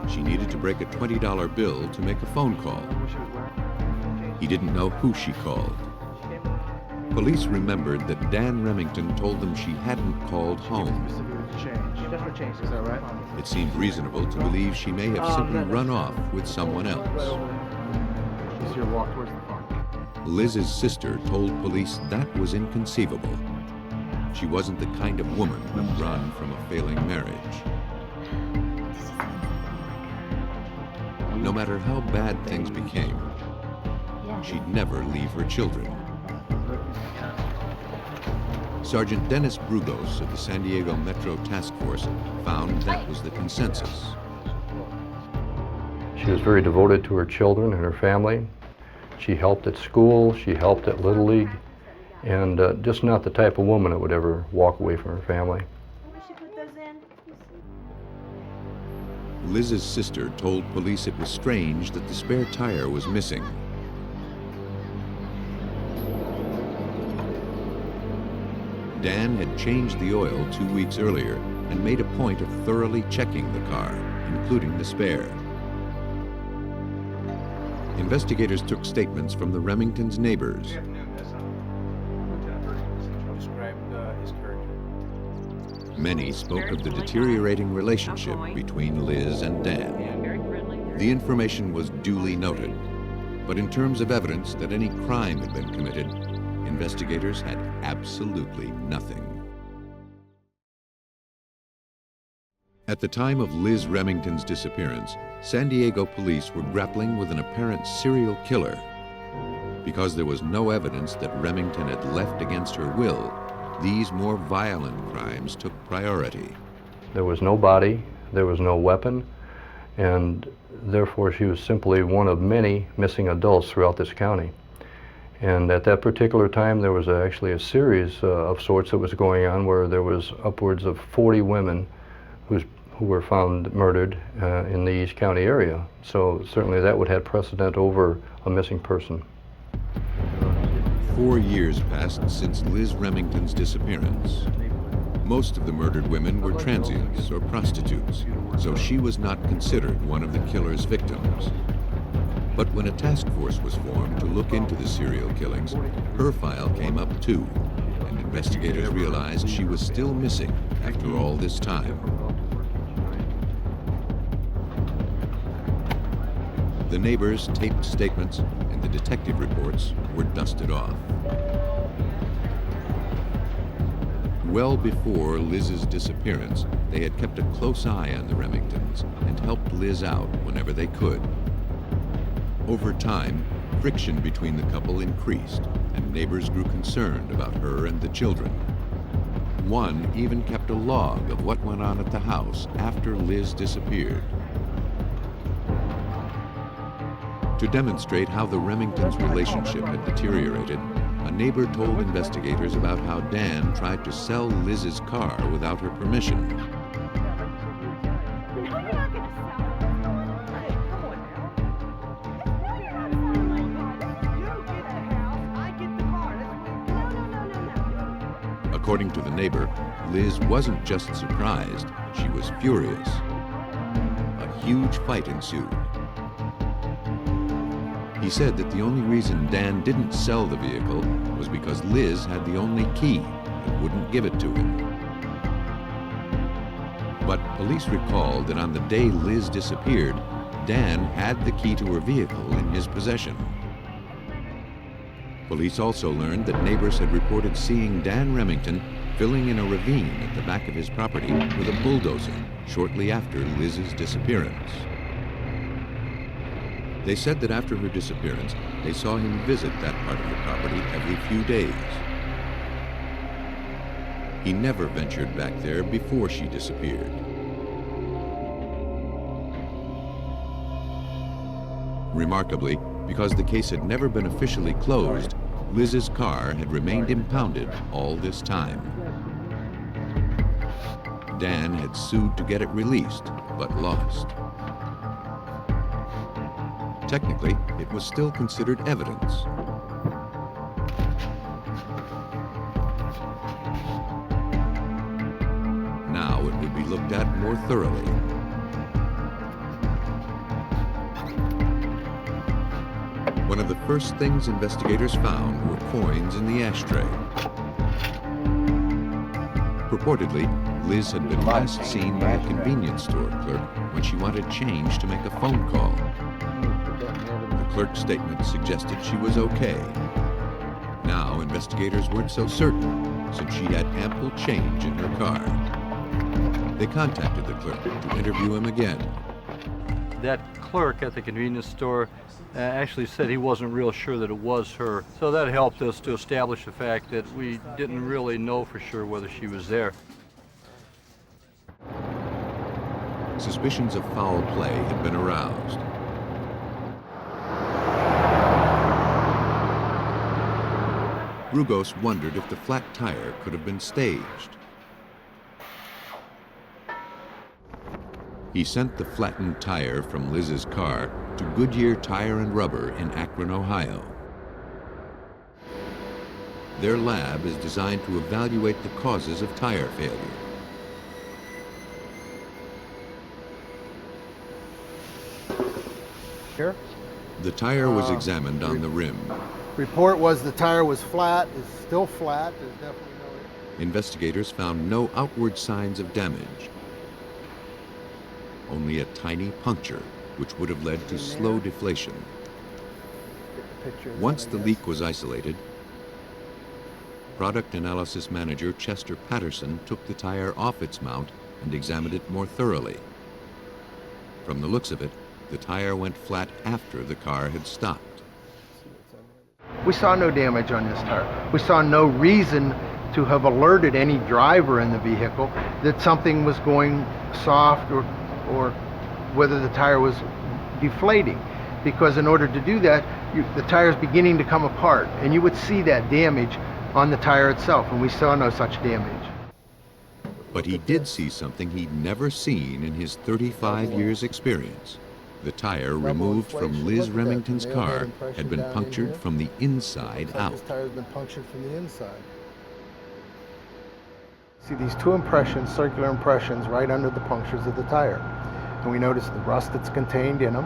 She needed to break a $20 bill to make a phone call. He didn't know who she called. Police remembered that Dan Remington told them she hadn't called home.
Is that right?
It seemed reasonable to believe she may have simply run off with someone else.
This your walk towards the park.
Liz's sister told police that was inconceivable. She wasn't the kind of woman who'd run from a failing marriage. No matter how bad things became, she'd never leave her children. Sergeant Dennis Brugos of the San Diego Metro Task Force found that was the consensus.
She was very devoted to her children and her family. She helped at school, she helped at Little League, and just not the type of woman that would ever walk away from her family.
Liz's sister told police it was strange that the spare tire was missing. Dan had changed the oil 2 weeks earlier and made a point of thoroughly checking the car, including the spare. Investigators took statements from the Remingtons' neighbors. Many spoke of the deteriorating relationship between Liz and Dan. The information was duly noted, but in terms of evidence that any crime had been committed, investigators had absolutely nothing. At the time of Liz Remington's disappearance, San Diego police were grappling with an apparent serial killer. Because there was no evidence that Remington had left against her will, these more violent crimes took priority.
There was no body, there was no weapon, and therefore she was simply one of many missing adults throughout this county. And at that particular time, there was actually a series of sorts that was going on where there was upwards of 40 women who were found murdered in the East County area. So certainly that would have precedent over a missing person.
4 years passed since Liz Remington's disappearance. Most of the murdered women were transients or prostitutes, so she was not considered one of the killer's victims. But when a task force was formed to look into the serial killings, her file came up too, and investigators realized she was still missing after all this time. The neighbors' taped statements and the detective reports were dusted off. Well before Liz's disappearance, they had kept a close eye on the Remingtons and helped Liz out whenever they could. Over time, friction between the couple increased, and neighbors grew concerned about her and the children. One even kept a log of what went on at the house after Liz disappeared. To demonstrate how the Remingtons' relationship had deteriorated, a neighbor told investigators about how Dan tried to sell Liz's car without her permission. According to the neighbor, Liz wasn't just surprised, she was furious. A huge fight ensued. He said that the only reason Dan didn't sell the vehicle was because Liz had the only key and wouldn't give it to him. But police recalled that on the day Liz disappeared, Dan had the key to her vehicle in his possession. Police also learned that neighbors had reported seeing Dan Remington filling in a ravine at the back of his property with a bulldozer shortly after Liz's disappearance. They said that after her disappearance, they saw him visit that part of the property every few days. He never ventured back there before she disappeared. Remarkably, because the case had never been officially closed, Liz's car had remained impounded all this time. Dan had sued to get it released, but lost. Technically, it was still considered evidence. Now it would be looked at more thoroughly. One of the first things investigators found were coins in the ashtray. Purportedly, Liz had been last seen by a convenience store clerk when she wanted change to make a phone call. The clerk's statement suggested she was okay. Now, investigators weren't so certain, since she had ample change in her car. They contacted the clerk to interview him again.
That clerk at the convenience store actually said he wasn't real sure that it was her. So that helped us to establish the fact that we didn't really know for sure whether she was there.
Suspicions of foul play had been aroused. Rugos wondered if the flat tire could have been staged. He sent the flattened tire from Liz's car to Goodyear Tire and Rubber in Akron, Ohio. Their lab is designed to evaluate the causes of tire failure.
Here?
The tire was examined on the rim.
Report was the tire was flat, it's still flat, there's definitely no...
Investigators found no outward signs of damage. Only a tiny puncture, which would have led to slow deflation. Once the leak was isolated, Product Analysis Manager Chester Patterson took the tire off its mount and examined it more thoroughly. From the looks of it, the tire went flat after the car had stopped.
We saw no damage on this tire. We saw no reason to have alerted any driver in the vehicle that something was going soft or whether the tire was deflating. Because in order to do that, the tire is beginning to come apart, and you would see that damage on the tire itself, and we saw no such damage.
But he did see something he'd never seen in his 35 years' experience. The tire removed from Liz Remington's car had been punctured from the inside out.
This tire has been punctured from the inside. See these two impressions, circular impressions, right under the punctures of the tire. And we noticed the rust that's contained in them.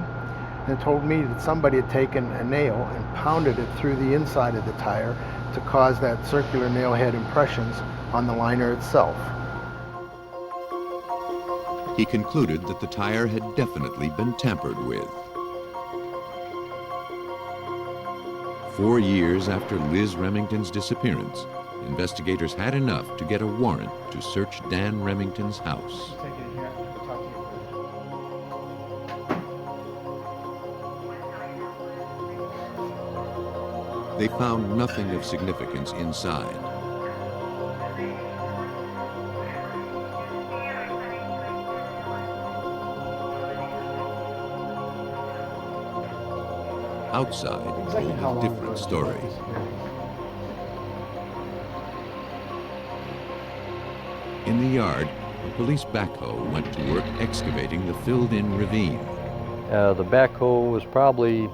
And it told me that somebody had taken a nail and pounded it through the inside of the tire to cause that circular nail head impressions on the liner itself.
He concluded that the tire had definitely been tampered with. 4 years after Liz Remington's disappearance, investigators had enough to get a warrant to search Dan Remington's house. They found nothing of significance inside. Outside told a different story. In the yard, a police backhoe went to work excavating the filled-in ravine.
The backhoe was probably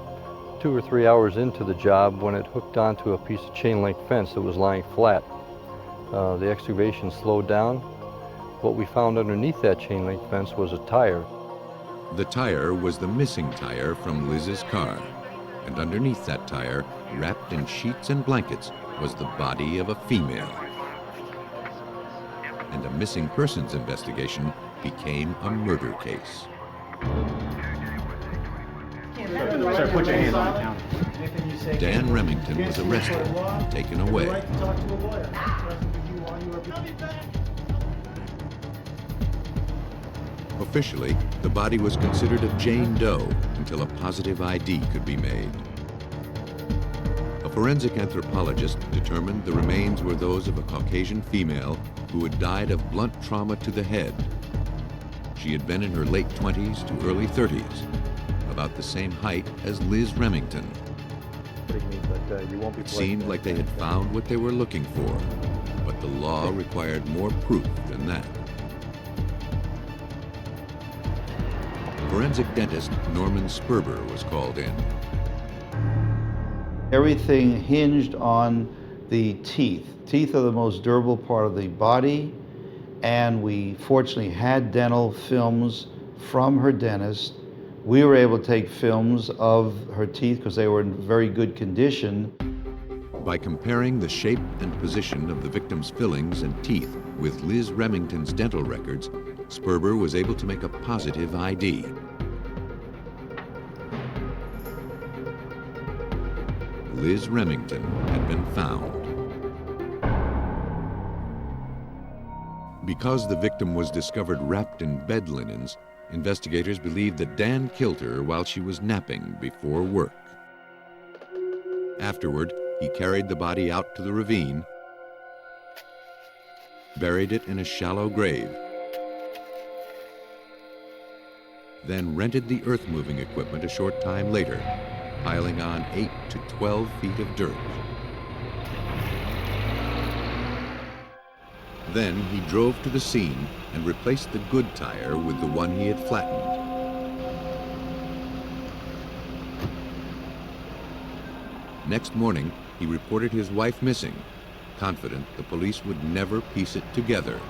2 or 3 hours into the job when it hooked onto a piece of chain link fence that was lying flat. The excavation slowed down. What we found underneath that chain link fence was a tire.
The tire was the missing tire from Liz's car. And underneath that tire, wrapped in sheets and blankets, was the body of a female. And a missing persons investigation became a murder case.
Sir, put your hands on the counter.
Dan Remington was arrested and taken away. Officially, the body was considered a Jane Doe until a positive ID could be made. A forensic anthropologist determined the remains were those of a Caucasian female who had died of blunt trauma to the head. She had been in her late 20s to early 30s, about the same height as Liz Remington. It seemed like they had found what they were looking for, but the law required more proof than that. Forensic dentist Norman Sperber was called in.
Everything hinged on the teeth. Teeth are the most durable part of the body, and we fortunately had dental films from her dentist. We were able to take films of her teeth because they were in very good condition.
By comparing the shape and position of the victim's fillings and teeth with Liz Remington's dental records, Sperber was able to make a positive ID. Liz Remington had been found. Because the victim was discovered wrapped in bed linens, investigators believed that Dan killed her while she was napping before work. Afterward, he carried the body out to the ravine, buried it in a shallow grave, then rented the earth-moving equipment a short time later, piling on 8 to 12 feet of dirt. Then he drove to the scene and replaced the good tire with the one he had flattened. Next morning, he reported his wife missing confident the police would never piece it together.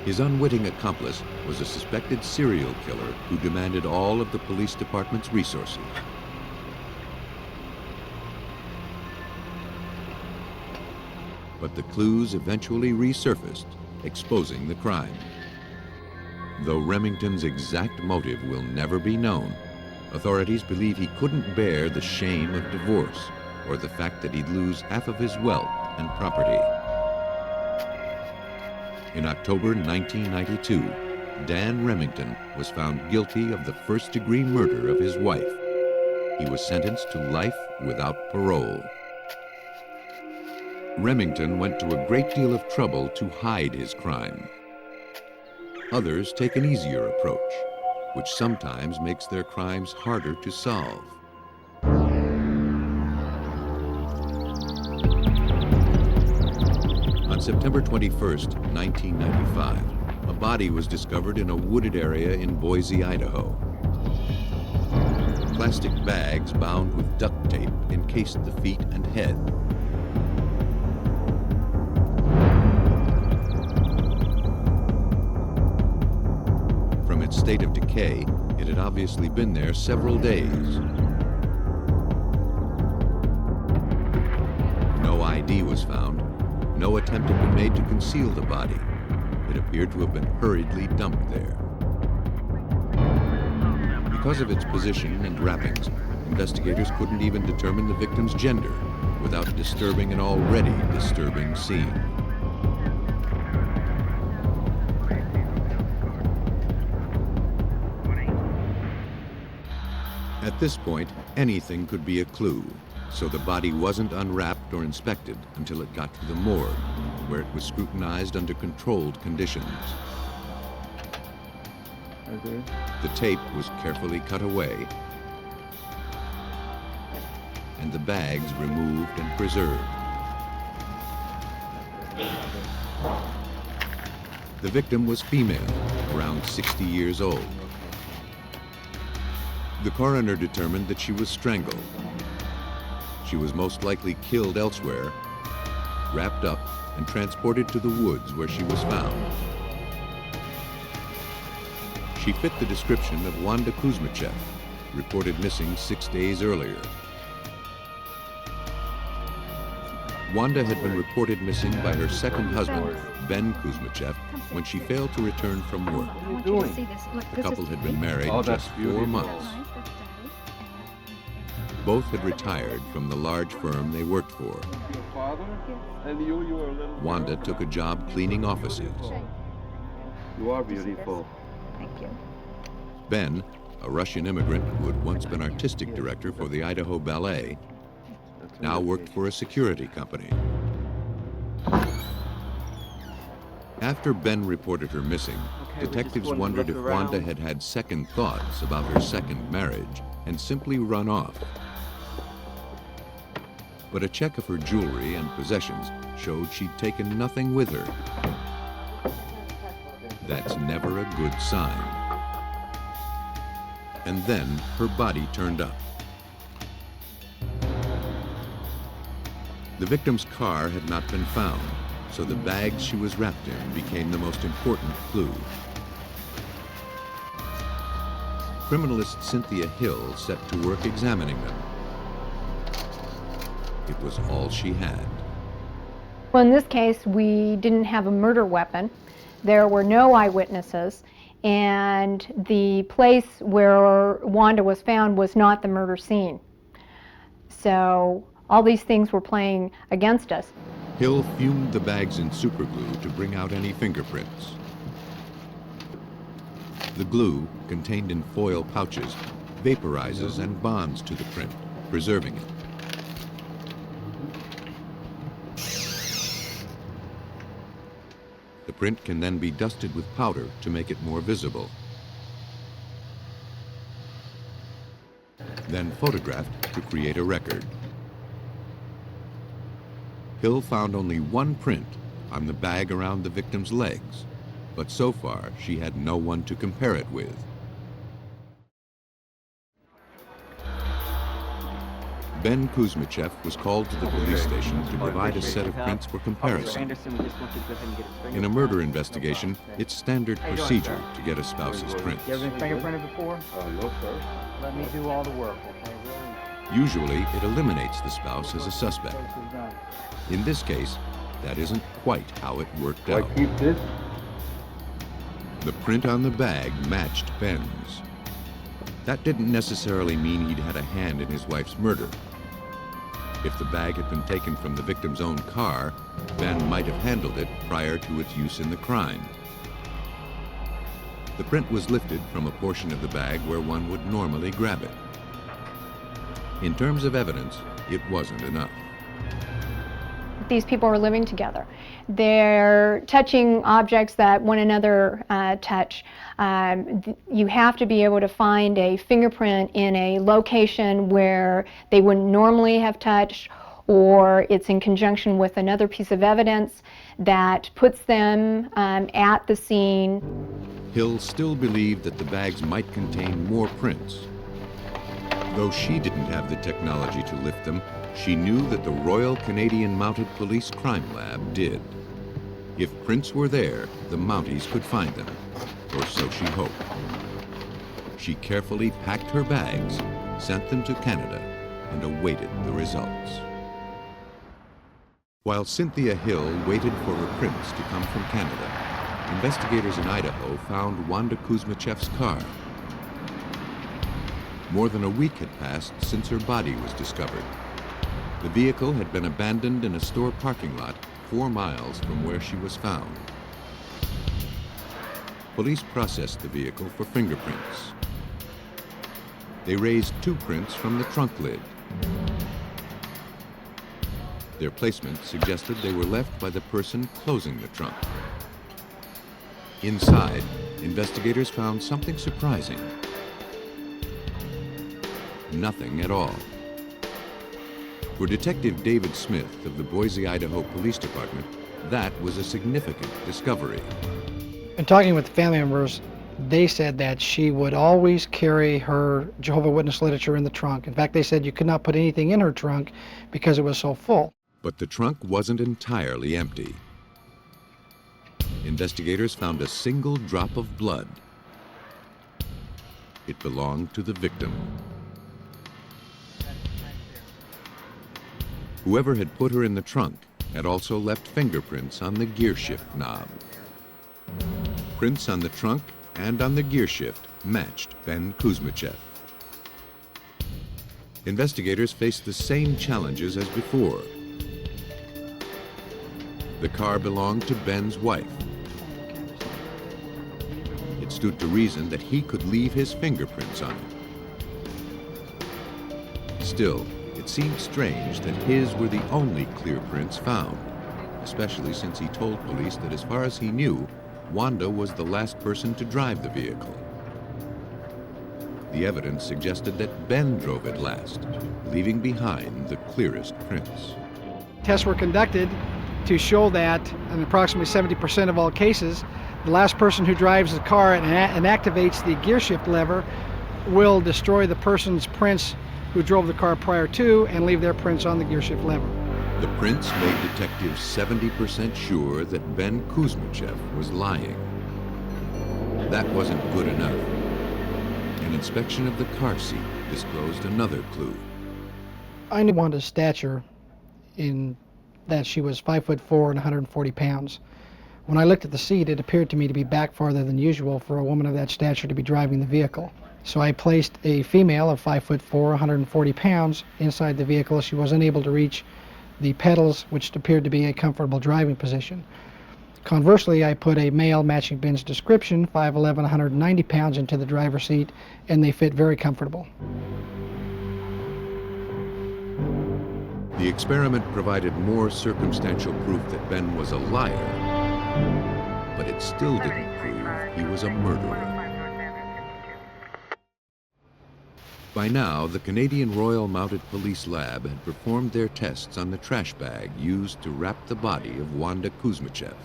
His unwitting accomplice was a suspected serial killer who demanded all of the police department's resources. But the clues eventually resurfaced, exposing the crime. Though Remington's exact motive will never be known, authorities believe he couldn't bear the shame of divorce or the fact that he'd lose half of his wealth and property. In October 1992, Dan Remington was found guilty of the first-degree murder of his wife. He was sentenced to life without parole. Remington went to a great deal of trouble to hide his crime. Others take an easier approach, which sometimes makes their crimes harder to solve. On September 21st, 1995, a body was discovered in a wooded area in Boise, Idaho. Plastic bags bound with duct tape encased the feet and head. From its state of decay, it had obviously been there several days. No ID was found. No attempt had been made to conceal the body. It appeared to have been hurriedly dumped there. Because of its position and wrappings, investigators couldn't even determine the victim's gender without disturbing an already disturbing scene. At this point, anything could be a clue, so the body wasn't unwrapped or inspected until it got to the morgue, where it was scrutinized under controlled conditions.
Okay.
The tape was carefully cut away, and the bags removed and preserved. The victim was female, around 60 years old. The coroner determined that she was strangled. She was most likely killed elsewhere, wrapped up, and transported to the woods where she was found. She fit the description of Wanda Kuzmichev, reported missing 6 days earlier. Wanda had been reported missing by her second husband, Ben Kuzmichev, when she failed to return from work. The couple had been married just 4 months. Both had retired from the large firm they worked for. Wanda took a job cleaning offices.
You are beautiful.
Thank you.
Ben, a Russian immigrant who had once been artistic director for the Idaho Ballet, now worked for a security company. After Ben reported her missing, detectives wondered if Wanda had had second thoughts about her second marriage and simply run off. But a check of her jewelry and possessions showed she'd taken nothing with her. That's never a good sign. And then her body turned up. The victim's car had not been found, so the bags she was wrapped in became the most important clue. Criminalist Cynthia Hill set to work examining them. It was all she had.
Well, in this case, we didn't have a murder weapon. There were no eyewitnesses, and the place where Wanda was found was not the murder scene. So all these things were playing against us.
Hill fumed the bags in superglue to bring out any fingerprints. The glue, contained in foil pouches, vaporizes and bonds to the print, preserving it. The print can then be dusted with powder to make it more visible. Then photographed to create a record. Hill found only one print on the bag around the victim's legs, but so far she had no one to compare it with. Ben Kuzmichev was called to the police station to provide a set of prints for comparison. In a murder investigation, it's standard procedure to get a spouse's prints.
You ever been fingerprinted before?
No, sir.
Let me do all the work, okay?
Usually, it eliminates the spouse as a suspect. In this case, that isn't quite how it worked out.
Keep this?
The print on the bag matched Ben's. That didn't necessarily mean he'd had a hand in his wife's murder. If the bag had been taken from the victim's own car, Ben might have handled it prior to its use in the crime. The print was lifted from a portion of the bag where one would normally grab it. In terms of evidence, it wasn't enough.
These people are living together. They're touching objects that one another touch. You have to be able to find a fingerprint in a location where they wouldn't normally have touched, or it's in conjunction with another piece of evidence that puts them at the scene.
Hill still believed that the bags might contain more prints. Though she didn't have the technology to lift them, she knew that the Royal Canadian Mounted Police Crime Lab did. If prints were there, the Mounties could find them, or so she hoped. She carefully packed her bags, sent them to Canada, and awaited the results. While Cynthia Hill waited for her prints to come from Canada, investigators in Idaho found Wanda Kuzmichev's car. More than a week had passed since her body was discovered. The vehicle had been abandoned in a store parking lot 4 miles from where she was found. Police processed the vehicle for fingerprints. They raised 2 prints from the trunk lid. Their placement suggested they were left by the person closing the trunk. Inside, investigators found something surprising. Nothing at all. For Detective David Smith of the Boise, Idaho Police Department, that was a significant discovery.
In talking with the family members, they said that she would always carry her Jehovah's Witness literature in the trunk. In fact, they said you could not put anything in her trunk because it was so full.
But the trunk wasn't entirely empty. Investigators found a single drop of blood. It belonged to the victim. Whoever had put her in the trunk had also left fingerprints on the gear shift knob. Prints on the trunk and on the gear shift matched Ben Kuzmichev. Investigators faced the same challenges as before. The car belonged to Ben's wife. It stood to reason that he could leave his fingerprints on it. Still, it seemed strange that his were the only clear prints found, especially since he told police that as far as he knew, Wanda was the last person to drive the vehicle. The evidence suggested that Ben drove it last, leaving behind the clearest prints.
Tests were conducted to show that in approximately 70% of all cases, the last person who drives the car and activates the gear shift lever will destroy the person's prints who drove the car prior to and leave their prints on the gear shift lever.
The prints made detectives 70% sure that Ben Kuzmichev was lying. That wasn't good enough. An inspection of the car seat disclosed another clue.
I knew Wanda's stature in that she was 5'4" and 140 pounds. When I looked at the seat, it appeared to me to be back farther than usual for a woman of that stature to be driving the vehicle. So I placed a female of 5'4", 140 pounds inside the vehicle. She was unable to reach the pedals, which appeared to be a comfortable driving position. Conversely, I put a male matching Ben's description, 5'11", 190 pounds, into the driver's seat, and they fit very comfortable.
The experiment provided more circumstantial proof that Ben was a liar, but it still didn't prove he was a murderer. By now, the Canadian Royal Mounted Police Lab had performed their tests on the trash bag used to wrap the body of Wanda Kuzmichev.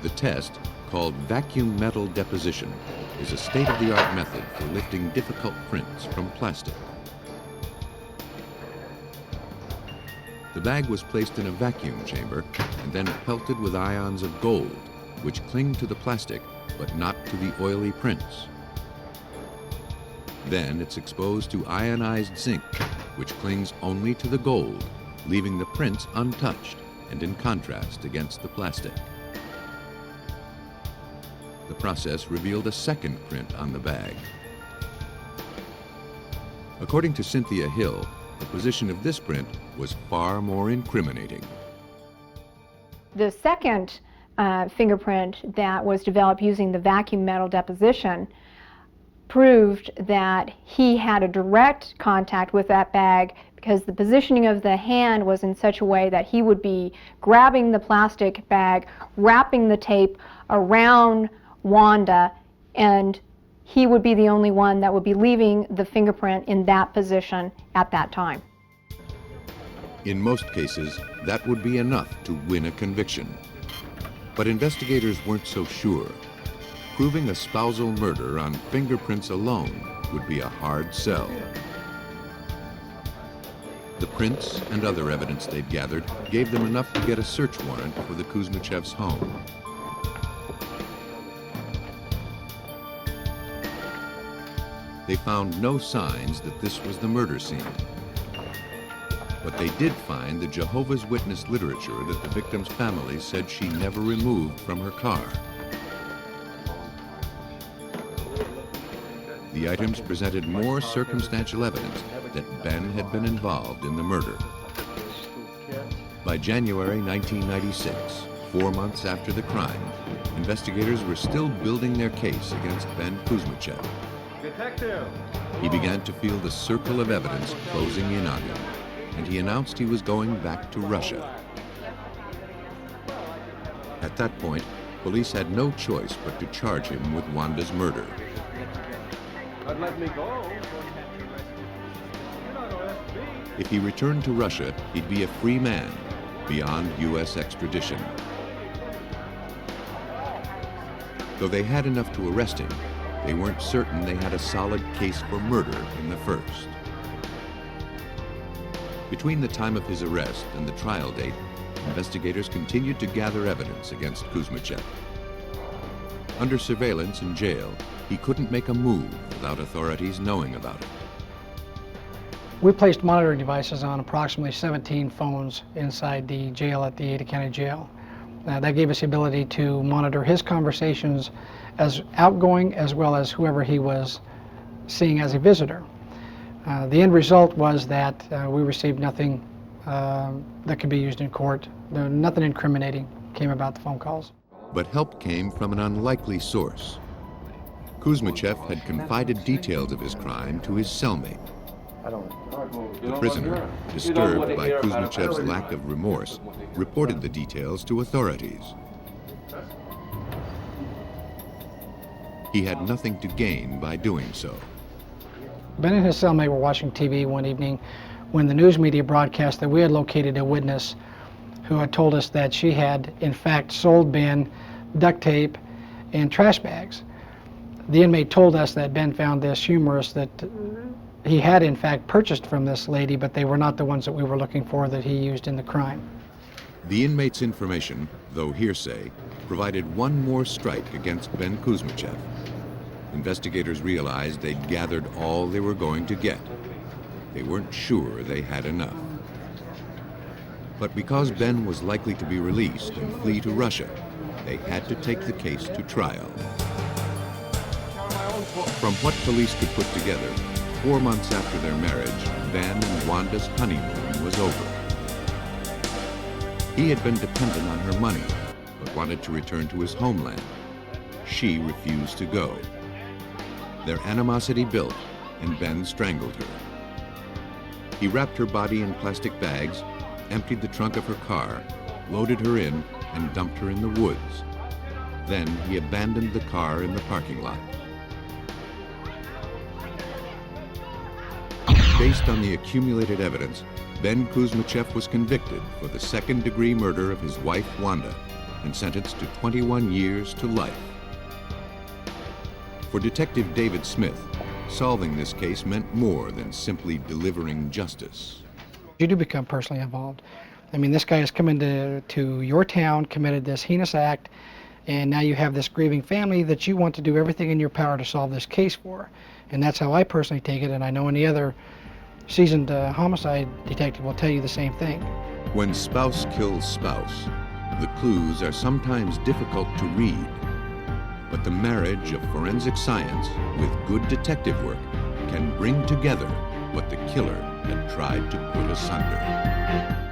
The test, called vacuum metal deposition, is a state-of-the-art method for lifting difficult prints from plastic. The bag was placed in a vacuum chamber and then pelted with ions of gold, which cling to the plastic but not to the oily prints. Then it's exposed to ionized zinc, which clings only to the gold, leaving the prints untouched and in contrast against the plastic. The process revealed a second print on the bag. According to Cynthia Hill, the position of this print was far more incriminating.
The second fingerprint that was developed using the vacuum metal deposition proved that he had a direct contact with that bag because the positioning of the hand was in such a way that he would be grabbing the plastic bag, wrapping the tape around Wanda, and he would be the only one that would be leaving the fingerprint in that position at that time.
In most cases, that would be enough to win a conviction. But investigators weren't so sure. Proving a spousal murder on fingerprints alone would be a hard sell. The prints and other evidence they'd gathered gave them enough to get a search warrant for the Kuzmichevs' home. They found no signs that this was the murder scene. But they did find the Jehovah's Witness literature that the victim's family said she never removed from her car. The items presented more circumstantial evidence that Ben had been involved in the murder. By January 1996, 4 months after the crime, investigators were still building their case against Ben Kuzmichev.
Detective!
He began to feel the circle of evidence closing in on him, and he announced he was going back to Russia. At that point, police had no choice but to charge him with Wanda's murder.
But let me go.
If he returned to Russia, he'd be a free man, beyond U.S. extradition. Though they had enough to arrest him, they weren't certain they had a solid case for murder in the first. Between the time of his arrest and the trial date, investigators continued to gather evidence against Kuzmichev. Under surveillance in jail, he couldn't make a move without authorities knowing about it.
We placed monitoring devices on approximately 17 phones inside the jail at the Ada County Jail. That gave us the ability to monitor his conversations as outgoing as well as whoever he was seeing as a visitor. The end result was that we received nothing that could be used in court. Nothing incriminating came about the phone calls.
But help came from an unlikely source. Kuzmichev had confided details of his crime to his cellmate. The prisoner, disturbed by Kuzmichev's lack of remorse, reported the details to authorities. He had nothing to gain by doing so.
Ben and his cellmate were watching TV one evening when the news media broadcast that we had located a witness who had told us that she had, in fact, sold Ben duct tape and trash bags. The inmate told us that Ben found this humorous, that he had, in fact, purchased from this lady, but they were not the ones that we were looking for that he used in the crime.
The inmate's information, though hearsay, provided one more strike against Ben Kuzmichev. Investigators realized they'd gathered all they were going to get. They weren't sure they had enough. But because Ben was likely to be released and flee to Russia, they had to take the case to trial. From what police could put together, 4 months after their marriage, Ben and Wanda's honeymoon was over. He had been dependent on her money, but wanted to return to his homeland. She refused to go. Their animosity built, and Ben strangled her. He wrapped her body in plastic bags, emptied the trunk of her car, loaded her in, and dumped her in the woods. Then he abandoned the car in the parking lot. Based on the accumulated evidence, Ben Kuzmichev was convicted for the second-degree murder of his wife, Wanda, and sentenced to 21 years to life. For Detective David Smith, solving this case meant more than simply delivering justice.
You do become personally involved. I mean, this guy has come to your town, committed this heinous act, and now you have this grieving family that you want to do everything in your power to solve this case for. And that's how I personally take it, and I know any other seasoned homicide detective will tell you the same thing.
When spouse kills spouse, the clues are sometimes difficult to read. But the marriage of forensic science with good detective work can bring together what the killer had tried to put asunder.